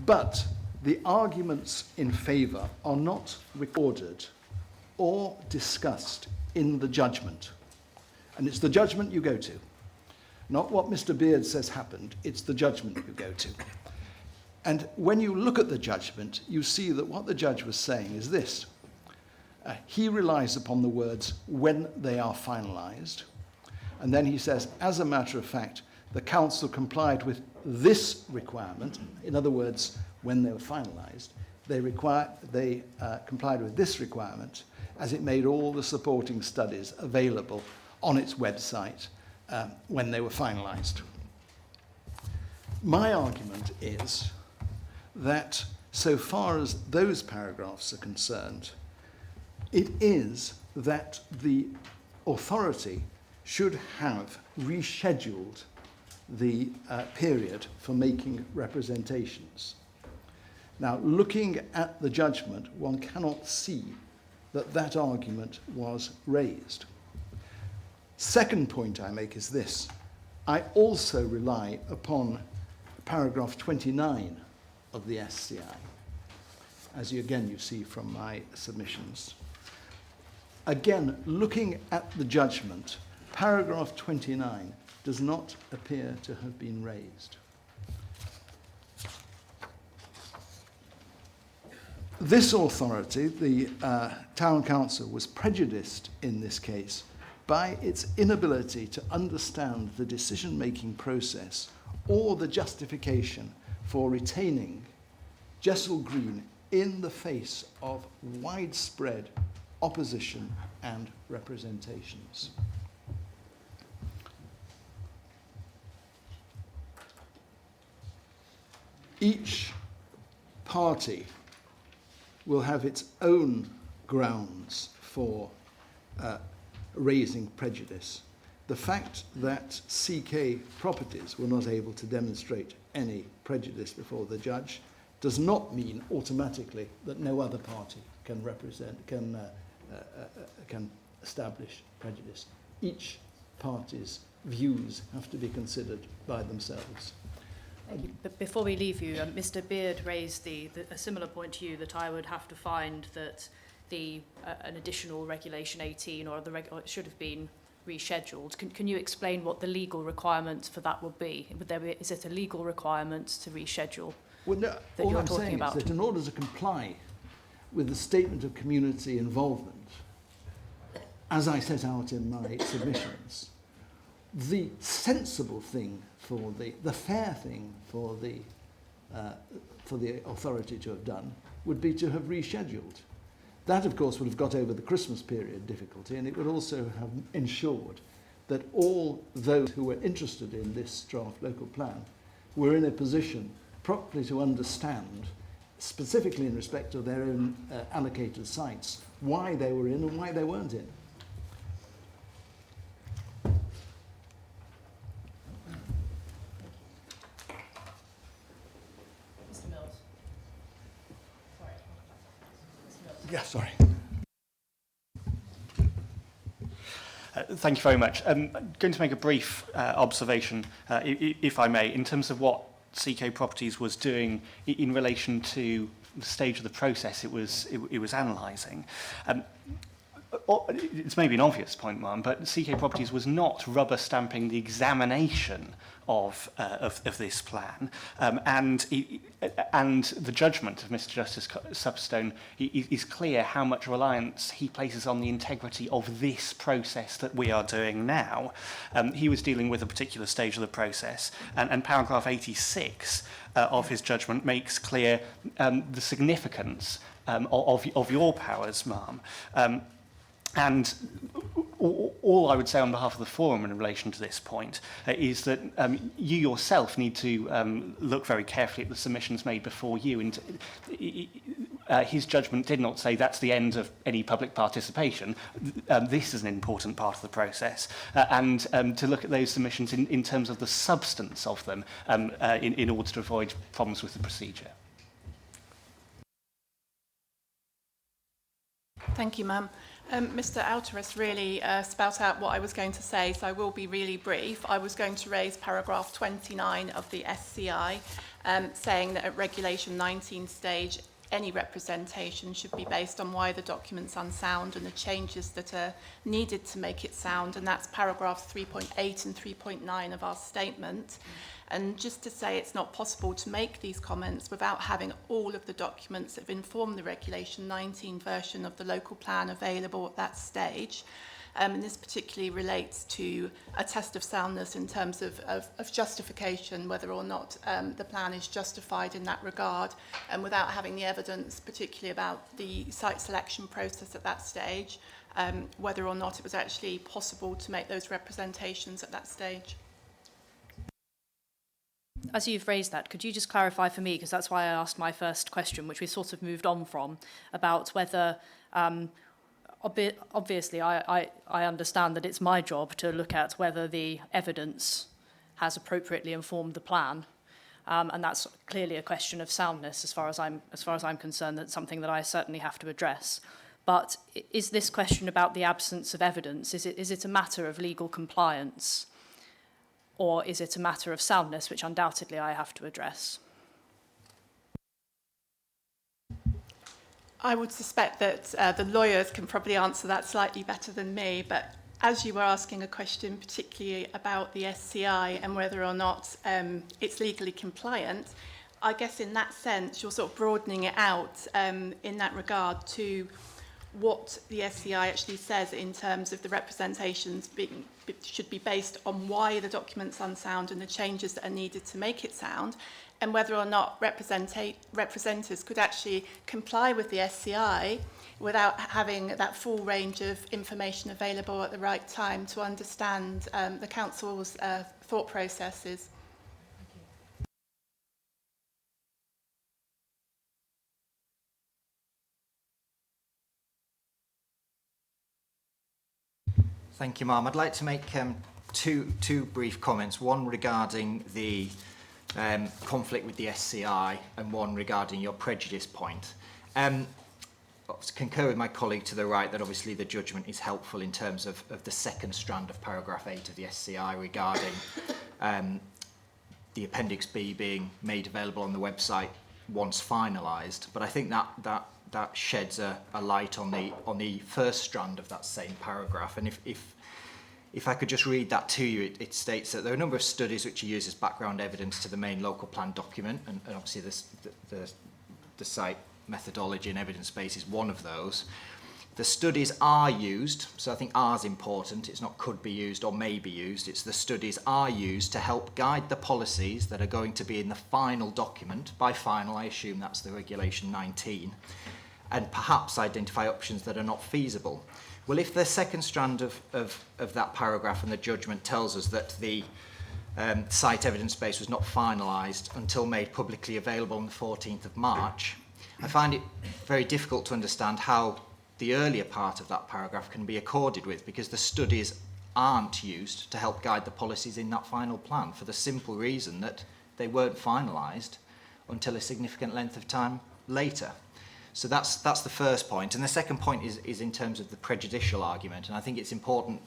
But the arguments in favour are not recorded or discussed in the judgment. And it's the judgment you go to. Not what Mr. Beard says happened, it's the judgment you go to. And when you look at the judgment, you see that what the judge was saying is this. He relies upon the words, when they are finalised. And then he says, as a matter of fact, the council complied with this requirement, in other words, when they were finalised, they complied with this requirement as it made all the supporting studies available on its website when they were finalised. My argument is that so far as those paragraphs are concerned, it is that the authority should have rescheduled the period for making representations. Now, looking at the judgment, one cannot see that that argument was raised. Second point I make is this. I also rely upon paragraph 29 of the SCI, as you see from my submissions. Again, looking at the judgment, paragraph 29 does not appear to have been raised. This authority, the Town Council, was prejudiced in this case by its inability to understand the decision-making process or the justification for retaining Jessel Green in the face of widespread opposition and representations. Each party will have its own grounds for raising prejudice. The fact that CK Properties were not able to demonstrate any prejudice before the judge does not mean automatically that no other party can establish prejudice. Each party's views have to be considered by themselves. Thank you. But before we leave you, Mr. Beard raised a similar point to you, that I would have to find that an additional Regulation 18 or it should have been rescheduled. Can you explain what the legal requirement for that would be? Is it a legal requirement to reschedule? Well, no, that all you're I'm talking saying about? is that in order to comply with the statement of community involvement, as I set out in my submissions, the sensible thing for the fair thing for the authority to have done would be to have rescheduled. That, of course, would have got over the Christmas period difficulty, and it would also have ensured that all those who were interested in this draft local plan were in a position properly to understand, specifically in respect of their own allocated sites, why they were in and why they weren't in. Mr. Mills. Sorry. Mr. Mills. Yeah, sorry. Thank you very much. I'm going to make a brief observation, if I may, in terms of what CK Properties was doing in relation to the stage of the process it was analysing. It's maybe an obvious point, Ma'am, but CK Properties was not rubber stamping the examination of this plan, and the judgment of Mr. Justice Supstone is clear how much reliance he places on the integrity of this process that we are doing now. He was dealing with a particular stage of the process, and paragraph 86 of his judgment makes clear the significance of your powers, Ma'am. And all I would say on behalf of the forum in relation to this point is that you yourself need to look very carefully at the submissions made before you. And his judgment did not say that's the end of any public participation. This is an important part of the process. And to look at those submissions in terms of the substance of them in order to avoid problems with the procedure. Thank you, ma'am. Mr. Alteris really spout out what I was going to say, so I will be really brief. I was going to raise paragraph 29 of the SCI, saying that at Regulation 19 stage, any representation should be based on why the document's unsound and the changes that are needed to make it sound, and that's paragraphs 3.8 and 3.9 of our statement. And just to say it's not possible to make these comments without having all of the documents that have informed the Regulation 19 version of the local plan available at that stage. and this particularly relates to a test of soundness in terms of justification, whether or not the plan is justified in that regard, and without having the evidence, particularly about the site selection process at that stage, whether or not it was actually possible to make those representations at that stage. As you've raised that, could you just clarify for me, because that's why I asked my first question, which we sort of moved on from, about whether, obviously I understand that it's my job to look at whether the evidence has appropriately informed the plan, and that's clearly a question of soundness as far as I'm concerned. That's something that I certainly have to address. But is this question about the absence of evidence, is it a matter of legal compliance? Or is it a matter of soundness, which undoubtedly I have to address? I would suspect that the lawyers can probably answer that slightly better than me, but as you were asking a question particularly about the SCI and whether or not it's legally compliant, I guess in that sense you're sort of broadening it out in that regard to what the SCI actually says in terms of the representations should be based on why the document's unsound and the changes that are needed to make it sound, and whether or not representatives could actually comply with the SCI without having that full range of information available at the right time to understand the council's thought processes. Thank you, Ma'am. I'd like to make two brief comments, one regarding the conflict with the SCI and one regarding your prejudice point. I concur with my colleague to the right that obviously the judgment is helpful in terms of the second strand of paragraph 8 of the SCI regarding the Appendix B being made available on the website once finalised. But I think that sheds a light on the first strand of that same paragraph. And if I could just read that to you, it states that there are a number of studies which are used as background evidence to the main local plan document, and obviously the site methodology and evidence base is one of those. The studies are used, so I think are is important. It's not could be used or may be used. It's the studies are used to help guide the policies that are going to be in the final document. By final, I assume that's the Regulation 19. And perhaps identify options that are not feasible. Well, if the second strand of that paragraph and the judgment tells us that the site evidence base was not finalised until made publicly available on the 14th of March, I find it very difficult to understand how the earlier part of that paragraph can be accorded with, because the studies aren't used to help guide the policies in that final plan for the simple reason that they weren't finalised until a significant length of time later. So that's the first point. And the second point is in terms of the prejudicial argument. And I think it's important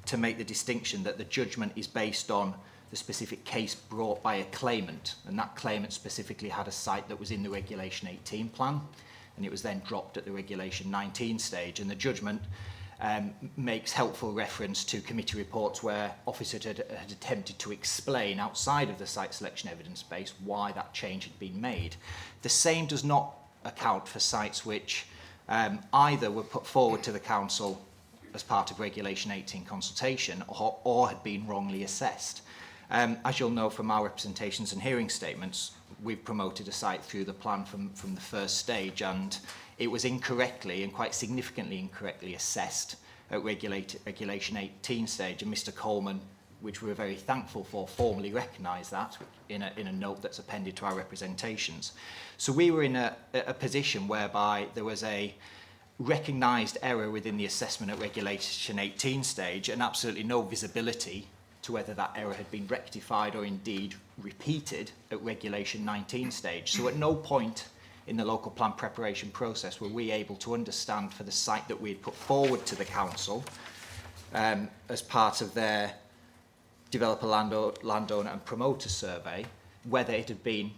to make the distinction that the judgment is based on the specific case brought by a claimant. And that claimant specifically had a site that was in the Regulation 18 plan, and it was then dropped at the Regulation 19 stage. And the judgment makes helpful reference to committee reports where officers had attempted to explain outside of the site selection evidence base why that change had been made. The same does not account for sites which either were put forward to the council as part of Regulation 18 consultation or had been wrongly assessed. As you'll know from our representations and hearing statements, we've promoted a site through the plan from the first stage, and it was incorrectly and quite significantly incorrectly assessed at Regulation 18 stage, and Mr Coleman, which we're very thankful for, formally recognised that in a note that's appended to our representations. So we were in a position whereby there was a recognised error within the assessment at Regulation 18 stage and absolutely no visibility to whether that error had been rectified or indeed repeated at Regulation 19 stage. So at no point in the local plan preparation process were we able to understand for the site that we had put forward to the council as part of their developer, landowner and promoter survey, whether it had been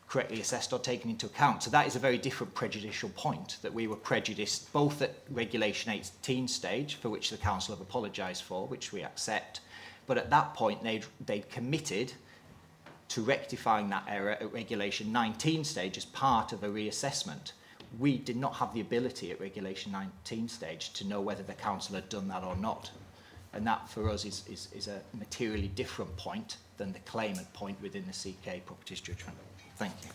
correctly assessed or taken into account. So that is a very different prejudicial point, that we were prejudiced both at Regulation 18 stage, for which the council have apologised for, which we accept, but at that point they'd committed to rectifying that error at Regulation 19 stage as part of a reassessment. we did not have the ability at Regulation 19 stage to know whether the council had done that or not. And that for us is a materially different point than the claimant point within the CK properties judgment. Thank you.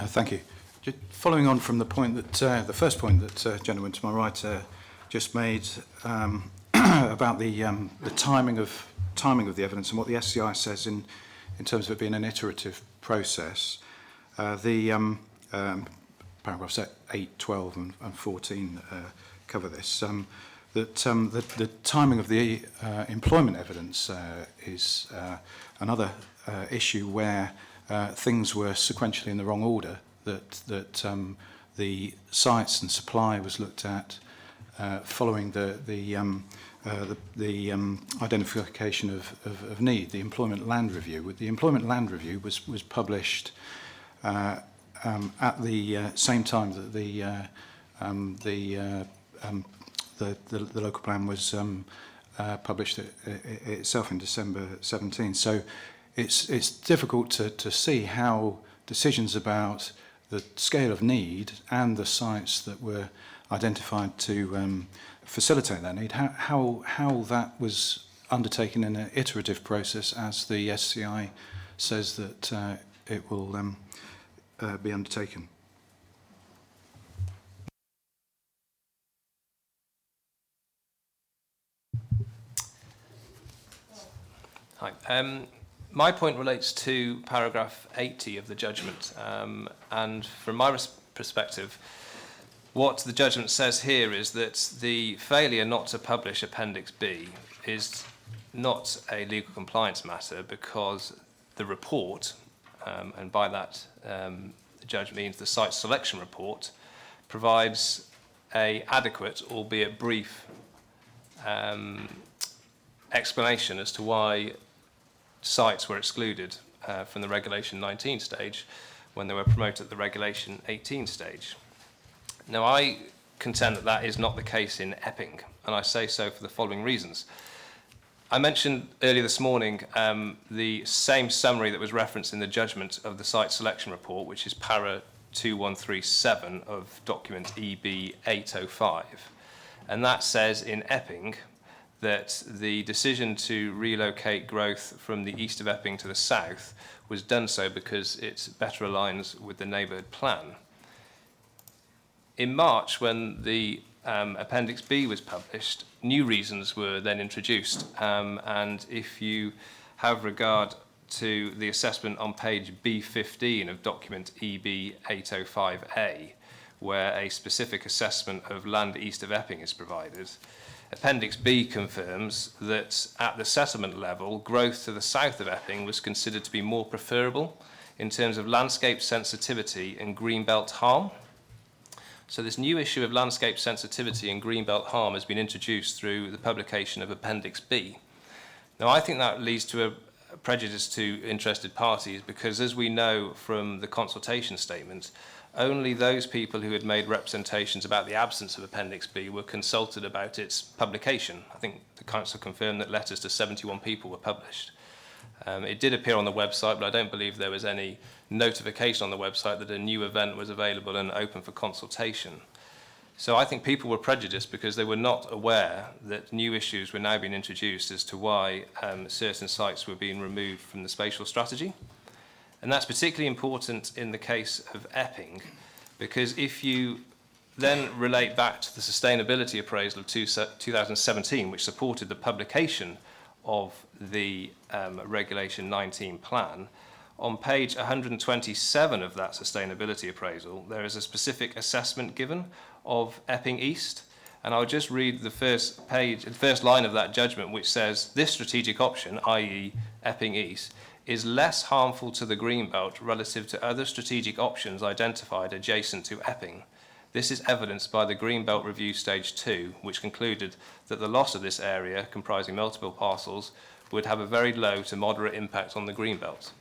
Thank you. Just following on from the point that the first point that gentleman to my right just made about the timing of the evidence and what the SCI says in terms of it being an iterative process. Paragraphs 8, 12 and 14 cover this. The timing of the employment evidence is another issue where things were sequentially in the wrong order, that the sites and supply was looked at following the identification of need, the employment land review. The employment land review was published at the same time that the local plan was published itself in December 17. So it's difficult to see how decisions about the scale of need and the sites that were identified to facilitate that need, how that was undertaken in an iterative process as the SCI says that it will be undertaken. Hi. My point relates to paragraph 80 of the judgment, and from my perspective, what the judgment says here is that the failure not to publish Appendix B is not a legal compliance matter because the report, and by that the judge means the site selection report, provides a adequate, albeit brief, explanation as to why sites were excluded from the Regulation 19 stage when they were promoted at the Regulation 18 stage. Now, I contend that that is not the case in Epping, and I say so for the following reasons. I mentioned earlier this morning the same summary that was referenced in the judgment of the site selection report, which is para 2137 of document EB 805. And that says in Epping that the decision to relocate growth from the east of Epping to the south was done so because it better aligns with the neighbourhood plan. In March, when the Appendix B was published, new reasons were then introduced. And if you have regard to the assessment on page B15 of document EB 805A, where a specific assessment of land east of Epping is provided, Appendix B confirms that at the settlement level, growth to the south of Epping was considered to be more preferable in terms of landscape sensitivity and greenbelt harm. So this new issue of landscape sensitivity and greenbelt harm has been introduced through the publication of Appendix B. Now, I think that leads to a prejudice to interested parties because, as we know from the consultation statement, only those people who had made representations about the absence of Appendix B were consulted about its publication. I think the Council confirmed that letters to 71 people were published. It did appear on the website, but I don't believe there was any notification on the website that a new event was available and open for consultation. So I think people were prejudiced because they were not aware that new issues were now being introduced as to why certain sites were being removed from the spatial strategy. And that's particularly important in the case of Epping, because if you then relate back to the sustainability appraisal of 2017, which supported the publication of the Regulation 19 plan, on page 127 of that sustainability appraisal, there is a specific assessment given of Epping East. And I'll just read the first line of that judgment, which says, this strategic option, i.e. Epping East, is less harmful to the Greenbelt relative to other strategic options identified adjacent to Epping. This is evidenced by the Greenbelt Review Stage 2, which concluded that the loss of this area, comprising multiple parcels, would have a very low to moderate impact on the Greenbelt.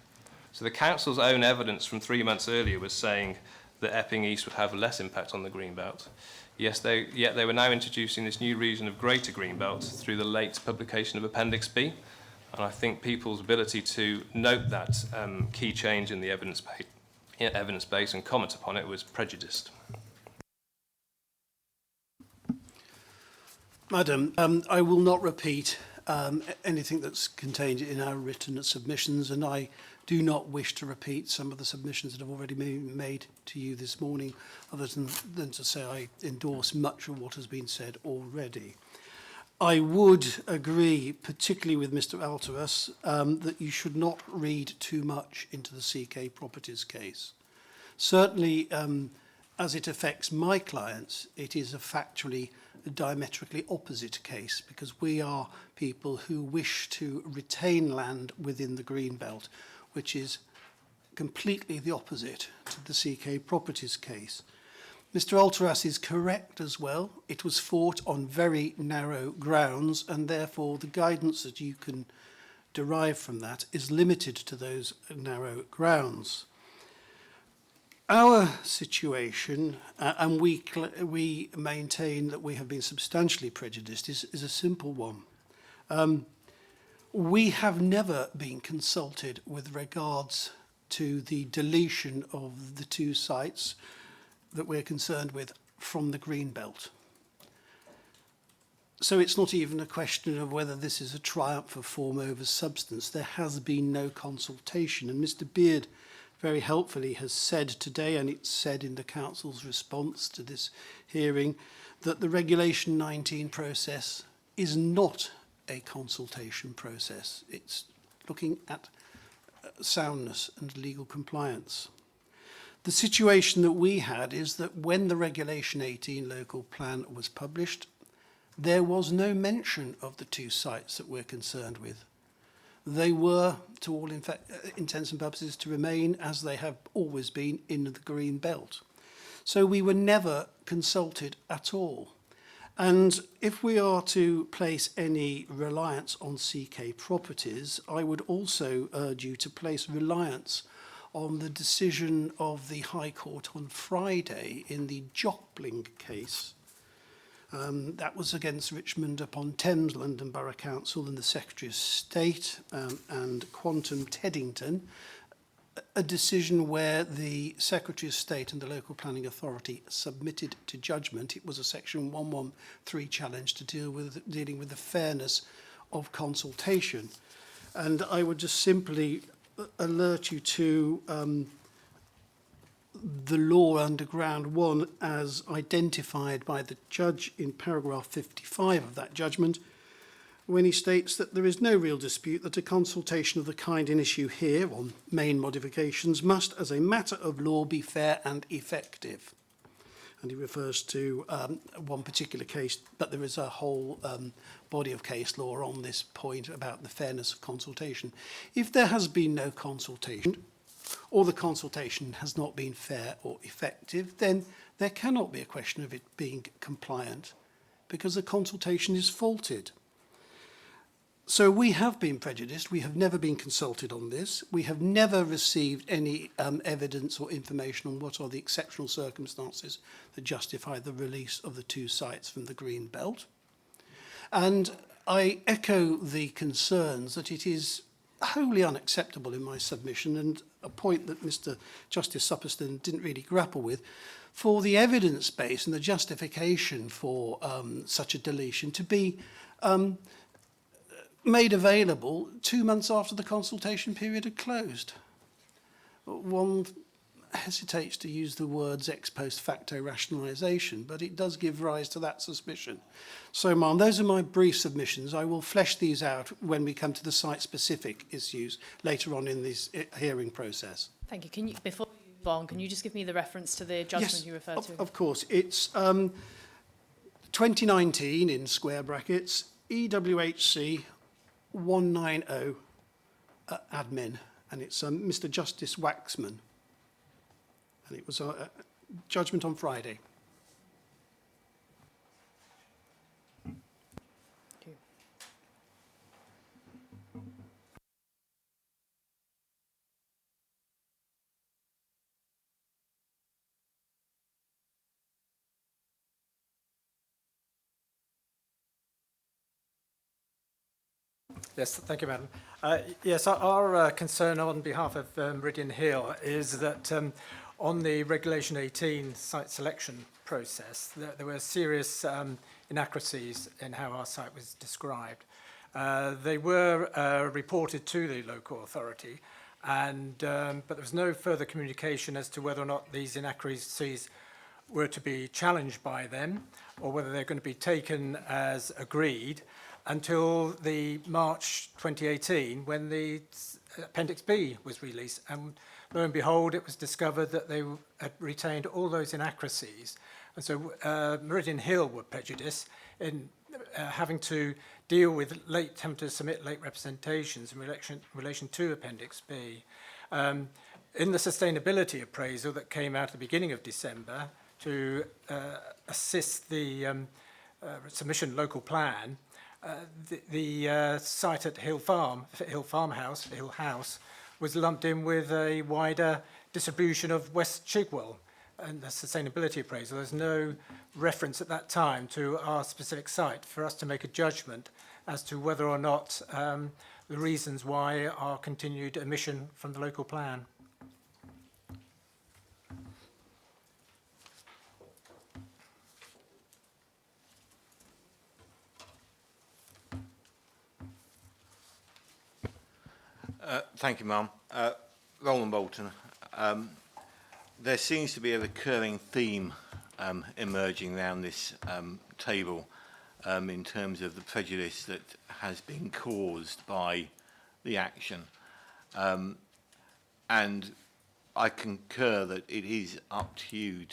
So the Council's own evidence from 3 months earlier was saying that Epping East would have less impact on the Greenbelt. Yet they were now introducing this new region of Greater Greenbelt through the late publication of Appendix B. And I think people's ability to note that key change in the evidence base and comment upon it was prejudiced. Madam, I will not repeat anything that's contained in our written submissions, and I do not wish to repeat some of the submissions that have already been made to you this morning, other than to say I endorse much of what has been said already. I would agree, particularly with Mr. Alteras, that you should not read too much into the CK Properties case. Certainly, as it affects my clients, it is a factually diametrically opposite case, because we are people who wish to retain land within the Greenbelt, which is completely the opposite to the CK Properties case. Mr. Alteras is correct as well. It was fought on very narrow grounds, and therefore the guidance that you can derive from that is limited to those narrow grounds. Our situation, and we maintain that we have been substantially prejudiced, is a simple one. We have never been consulted with regards to the deletion of the two sites that we're concerned with from the Greenbelt. So it's not even a question of whether this is a triumph of form over substance. There has been no consultation, and Mr. Beard very helpfully has said today, and it's said in the Council's response to this hearing, that the Regulation 19 process is not a consultation process. It's looking at soundness and legal compliance. The situation that we had is that when the Regulation 18 local plan was published, there was no mention of the two sites that we're concerned with. They were, to all intents and purposes, to remain as they have always been in the Green Belt. So we were never consulted at all. And if we are to place any reliance on CK Properties, I would also urge you to place reliance on the decision of the High Court on Friday in the Jopling case. That was against Richmond upon Thames, London Borough Council, and the Secretary of State and Quantum Teddington, a decision where the Secretary of State and the Local Planning Authority submitted to judgment. It was a Section 113 challenge to dealing with the fairness of consultation. And I would just simply alert you to the law under Ground 1 as identified by the judge in paragraph 55 of that judgment, when he states that there is no real dispute that a consultation of the kind in issue here on main modifications must, as a matter of law, be fair and effective. And he refers to one particular case, but there is a whole body of case law on this point about the fairness of consultation. If there has been no consultation, or the consultation has not been fair or effective, then there cannot be a question of it being compliant, because the consultation is faulted. So we have been prejudiced. We have never been consulted on this. We have never received any evidence or information on what are the exceptional circumstances that justify the release of the two sites from the Green Belt. And I echo the concerns that it is wholly unacceptable in my submission, and a point that Mr. Justice Supperston didn't really grapple with, for the evidence base and the justification for such a deletion to be made available 2 months after the consultation period had closed. One hesitates to use the words ex post facto rationalisation, but it does give rise to that suspicion. So, ma'am, those are my brief submissions. I will flesh these out when we come to the site-specific issues later on in this hearing process. Thank you. Can you, before you move on, can you just give me the reference to the judgment you referred to? Of course. It's 2019 in square brackets, EWHC 190 admin, and it's Mr. Justice Waxman. And it was a judgment on Friday. Yes, thank you, Madam. Yes, our concern on behalf of Meridian Hill is that on the Regulation 18 site selection process, there were serious inaccuracies in how our site was described. They were reported to the local authority, but there was no further communication as to whether or not these inaccuracies were to be challenged by them or whether they're going to be taken as agreed until the March 2018 when the Appendix B was released. And lo and behold, it was discovered that they had retained all those inaccuracies. And so Meridian Hill were prejudiced in having to deal with having to submit late representations in relation to Appendix B. In the sustainability appraisal that came out at the beginning of December to assist the submission local plan, the site at Hill House, was lumped in with a wider distribution of West Chigwell and the sustainability appraisal. There's no reference at that time to our specific site for us to make a judgment as to whether or not the reasons why are continued omission from the local plan. Thank you, Ma'am. Roland Bolton. There seems to be a recurring theme emerging around this table in terms of the prejudice that has been caused by the action. And I concur that it is up to you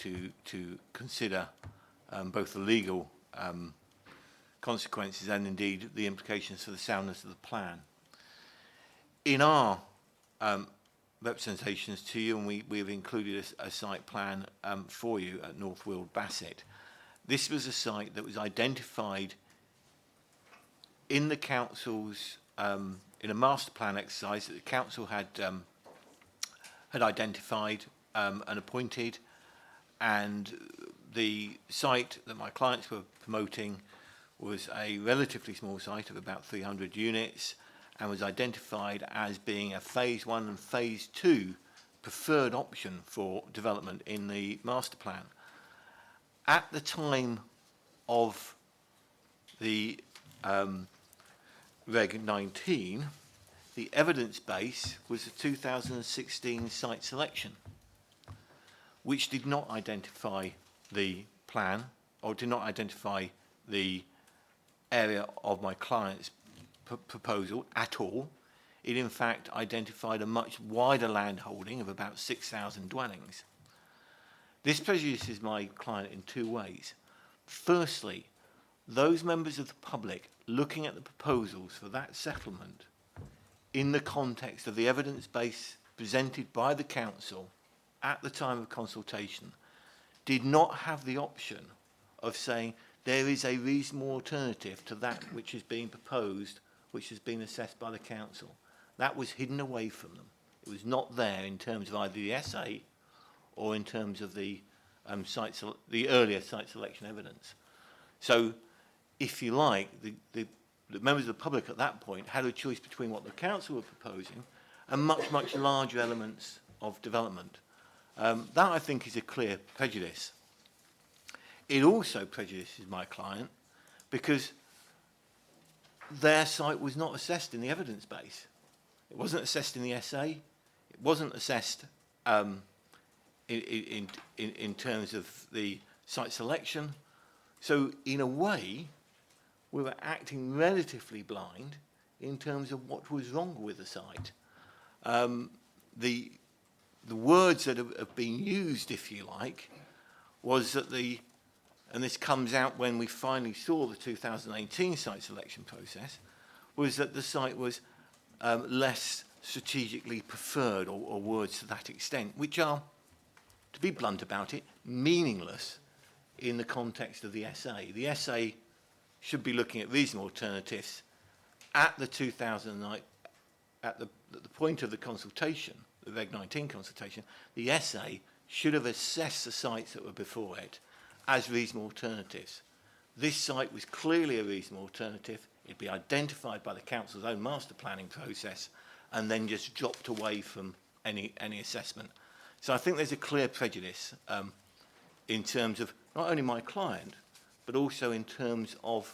to consider both the legal consequences and indeed the implications for the soundness of the plan. In our representations to you, and we've included a site plan for you at North Weald Bassett, this was a site that was identified in the council's, in a master plan exercise that the council had identified and appointed, and the site that my clients were promoting was a relatively small site of about 300 units, and was identified as being a phase 1 and phase 2 preferred option for development in the master plan. At the time of the Reg 19, the evidence base was the 2016 site selection, which did not identify the plan or did not identify the area of my client's proposal at all. It in fact identified a much wider land holding of about 6,000 dwellings. This prejudices my client in two ways. Firstly, those members of the public looking at the proposals for that settlement in the context of the evidence base presented by the council at the time of consultation did not have the option of saying there is a reasonable alternative to that which is being proposed, which has been assessed by the council. That was hidden away from them. It was not there in terms of either the SA or in terms of the earlier site selection evidence. So, if you like, the members of the public at that point had a choice between what the council were proposing and much, much larger elements of development. That, I think, is a clear prejudice. It also prejudices my client because their site was not assessed in the evidence base. It wasn't assessed in the SA. It wasn't assessed in terms of the site selection. So in a way, we were acting relatively blind in terms of what was wrong with the site. The words that have been used, if you like, was that and this comes out when we finally saw the 2018 site selection process, was that the site was less strategically preferred, or words to that extent, which are, to be blunt about it, meaningless in the context of the SA. The SA should be looking at reasonable alternatives at the 2009, at the point of the consultation, the Reg 19 consultation. The SA should have assessed the sites that were before it as reasonable alternatives. This site was clearly a reasonable alternative It'd be identified by the council's own master planning process and then just dropped away from any assessment. So I think there's a clear prejudice in terms of not only my client, but also in terms of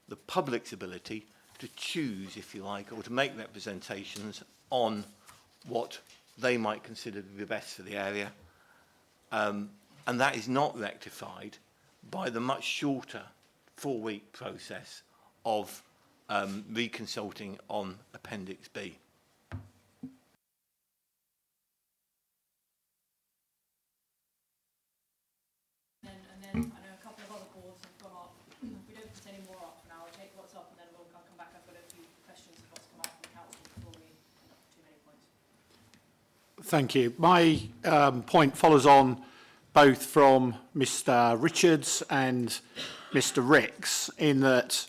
the public's ability to choose, if you like, or to make representations on what they might consider to be the best for the area. And that is not rectified by the much shorter 4-week process of reconsulting on Appendix B. And then I know a couple of other boards have gone up. We don't put any more up for now. I'll take what's up and then we'll come back. I've got a few questions of what's come up from council before we end up with too many points. Thank you. My point follows on both from Mr. Richards and Mr. Ricks, in that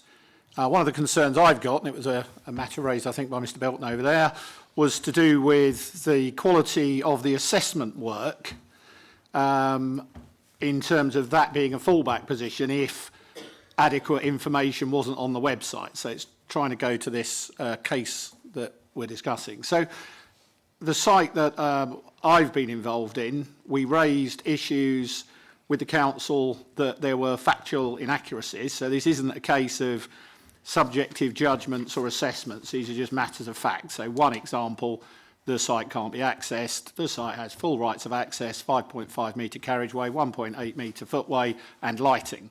one of the concerns I've got, and it was a matter raised, I think, by Mr. Belton over there, was to do with the quality of the assessment work in terms of that being a fallback position if adequate information wasn't on the website. So it's trying to go to this case that we're discussing. So the site that I've been involved in, we raised issues with the council that there were factual inaccuracies. So this isn't a case of subjective judgments or assessments. These are just matters of fact. So one example, the site can't be accessed. The site has full rights of access, 5.5 metre carriageway, 1.8 metre footway and lighting.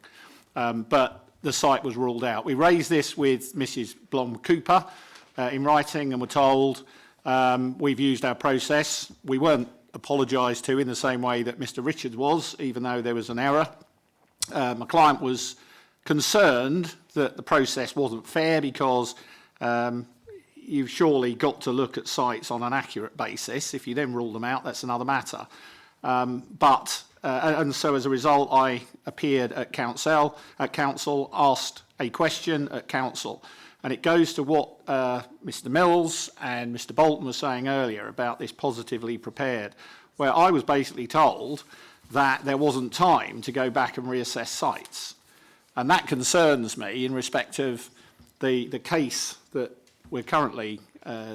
But the site was ruled out. We raised this with Mrs. Blom-Cooper in writing and were told we've used our process. We weren't apologised to in the same way that Mr. Richards was, even though there was an error. My client was concerned that the process wasn't fair because you've surely got to look at sites on an accurate basis. If you then rule them out, that's another matter. And so as a result, I appeared at council, asked a question at council. And it goes to what Mr. Mills and Mr. Bolton were saying earlier about this positively prepared, where I was basically told that there wasn't time to go back and reassess sites. And that concerns me in respect of the case that we're currently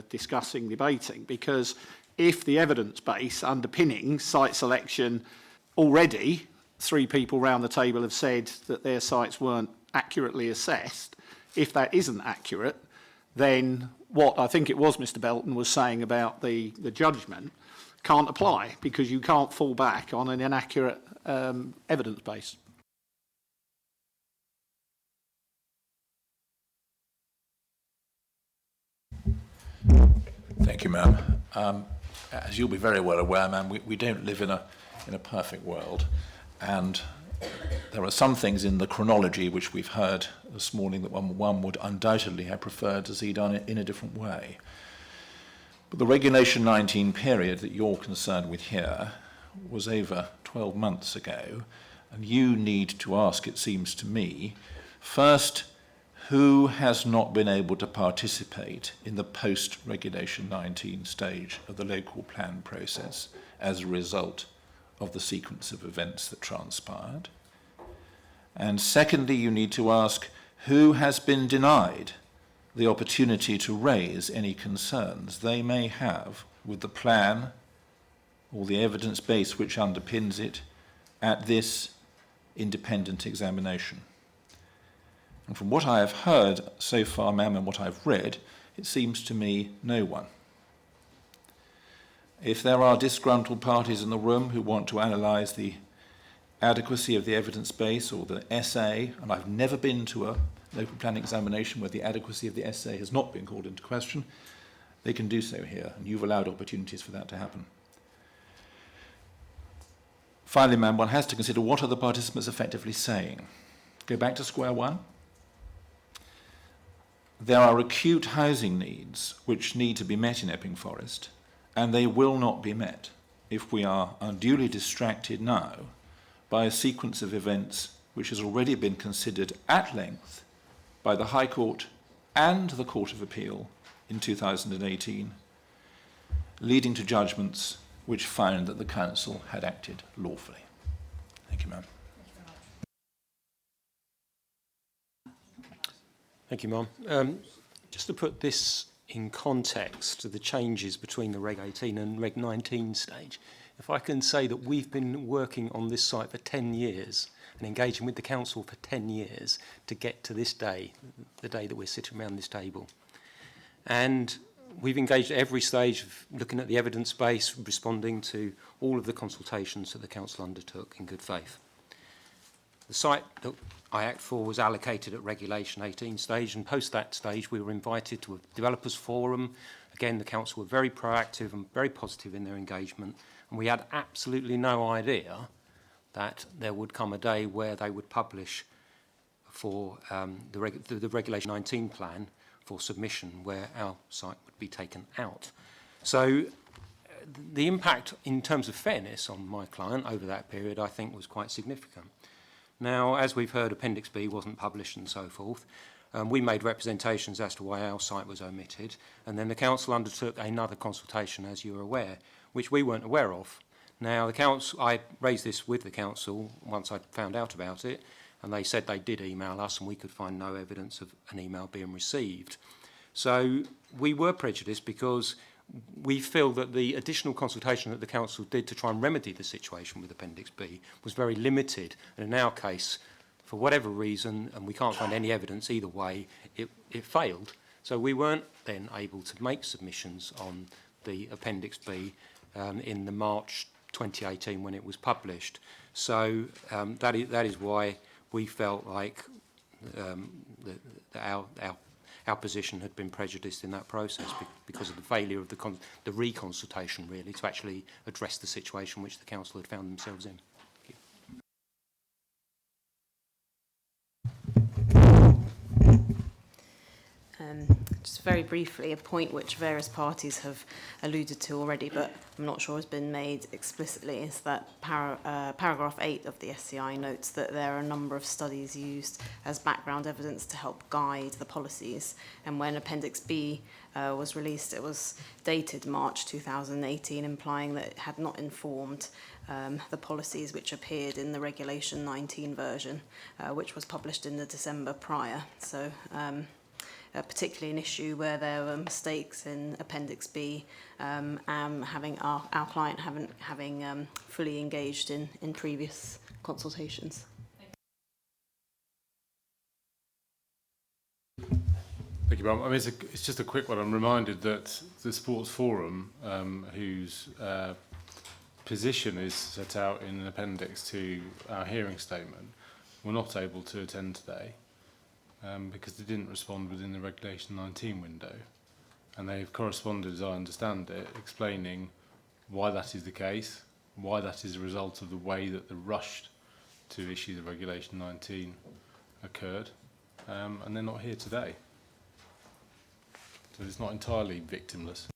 discussing, debating, because if the evidence base underpinning site selection already, 3 people round the table have said that their sites weren't accurately assessed, if that isn't accurate, then what I think it was Mr. Belton was saying about the judgment can't apply, because you can't fall back on an inaccurate evidence base. Thank you, ma'am. As you'll be very well aware, ma'am, we don't live in a perfect world, and there are some things in the chronology which we've heard this morning that one would undoubtedly have preferred to see done in a different way. But the Regulation 19 period that you're concerned with here was over 12 months ago, and you need to ask, it seems to me, first, who has not been able to participate in the post-Regulation 19 stage of the local plan process as a result of the sequence of events that transpired? And secondly, you need to ask who has been denied the opportunity to raise any concerns they may have with the plan or the evidence base which underpins it at this independent examination. And from what I have heard so far, ma'am, and what I've read, it seems to me no one. If there are disgruntled parties in the room who want to analyse the adequacy of the evidence base or the essay, and I've never been to a local planning examination where the adequacy of the essay has not been called into question, they can do so here, and you've allowed opportunities for that to happen. Finally, ma'am, one has to consider what are the participants effectively saying. Go back to square one. There are acute housing needs which need to be met in Epping Forest, and they will not be met if we are unduly distracted now by a sequence of events which has already been considered at length by the High Court and the Court of Appeal in 2018, leading to judgments which found that the Council had acted lawfully. Thank you, ma'am. Thank you, Mom. Just to put this in context, the changes between the Reg 18 and Reg 19 stage, if I can say that we've been working on this site for 10 years and engaging with the council for 10 years to get to this day, the day that we're sitting around this table. And we've engaged at every stage of looking at the evidence base, responding to all of the consultations that the council undertook in good faith. The site that I act for was allocated at Regulation 18 stage, and post that stage we were invited to a developers forum. Again, the council were very proactive and very positive in their engagement, and we had absolutely no idea that there would come a day where they would publish for the Regulation 19 plan for submission, where our site would be taken out. So the impact in terms of fairness on my client over that period, I think, was quite significant. Now, as we've heard, Appendix B wasn't published and so forth. We made representations as to why our site was omitted, and then the council undertook another consultation, as you're aware, which we weren't aware of. Now, the council, I raised this with the council once I found out about it, and they said they did email us, and we could find no evidence of an email being received. So we were prejudiced because we feel that the additional consultation that the council did to try and remedy the situation with Appendix B was very limited, and in our case, for whatever reason, and we can't find any evidence either way, it failed. So we weren't then able to make submissions on the Appendix B in the March 2018 when it was published. So that is why we felt like our position had been prejudiced in that process because of the failure of the reconsultation, really, to actually address the situation which the council had found themselves in. Just very briefly, a point which various parties have alluded to already, but I'm not sure has been made explicitly, is that paragraph 8 of the SCI notes that there are a number of studies used as background evidence to help guide the policies. And when Appendix B was released, it was dated March 2018, implying that it had not informed the policies which appeared in the Regulation 19 version, which was published in the December prior. So particularly an issue where there were mistakes in Appendix B, having our client having fully engaged in previous consultations. Thank you, Bob. I mean, it's just a quick one. I'm reminded that the Sports Forum, whose position is set out in an appendix to our hearing statement, were not able to attend today. Because they didn't respond within the Regulation 19 window. And they've corresponded, as I understand it, explaining why that is the case, why that is a result of the way that the rush to issue the Regulation 19 occurred, and they're not here today. So it's not entirely victimless.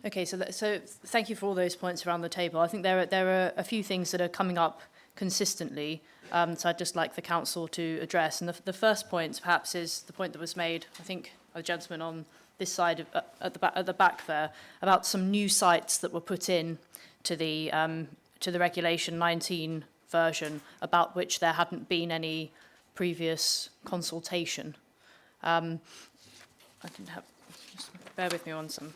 Okay, so thank you for all those points around the table. I think there are a few things that are coming up consistently, so I'd just like the council to address. And the first point, perhaps, is the point that was made, I think, by the gentleman on this side of, at the back there, about some new sites that were put in to the Regulation 19 version, about which there hadn't been any previous consultation. I can have, just bear with me on some.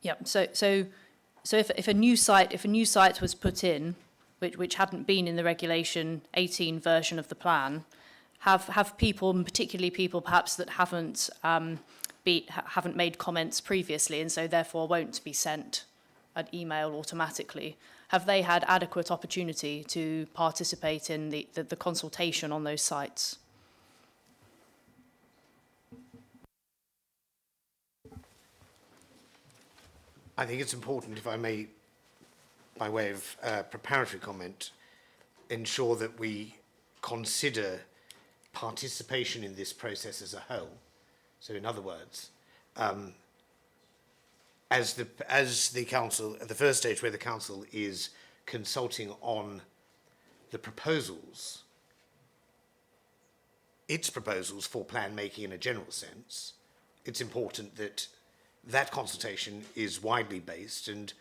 Yeah. So if a new site was put in, which hadn't been in the Regulation 18 version of the plan, have people, and particularly people perhaps that haven't made comments previously, and so therefore won't be sent an email automatically, have they had adequate opportunity to participate in the consultation on those sites? I think it's important, if I may, by way of preparatory comment, ensure that we consider participation in this process as a whole. So in other words, as the council, at the first stage where the council is consulting on the proposals, its proposals for plan making in a general sense, it's important that that consultation is widely based and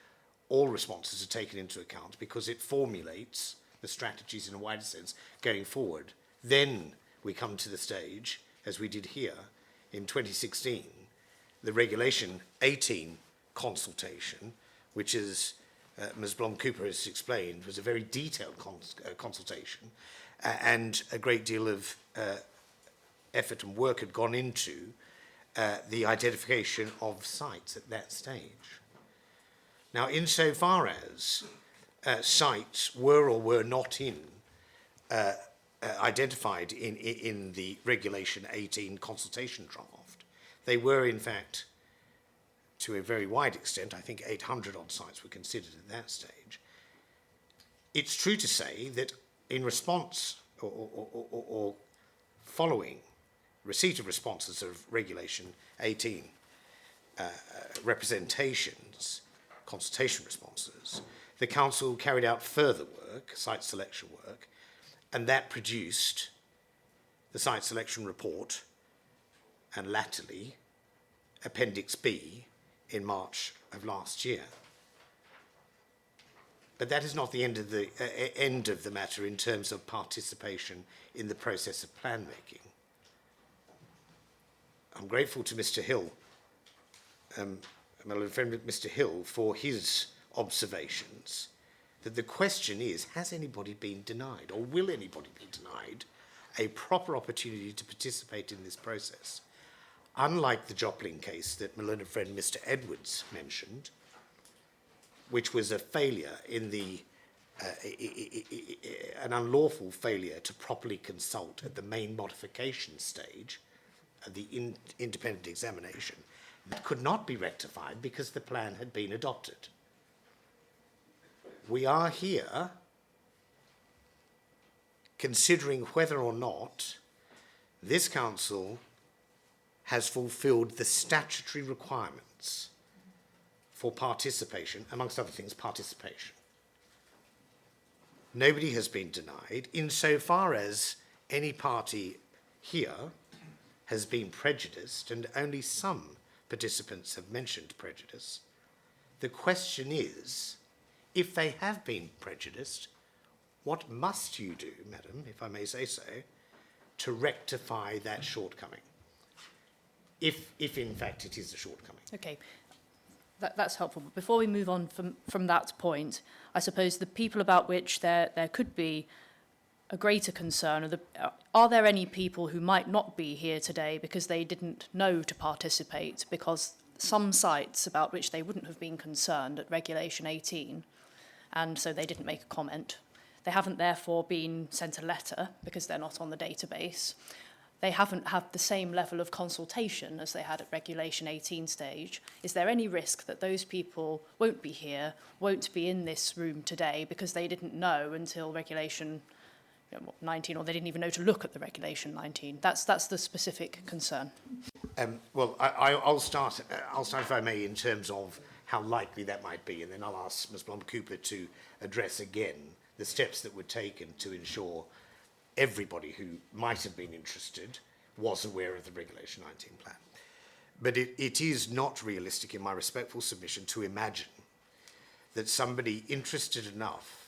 all responses are taken into account because it formulates the strategies in a wider sense going forward. Then we come to the stage, as we did here in 2016, the Regulation 18 consultation, which is, Ms. Blom-Cooper has explained, was a very detailed consultation, and a great deal of effort and work had gone into the identification of sites at that stage. Now, insofar as sites were or were not identified in the Regulation 18 consultation draft, they were in fact, to a very wide extent, I think 800 odd sites were considered at that stage. It's true to say that in response or following receipt of responses of Regulation 18 representations, consultation responses, the Council carried out further work, site selection work, and that produced the site selection report and latterly Appendix B in March of last year. But that is not the end of the matter in terms of participation in the process of plan making. I'm grateful to Mr. Hill, my little friend Mr. Hill, for his observations that the question is, has anybody been denied, or will anybody be denied, a proper opportunity to participate in this process? Unlike the Joplin case that my learned friend Mr. Edwards mentioned, which was a failure in the, an unlawful failure to properly consult at the main modification stage of the independent examination, that could not be rectified because the plan had been adopted. We are here considering whether or not this council has fulfilled the statutory requirements for participation, amongst other things, participation. Nobody has been denied insofar as any party here has been prejudiced, and only some participants have mentioned prejudice. The question is, if they have been prejudiced, what must you do, madam, if I may say so, to rectify that shortcoming? If in fact it is a shortcoming. Okay, that's helpful. But before we move on from that point, I suppose the people about which there could be a greater concern are there any people who might not be here today because they didn't know to participate, because some sites about which they wouldn't have been concerned at Regulation 18, and so they didn't make a comment. They haven't therefore been sent a letter because they're not on the database. They haven't had the same level of consultation as they had at Regulation 18 stage. Is there any risk that those people won't be here, won't be in this room today because they didn't know until Regulation 19, or they didn't even know to look at the Regulation 19? That's the specific concern. Well, I'll start, if I may, in terms of how likely that might be, and then I'll ask Ms. Blom-Cooper to address again the steps that were taken to ensure everybody who might have been interested was aware of the Regulation 19 plan. But it is not realistic, in my respectful submission, to imagine that somebody interested enough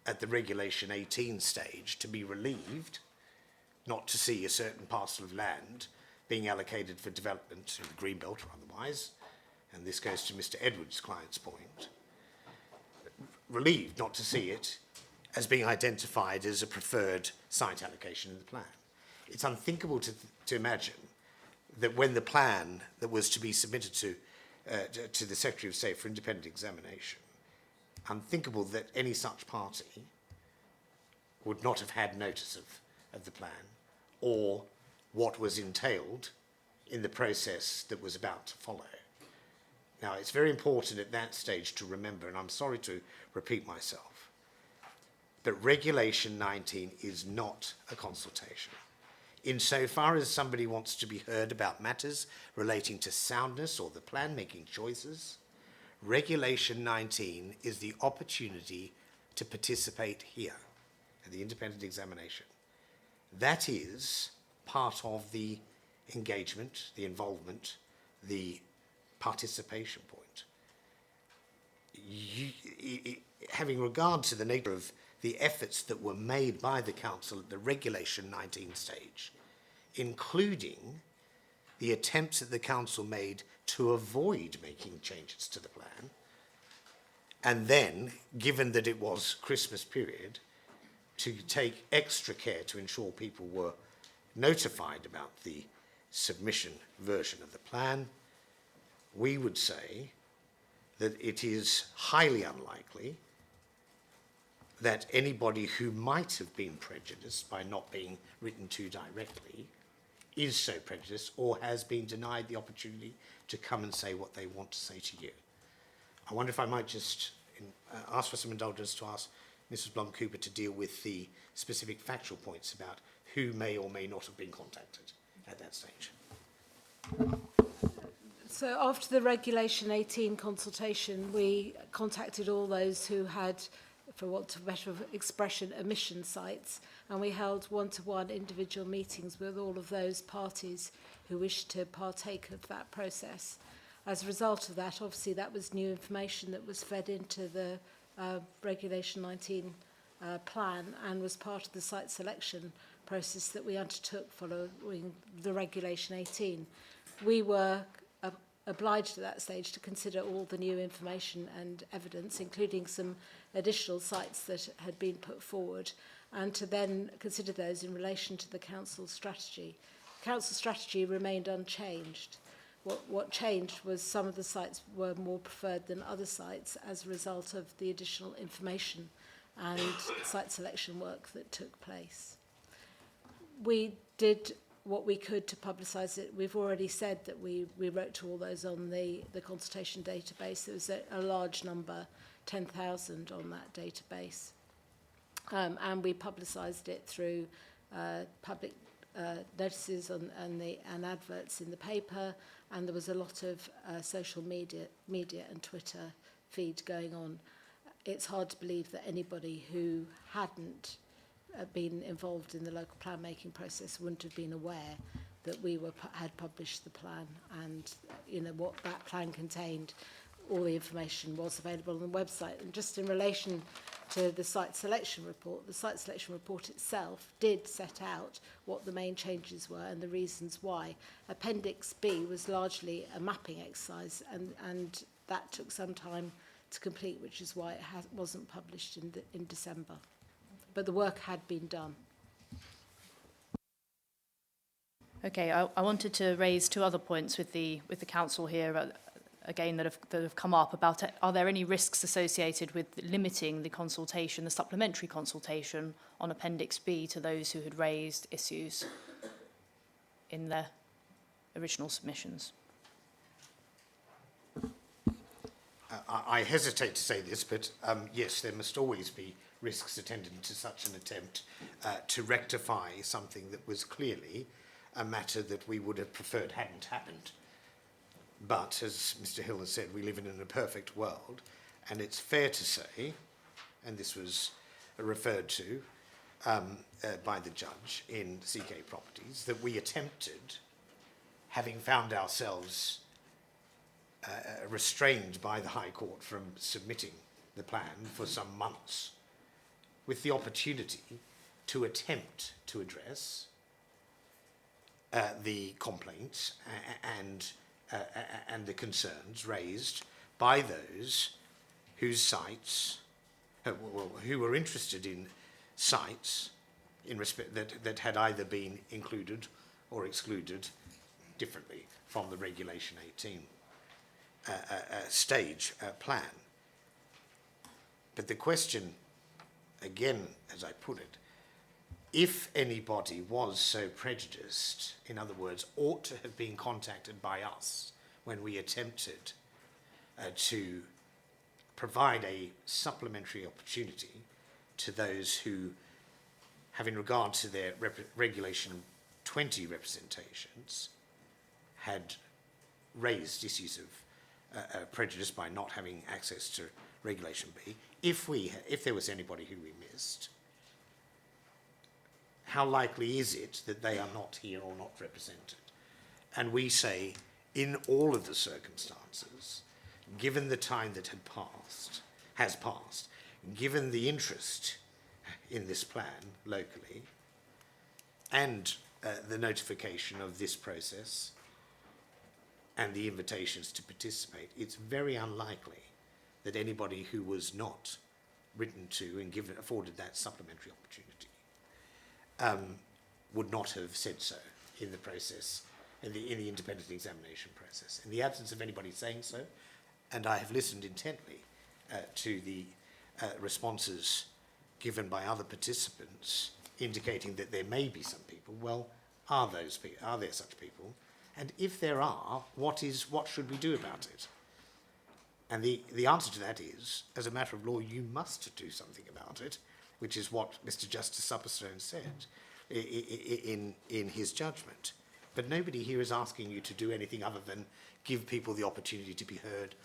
at the Regulation 18 stage to be relieved not to see a certain parcel of land being allocated for development in the Greenbelt or otherwise, and this goes to Mr. Edwards' client's point, relieved not to see it as being identified as a preferred site allocation in the plan. It's unthinkable to imagine that when the plan that was to be submitted to the Secretary of State for independent examination, unthinkable that any such party would not have had notice of the plan or what was entailed in the process that was about to follow. Now, it's very important at that stage to remember, and I'm sorry to repeat myself, but Regulation 19 is not a consultation. Insofar as somebody wants to be heard about matters relating to soundness or the plan-making choices, Regulation 19 is the opportunity to participate here at the independent examination. That is part of the engagement, the involvement, the participation point. Having regard to the nature of the efforts that were made by the Council at the Regulation 19 stage, including the attempts that the Council made to avoid making changes to the plan, and then, given that it was Christmas period, to take extra care to ensure people were notified about the submission version of the plan, we would say that it is highly unlikely that anybody who might have been prejudiced by not being written to directly is so prejudiced or has been denied the opportunity to come and say what they want to say to you. I wonder if I might just ask for some indulgence to ask Mrs. Blom-Cooper to deal with the specific factual points about who may or may not have been contacted at that stage. So after the Regulation 18 consultation, we contacted all those who had, for want of a better expression, emission sites, and we held one-to-one individual meetings with all of those parties who wished to partake of that process. As a result of that, obviously that was new information that was fed into the Regulation 19 plan and was part of the site selection process that we undertook following the Regulation 18. We were obliged at that stage to consider all the new information and evidence, including some additional sites that had been put forward, and to then consider those in relation to the Council's strategy. The Council's strategy remained unchanged. What changed was some of the sites were more preferred than other sites as a result of the additional information and site selection work that took place. We did what we could to publicise it. We've already said that we wrote to all those on the consultation database. There was a large number, 10,000 on that database. And we publicised it through public notices and adverts in the paper, and there was a lot of social media and Twitter feed going on. It's hard to believe that anybody who hadn't been involved in the local plan making process wouldn't have been aware that we had published the plan, and what that plan contained. All the information was available on the website. And just in relation to the site selection report itself did set out what the main changes were and the reasons why. Appendix B was largely a mapping exercise, and that took some time to complete, which is why it wasn't published in December. But the work had been done. Okay, I wanted to raise two other points with the council here, again, that have come up about are there any risks associated with limiting the consultation, the supplementary consultation on Appendix B to those who had raised issues in their original submissions? I hesitate to say this, but yes, there must always be risks attendant to such an attempt to rectify something that was clearly a matter that we would have preferred hadn't happened. But, as Mr. Hill has said, we live in an imperfect world, and it's fair to say, and this was referred to by the judge in CK Properties, that we attempted, having found ourselves restrained by the High Court from submitting the plan for some months, with the opportunity to attempt to address the complaints and the concerns raised by those whose sites, who were interested in sites in respect that had either been included or excluded differently from the Regulation 18 stage plan. But the question, again, as I put it, if anybody was so prejudiced, in other words, ought to have been contacted by us when we attempted to provide a supplementary opportunity to those who, having regard to their Regulation 20 representations, had raised issues of prejudice by not having access to Regulation B, if there was anybody who we missed, how likely is it that they are not here or not represented? And we say in all of the circumstances, given the time that has passed, given the interest in this plan locally, and the notification of this process and the invitations to participate, it's very unlikely that anybody who was not written to and afforded that supplementary opportunity would not have said so in the process, in the independent examination process. In the absence of anybody saying so, and I have listened intently to the responses given by other participants indicating that there may be some people, well, are there such people? And if there are, what should we do about it? And the answer to that is, as a matter of law, you must do something about it, which is what Mr. Justice Supperstone said in his judgment. But nobody here is asking you to do anything other than give people the opportunity to be heard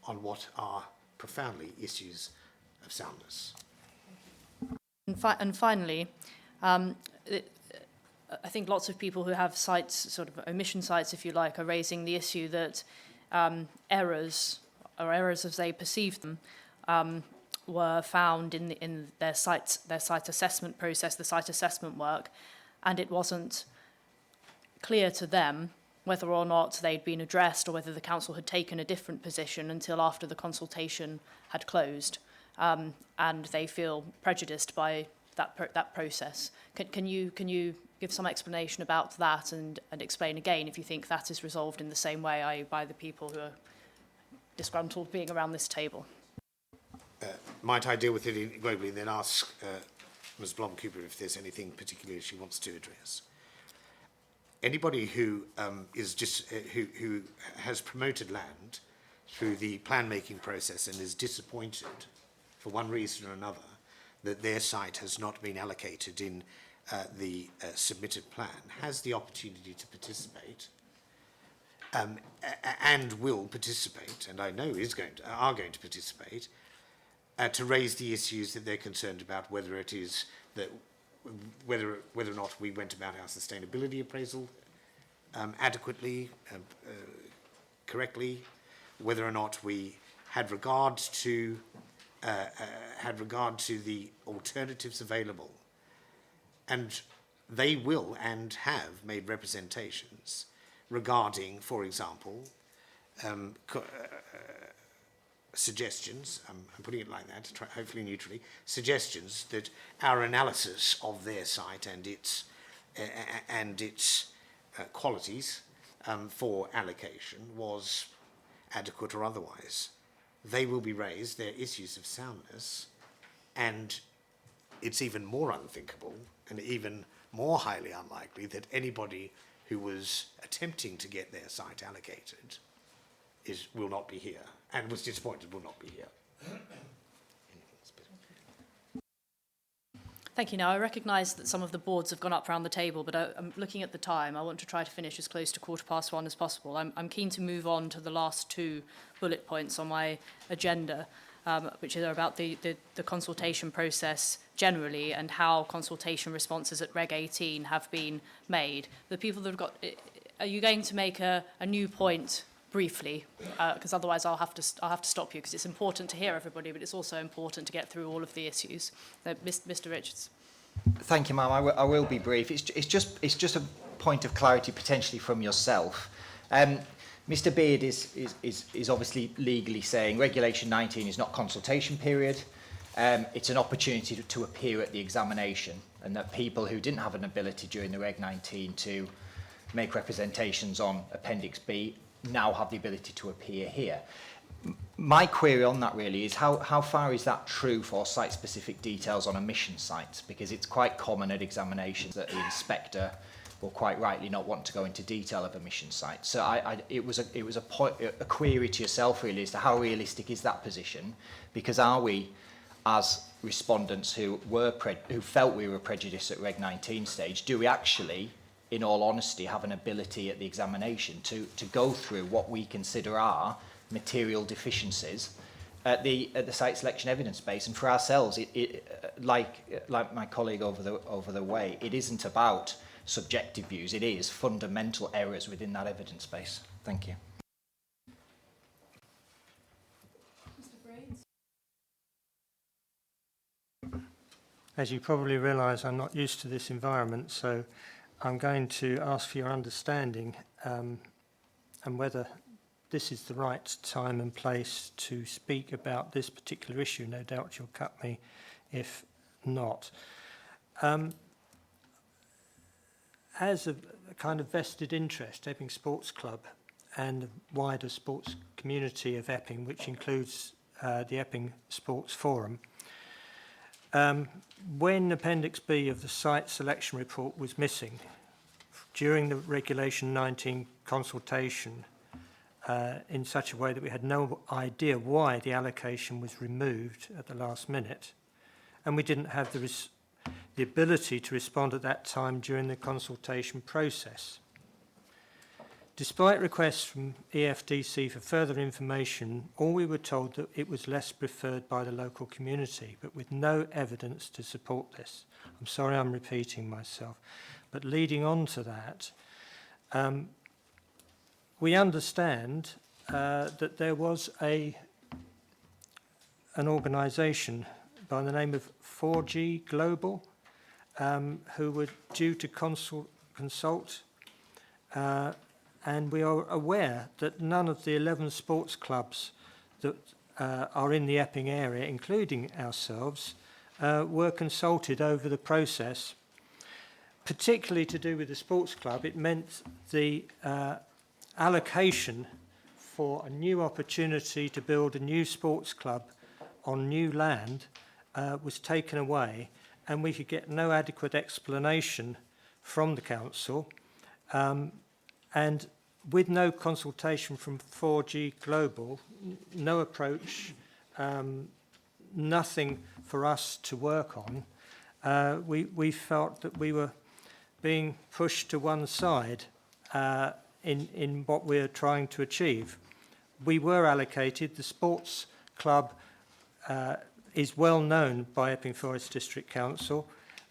on what are profoundly issues of soundness. And finally, I think lots of people who have sites, sort of omission sites, if you like, are raising the issue that errors as they perceive them were found in their site assessment process, the site assessment work, and it wasn't clear to them whether or not they'd been addressed or whether the council had taken a different position until after the consultation had closed, and they feel prejudiced by that process. Can you give some explanation about that and explain again if you think that is resolved in the same way, i.e. by the people who are disgruntled being around this table? Might I deal with it globally and then ask Ms. Blom-Cooper if there's anything particularly she wants to address? Anybody who who has promoted land through the plan-making process and is disappointed for one reason or another that their site has not been allocated in the submitted plan has the opportunity to participate and will participate, and I know are going to participate, to raise the issues that they're concerned about, whether it is that whether or not we went about our sustainability appraisal adequately, correctly, whether or not we had regard to the alternatives available, and they will and have made representations regarding, for example, suggestions, I'm putting it like that, hopefully neutrally, suggestions that our analysis of their site and its qualities for allocation was adequate or otherwise. They will be raised, they're issues of soundness, and it's even more unthinkable and even more highly unlikely that anybody who was attempting to get their site allocated will not be here, and was disappointed will not be here. Thank you. Now, I recognise that some of the boards have gone up around the table, but I'm looking at the time. I want to try to finish as close to 1:15 as possible. I'm keen to move on to the last two bullet points on my agenda, which are about the consultation process generally and how consultation responses at Reg 18 have been made. The people that have got... Are you going to make a new point briefly? Because otherwise I'll have to stop you, because it's important to hear everybody, but it's also important to get through all of the issues. Mr. Richards. Thank you, ma'am. I will be brief. It's just a point of clarity potentially from yourself. Mr. Beard is obviously legally saying Regulation 19 is not consultation period. It's an opportunity to appear at the examination, and that people who didn't have an ability during the Reg 19 to make representations on Appendix B now have the ability to appear here. My query on that really is how far is that true for site-specific details on omission sites? Because it's quite common at examinations that the inspector will quite rightly not want to go into detail of omission sites. So it was a query to yourself really as to how realistic is that position? Because are we, as respondents who felt we were prejudiced at Reg 19 stage, do we actually, in all honesty, have an ability at the examination to go through what we consider are material deficiencies at the site selection evidence base? And for ourselves, like my colleague over the way, it isn't about subjective views. It is fundamental errors within that evidence base. Thank you. As you probably realise, I'm not used to this environment, so I'm going to ask for your understanding and whether this is the right time and place to speak about this particular issue. No doubt you'll cut me if not. As a kind of vested interest, Epping Sports Club and the wider sports community of Epping, which includes the Epping Sports Forum, when Appendix B of the site selection report was missing, during the Regulation 19 consultation, in such a way that we had no idea why the allocation was removed at the last minute, and we didn't have the ability to respond at that time during the consultation process. Despite requests from EFDC for further information, all we were told that it was less preferred by the local community, but with no evidence to support this. I'm sorry I'm repeating myself, but leading on to that, we understand that there was an organisation by the name of 4G Global who were due to consult and we are aware that none of the 11 sports clubs that are in the Epping area, including ourselves, were consulted over the process. Particularly to do with the sports club, it meant the allocation for a new opportunity to build a new sports club on new land was taken away, and we could get no adequate explanation from the council. And with no consultation from 4G Global, no approach, nothing for us to work on, we felt that we were being pushed to one side in what we're trying to achieve. We were allocated, the sports club is well known by Epping Forest District Council.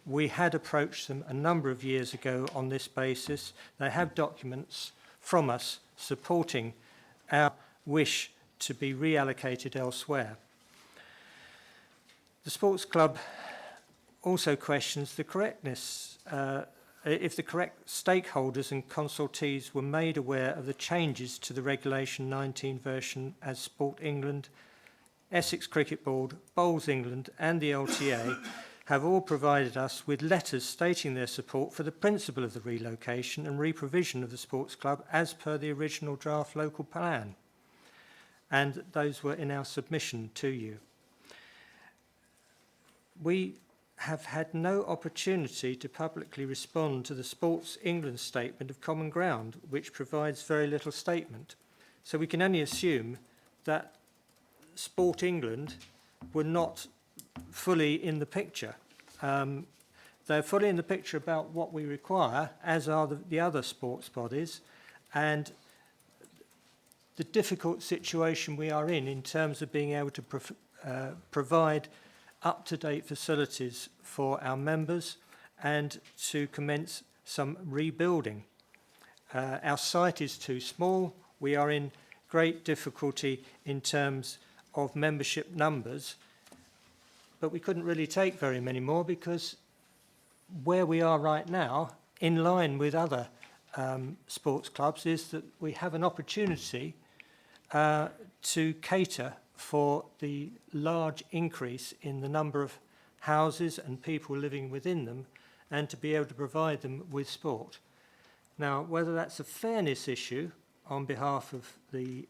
We had approached them a number of years ago on this basis. They have documents from us supporting our wish to be reallocated elsewhere. The sports club also questions the correctness, if the correct stakeholders and consultees were made aware of the changes to the Regulation 19 version as Sport England, Essex Cricket Board, Bowls England and the LTA have all provided us with letters stating their support for the principle of the relocation and reprovision of the sports club as per the original draft local plan. And those were in our submission to you. We have had no opportunity to publicly respond to the Sports England statement of common ground, which provides very little statement. So we can only assume that Sport England were not fully in the picture. They're fully in the picture about what we require, as are the other sports bodies, and the difficult situation we are in terms of being able to provide up-to-date facilities for our members and to commence some rebuilding. Our site is too small. We are in great difficulty in terms of membership numbers, but we couldn't really take very many more because where we are right now, in line with other sports clubs, is that we have an opportunity to cater for the large increase in the number of houses and people living within them and to be able to provide them with sport. Now, whether that's a fairness issue on behalf of the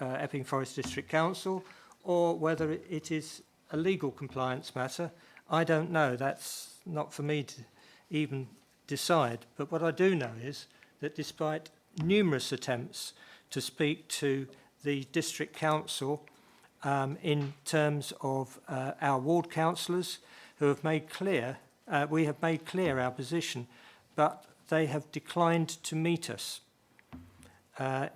Epping Forest District Council or whether it is a legal compliance matter, I don't know. That's not for me to even decide. But what I do know is that despite numerous attempts to speak to the District Council in terms of our ward councillors who have made clear, we have made clear our position, but they have declined to meet us.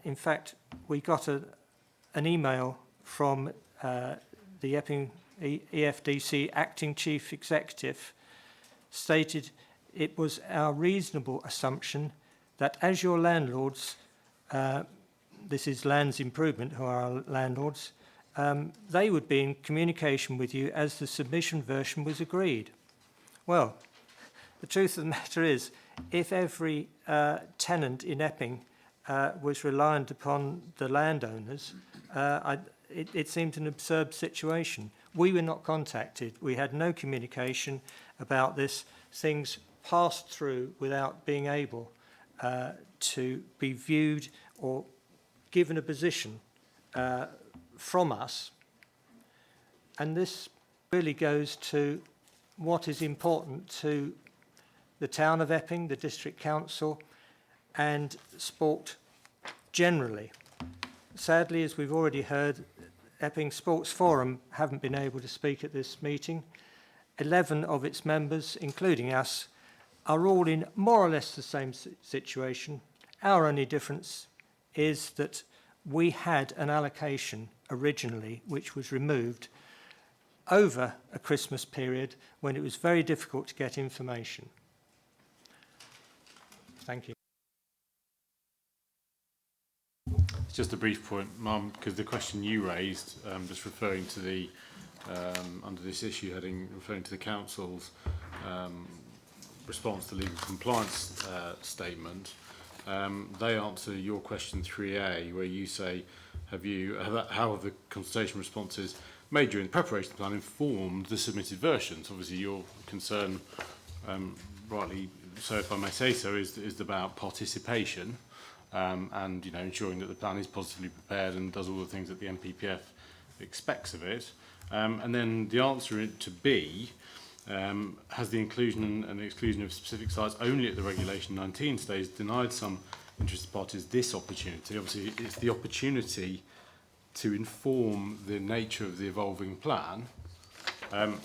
In fact, we got an email from the Epping EFDC Acting Chief Executive stated it was our reasonable assumption that as your landlords, this is Lands Improvement, who are our landlords, they would be in communication with you as the submission version was agreed. Well, the truth of the matter is, if every tenant in Epping was reliant upon the landowners, it seemed an absurd situation. We were not contacted. We had no communication about this. Things passed through without being able to be viewed or given a position from us. And this really goes to what is important to the town of Epping, the district council, and sport generally. Sadly, as we've already heard, Epping Sports Forum haven't been able to speak at this meeting. 11 of its members, including us, are all in more or less the same situation. Our only difference is that we had an allocation originally which was removed over a Christmas period when it was very difficult to get information. Thank you. It's just a brief point, Mum, because the question you raised, just referring to the, under this issue heading, referring to the Council's response to legal compliance statement, they answer your question 3A, where you say, how have the consultation responses made during the preparation of the plan informed the submitted versions? Obviously, your concern, rightly so, if I may say so, is about participation and ensuring that the plan is positively prepared and does all the things that the NPPF expects of it. And then the answer to B has the inclusion and the exclusion of specific sites only at the Regulation 19 stage denied some interested parties this opportunity. Obviously, it's the opportunity to inform the nature of the evolving plan. And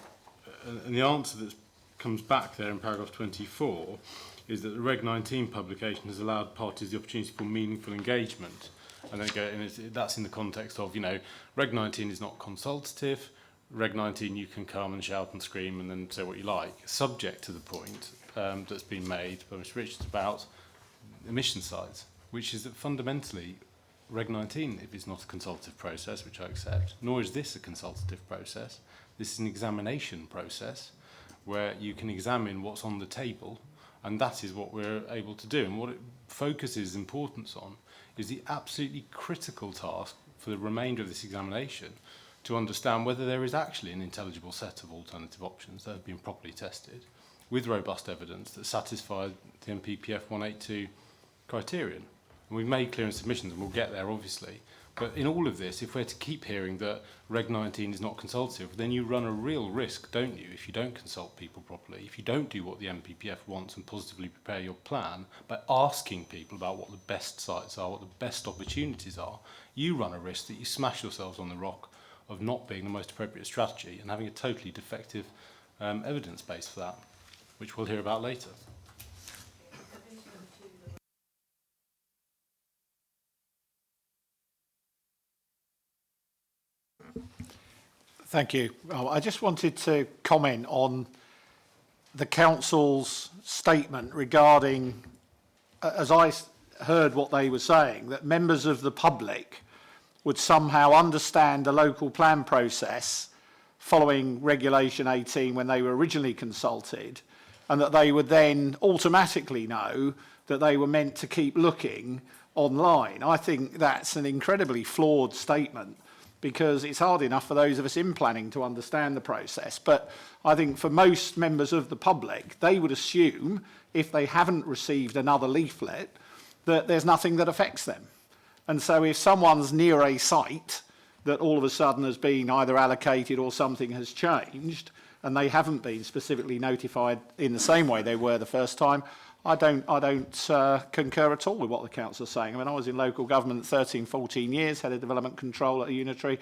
the answer that comes back there in paragraph 24 is that the Reg 19 publication has allowed parties the opportunity for meaningful engagement. And then that's in the context of, Reg 19 is not consultative. Reg 19, you can come and shout and scream and then say what you like, subject to the point that's been made by Mr. Richards about emission sites, which is that fundamentally Reg 19 is not a consultative process, which I accept, nor is this a consultative process. This is an examination process where you can examine what's on the table, and that is what we're able to do. And what it focuses importance on is the absolutely critical task for the remainder of this examination to understand whether there is actually an intelligible set of alternative options that have been properly tested with robust evidence that satisfy the NPPF 182 criterion. And we've made clear in submissions, and we'll get there obviously, but in all of this, if we're to keep hearing that Reg 19 is not consultative, then you run a real risk, don't you, if you don't consult people properly, if you don't do what the NPPF wants and positively prepare your plan by asking people about what the best sites are, what the best opportunities are, you run a risk that you smash yourselves on the rock of not being the most appropriate strategy and having a totally defective evidence base for that, which we'll hear about later. Thank you. Well, I just wanted to comment on the council's statement regarding, as I heard what they were saying, that members of the public would somehow understand the local plan process following Regulation 18 when they were originally consulted, and that they would then automatically know that they were meant to keep looking online. I think that's an incredibly flawed statement, because it's hard enough for those of us in planning to understand the process. But I think for most members of the public, they would assume, if they haven't received another leaflet, that there's nothing that affects them. And so if someone's near a site that all of a sudden has been either allocated or something has changed, and they haven't been specifically notified in the same way they were the first time, I don't concur at all with what the council is saying. I mean, I was in local government 13, 14 years, head of development control at a unitary.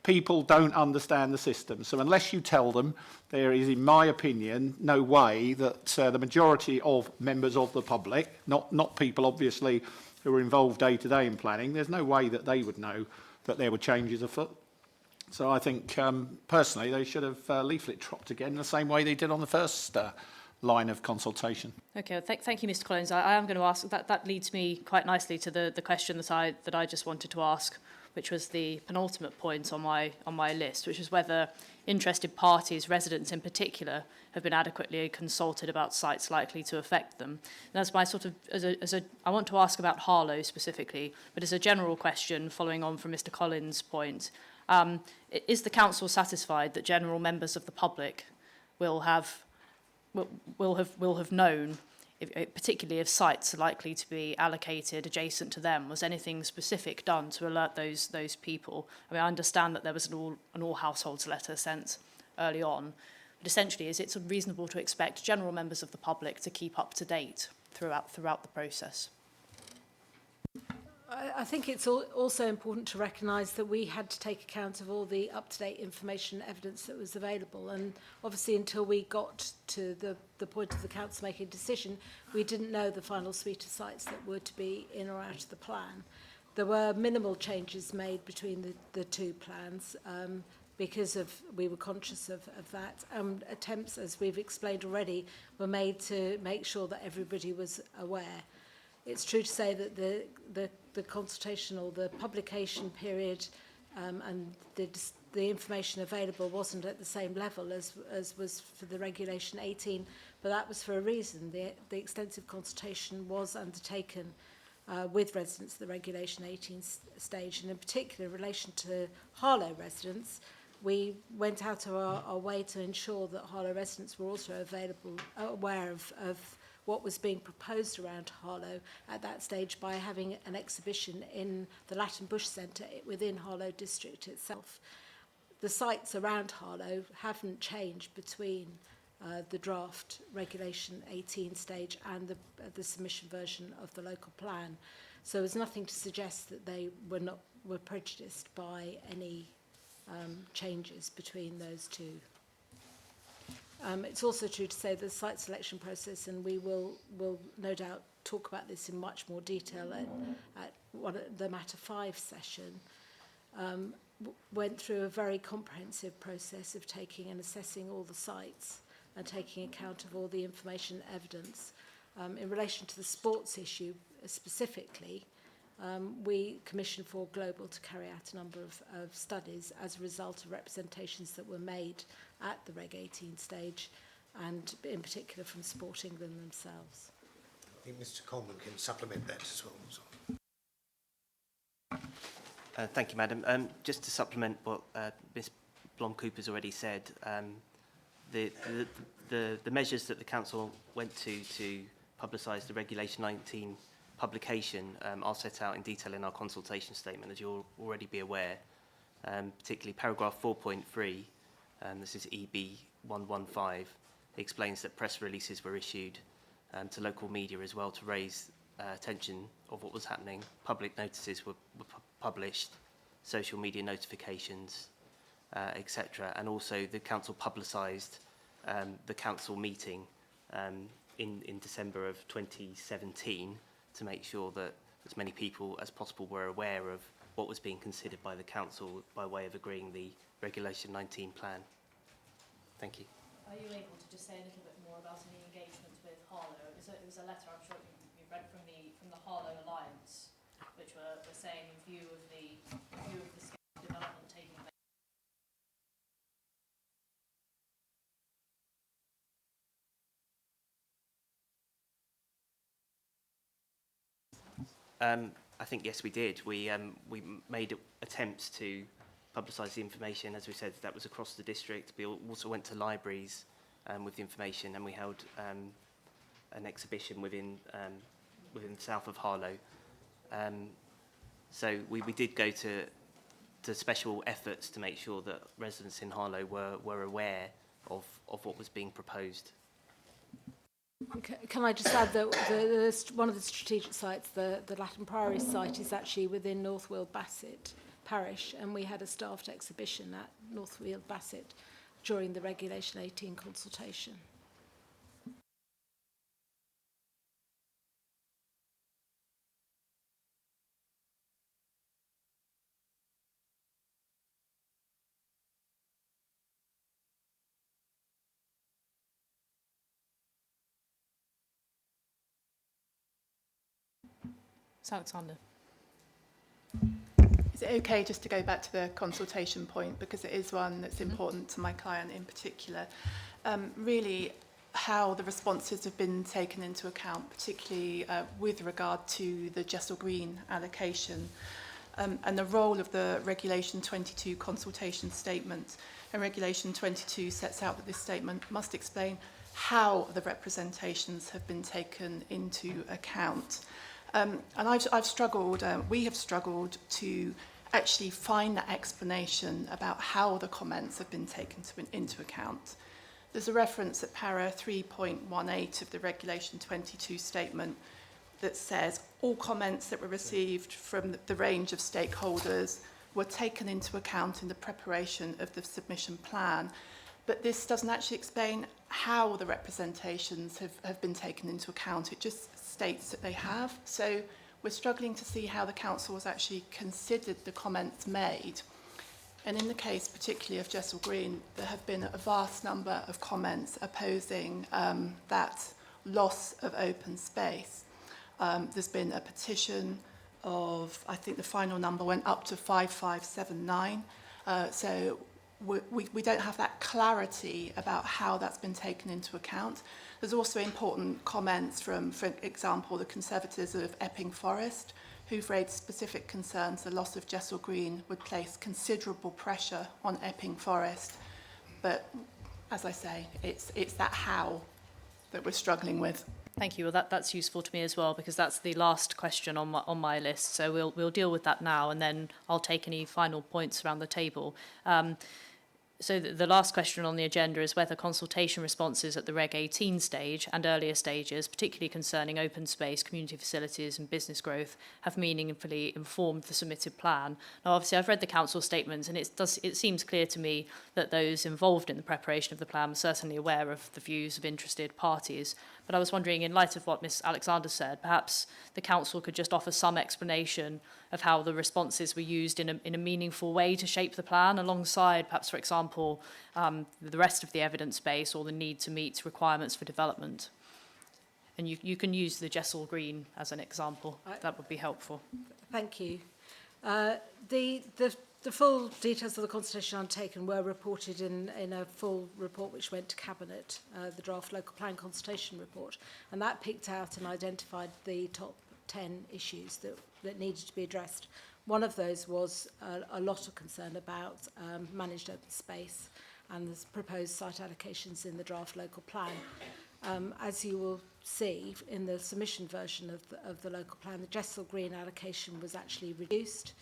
People don't understand the system. So unless you tell them, there is, in my opinion, no way that the majority of members of the public, not people obviously who are involved day to day in planning, there's no way that they would know that there were changes afoot. So I think, personally, they should have leaflet dropped again the same way they did on the first line of consultation. Okay, thank you, Mr. Collins. I am going to ask, that leads me quite nicely to the question that I just wanted to ask, which was the penultimate point on my list, which is whether interested parties, residents in particular, have been adequately consulted about sites likely to affect them. And that's my sort of, I want to ask about Harlow specifically, but as a general question following on from Mr. Collins' point, is the council satisfied that general members of the public will have known, particularly if sites are likely to be allocated adjacent to them? Was anything specific done to alert those people? I mean, I understand that there was an all households letter sent early on, but essentially, is it sort of reasonable to expect general members of the public to keep up to date throughout the process? I think it's also important to recognise that we had to take account of all the up-to-date information and evidence that was available. And obviously, until we got to the point of the council making a decision, we didn't know the final suite of sites that were to be in or out of the plan. There were minimal changes made between the two plans because we were conscious of that. Attempts, as we've explained already, were made to make sure that everybody was aware. It's true to say that the consultation or the publication period and the information available wasn't at the same level as was for the Regulation 18, but that was for a reason. The extensive consultation was undertaken with residents of the Regulation 18 stage, and in particular in relation to Harlow residents, we went out of our way to ensure that Harlow residents were also aware of what was being proposed around Harlow at that stage by having an exhibition in the Latin Bush Centre within Harlow district itself. The sites around Harlow haven't changed between the draft Regulation 18 stage and the submission version of the local plan. So there's nothing to suggest that they were prejudiced by any changes between those two. It's also true to say the site selection process, and we will no doubt talk about this in much more detail at the Matter 5 session, went through a very comprehensive process of taking and assessing all the sites and taking account of all the information and evidence. In relation to the sports issue specifically, we commissioned For Global to carry out a number of studies as a result of representations that were made at the Reg 18 stage, and in particular from Sport England themselves. I think Mr. Coleman can supplement that as well. Thank you, Madam. Just to supplement what Ms. Blom-Cooper's already said, the measures that the Council went to publicise the Regulation 19 publication are set out in detail in our consultation statement, as you'll already be aware, particularly paragraph 4.3, this is EB 115, explains that press releases were issued to local media as well to raise attention of what was happening. Public notices were published, social media notifications, etc. And also the council publicised the council meeting in December of 2017 to make sure that as many people as possible were aware of what was being considered by the council by way of agreeing the Regulation 19 plan. Thank you. Are you able to just say a little bit more about any engagements with Harlow? It was a letter, I'm sure you read from the Harlow Alliance, which were saying in view of the scale of development taking place. I think yes, we did. We made attempts to publicise the information. As we said, that was across the district. We also went to libraries with the information, and we held an exhibition within the south of Harlow. So we did go to special efforts to make sure that residents in Harlow were aware of what was being proposed. Can I just add that one of the strategic sites, the Latin Priory site, is actually within North Weald Bassett parish, and we had a staffed exhibition at North Weald Bassett during the Regulation 18 consultation. Ms. Alexander. Is it okay just to go back to the consultation point, because it is one that's important to my client in particular? Really, how the responses have been taken into account, particularly with regard to the Jessel Green allocation, and the role of the Regulation 22 consultation statement. And Regulation 22 sets out that this statement must explain how the representations have been taken into account. And I've struggled, we have struggled to actually find that explanation about how the comments have been taken into account. There's a reference at para 3.18 of the Regulation 22 statement that says all comments that were received from the range of stakeholders were taken into account in the preparation of the submission plan. But this doesn't actually explain how the representations have been taken into account. It just states that they have. So we're struggling to see how the council has actually considered the comments made. And in the case particularly of Jessel Green, there have been a vast number of comments opposing that loss of open space. There's been a petition of, I think the final number went up to 5579. So we don't have that clarity about how that's been taken into account. There's also important comments from, for example, the Conservatives of Epping Forest, who've raised specific concerns the loss of Jessel Green would place considerable pressure on Epping Forest. But as I say, it's that how that we're struggling with. Thank you. Well, that's useful to me as well, because that's the last question on my list. So we'll deal with that now, and then I'll take any final points around the table. So the last question on the agenda is whether consultation responses at the Reg 18 stage and earlier stages, particularly concerning open space, community facilities and business growth, have meaningfully informed the submitted plan. Now, obviously, I've read the council statements, and it seems clear to me that those involved in the preparation of the plan were certainly aware of the views of interested parties. But I was wondering, in light of what Ms Alexander said, perhaps the council could just offer some explanation of how the responses were used in a meaningful way to shape the plan, alongside perhaps, for example, the rest of the evidence base or the need to meet requirements for development. And you can use the Jessel Green as an example. That would be helpful. Thank you. The full details of the consultation undertaken were reported in a full report which went to Cabinet, the draft local plan consultation report, and that picked out and identified the top 10 issues that needed to be addressed. One of those was a lot of concern about managed open space and the proposed site allocations in the draft local plan. As you will see in the submission version of the local plan, the Jessel Green allocation was actually reduced.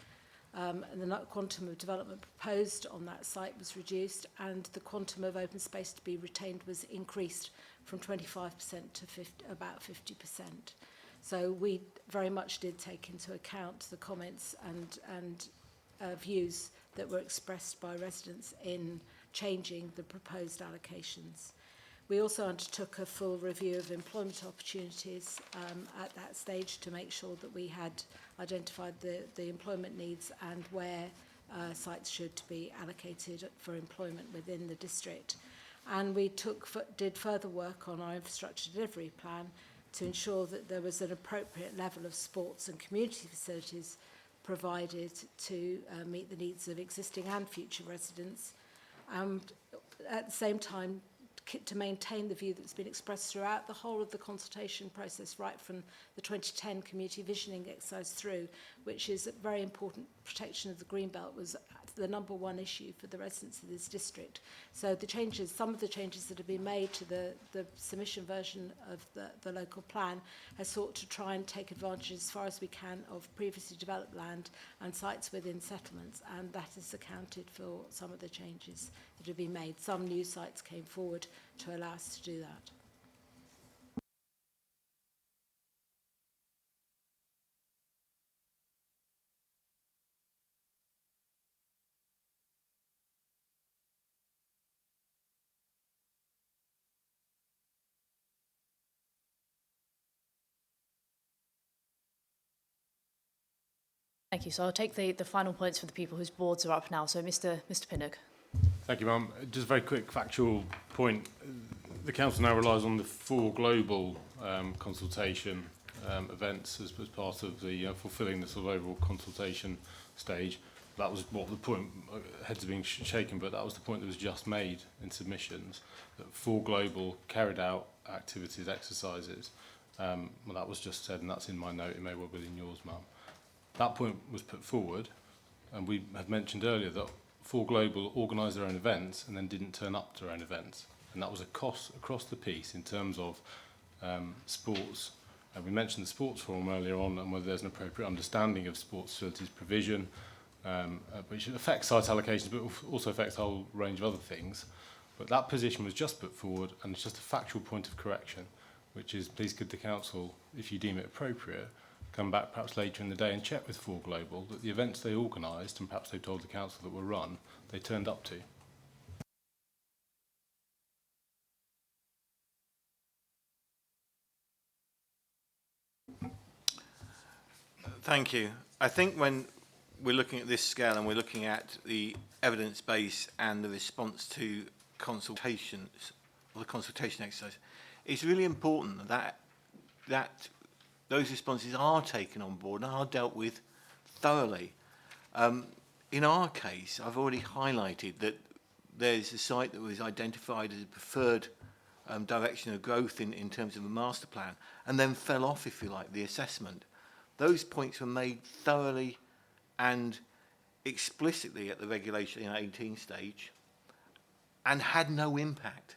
And the quantum of development proposed on that site was reduced, and the quantum of open space to be retained was increased from 25% to about 50%. So we very much did take into account the comments and views that were expressed by residents in changing the proposed allocations. We also undertook a full review of employment opportunities at that stage to make sure that we had identified the employment needs and where sites should be allocated for employment within the district. And we did further work on our infrastructure delivery plan to ensure that there was an appropriate level of sports and community facilities provided to meet the needs of existing and future residents. At the same time, to maintain the view that's been expressed throughout the whole of the consultation process, right from the 2010 community visioning exercise through, which is a very important. Protection of the Greenbelt was the #1 issue for the residents of this district. So the changes, some of the changes that have been made to the submission version of the local plan has sought to try and take advantage as far as we can of previously developed land and sites within settlements, and that has accounted for some of the changes that have been made. Some new sites came forward to allow us to do that. Thank you. So I'll take the final points for the people whose boards are up now. So Mr Pinnock. Thank you, Mum. Just a very quick factual point. The Council now relies on the full global consultation events as part of the fulfilling the sort of overall consultation stage. That was what the point, heads are being shaken, but that was the point that was just made in submissions, that 4Global carried out activities, exercises. Well, that was just said, and that's in my note, it may well be in yours, Mum. That point was put forward, and we had mentioned earlier that 4Global organised their own events and then didn't turn up to their own events. And that was a cost across the piece in terms of sports. We mentioned the sports forum earlier on and whether there's an appropriate understanding of sports facilities provision, which affects site allocations but also affects a whole range of other things. But that position was just put forward, and it's just a factual point of correction, which is please could the council, if you deem it appropriate, come back perhaps later in the day and check with 4Global that the events they organised, and perhaps they told the council that were run, they turned up to. Thank you. I think when we're looking at this scale and we're looking at the evidence base and the response to consultations, or the consultation exercise, it's really important that those responses are taken on board and are dealt with thoroughly. In our case, I've already highlighted that there's a site that was identified as a preferred direction of growth in terms of the master plan, and then fell off, if you like, the assessment. Those points were made thoroughly and explicitly at the regulation 18 stage and had no impact.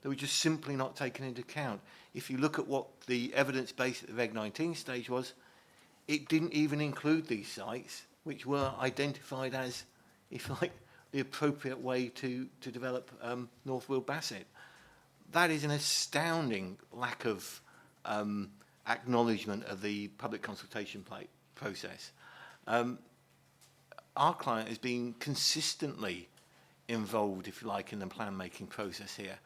They were just simply not taken into account. If you look at what the evidence base at the Reg 19 stage was, it didn't even include these sites, which were identified as, if you like, the appropriate way to develop North Weald Basset. That is an astounding lack of acknowledgement of the public consultation process. Our client has been consistently involved, if you like, in the plan-making process here.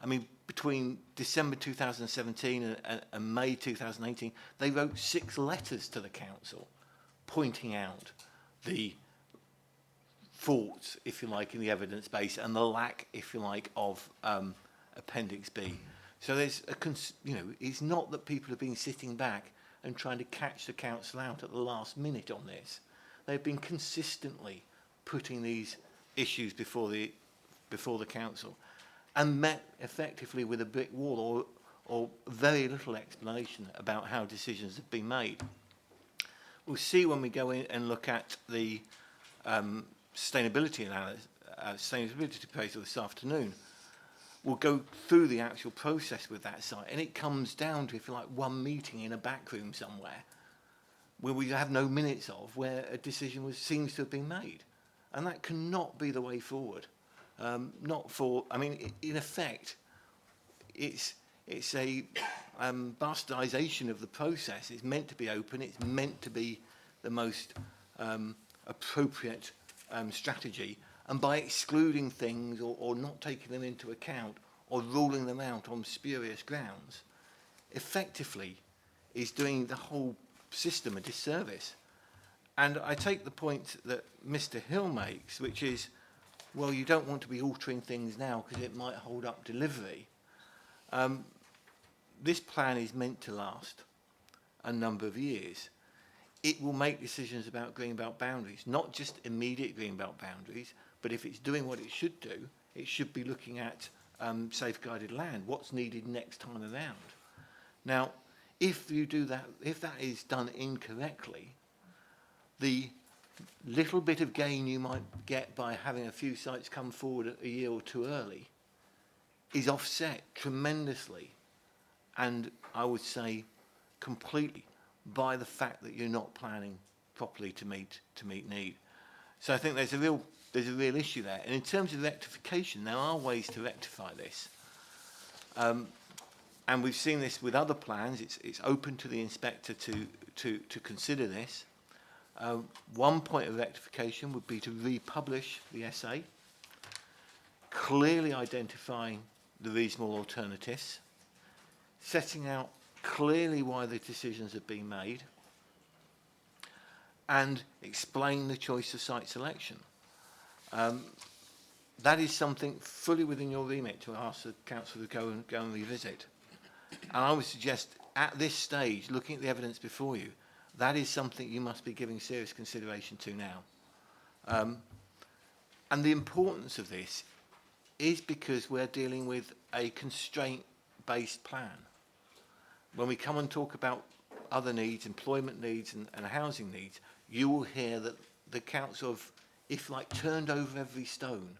I mean, between December 2017 and May 2018, they wrote 6 letters to the council pointing out the faults, if you like, in the evidence base and the lack, if you like, of Appendix B. So there's it's not that people have been sitting back and trying to catch the council out at the last minute on this. They've been consistently putting these issues before the council, and met effectively with a brick wall or very little explanation about how decisions have been made. We'll see when we go in and look at the sustainability appraisal this afternoon. We'll go through the actual process with that site, and it comes down to, if you like, one meeting in a back room somewhere where we have no minutes of, where a decision seems to have been made. And that cannot be the way forward. In effect, it's a bastardization of the process. It's meant to be open. It's meant to be the most appropriate strategy. And by excluding things or not taking them into account or ruling them out on spurious grounds, effectively is doing the whole system a disservice. And I take the point that Mr. Hill makes, which is, well, you don't want to be altering things now because it might hold up delivery. This plan is meant to last a number of years. It will make decisions about greenbelt boundaries, not just immediate greenbelt boundaries, but if it's doing what it should do, it should be looking at safeguarded land, what's needed next time around. Now, if you do that, if that is done incorrectly, the little bit of gain you might get by having a few sites come forward a year or two early is offset tremendously, and I would say completely, by the fact that you're not planning properly to meet need. So I think there's a real issue there. And in terms of rectification, there are ways to rectify this. And we've seen this with other plans. It's open to the inspector to consider this. One point of rectification would be to republish the SA, clearly identifying the reasonable alternatives, setting out clearly why the decisions have been made, and explain the choice of site selection. That is something fully within your remit to ask the council to go and revisit. And I would suggest at this stage, looking at the evidence before you, that is something you must be giving serious consideration to now. And the importance of this is because we're dealing with a constraint-based plan. When we come and talk about other needs, employment needs and housing needs, you will hear that the council have, if like, turned over every stone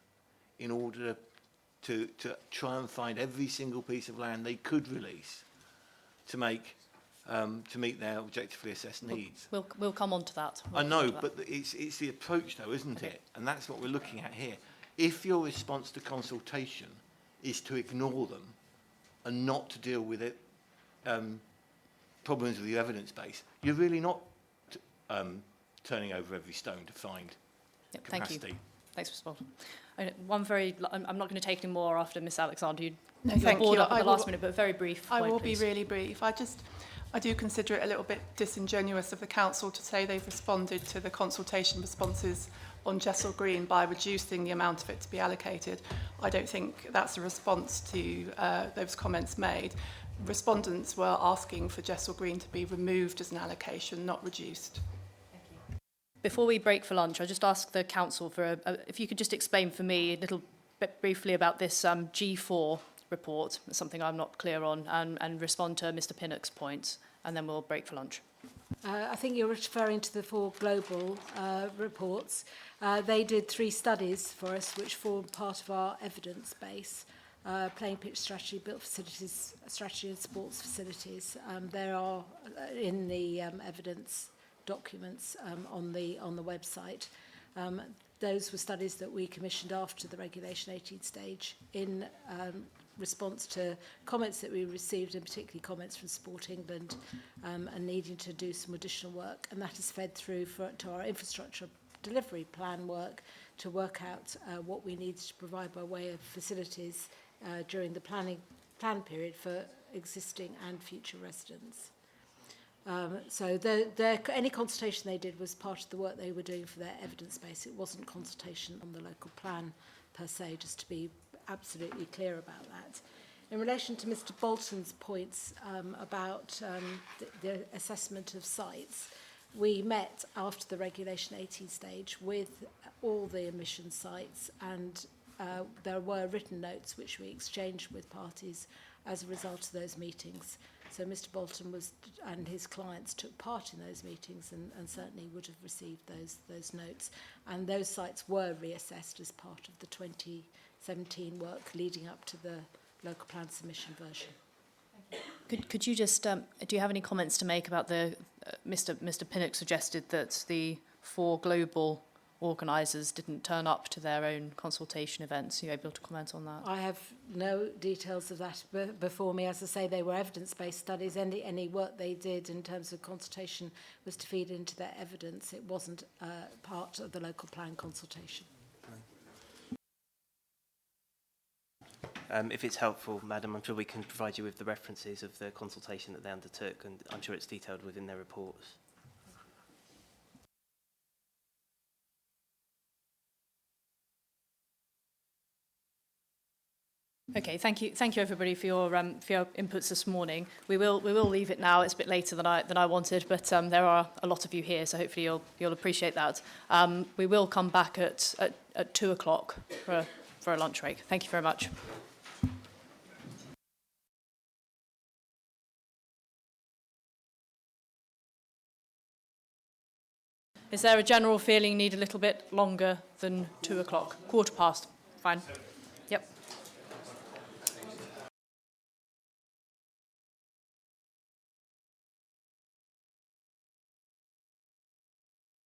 in order to try and find every single piece of land they could release to make to meet their objectively assessed needs. We'll come on to that. I know, but it's the approach though, isn't it? And that's what we're looking at here. If your response to consultation is to ignore them and not to deal with it, problems with your evidence base, you're really not turning over every stone to find capacity. Thank you. Thanks, Mr. Bolton. I'm not going to take any more after Miss Alexander. You thank bored you. up at the last minute, but very brief. I point, will please. be really brief. I do consider it a little bit disingenuous of the council to say they've responded to the consultation responses on Jessel Green by reducing the amount of it to be allocated. I don't think that's a response to those comments made. Respondents were asking for Jessel Green to be removed as an allocation, not reduced. Before we break for lunch, I'll just ask the council for if you could just explain for me a little bit briefly about this G4 report. It's something I'm not clear on, and respond to Mr. Pinnock's points, and then we'll break for lunch. I think you're referring to the 4 global reports. They did 3 studies for us, which form part of our evidence base. Playing pitch strategy, built facilities strategy and sports facilities. There are in the evidence documents on the website. Those were studies that we commissioned after the Regulation 18 stage in response to comments that we received, and particularly comments from Sport England, and needing to do some additional work. And that has fed through to our infrastructure delivery plan work to work out what we need to provide by way of facilities during the plan period for existing and future residents. So any consultation they did was part of the work they were doing for their evidence base. It wasn't consultation on the local plan per se, just to be absolutely clear about that. In relation to Mr. Bolton's points about the assessment of sites, we met after the Regulation 18 stage with all the emission sites, and there were written notes which we exchanged with parties as a result of those meetings. So Mr. Bolton and his clients took part in those meetings and certainly would have received those notes. And those sites were reassessed as part of the 2017 work leading up to the local plan submission version. Could you just, do you have any comments to make about the, Mr. Pinnock suggested that the 4 global organisers didn't turn up to their own consultation events. Are you able to comment on that? I have no details of that before me. As I say, they were evidence-based studies. Any work they did in terms of consultation was to feed into their evidence. It wasn't part of the local plan consultation. If it's helpful, Madam, I'm sure we can provide you with the references of the consultation that they undertook, and I'm sure it's detailed within their reports. Okay, thank you everybody for your inputs this morning. We will leave it now. It's a bit later than I wanted, but there are a lot of you here, so hopefully you'll appreciate that. We will come back at 2 o'clock for a lunch break. Thank you very much. Is there a general feeling need a little bit longer than 2 o'clock? 1:15. Fine.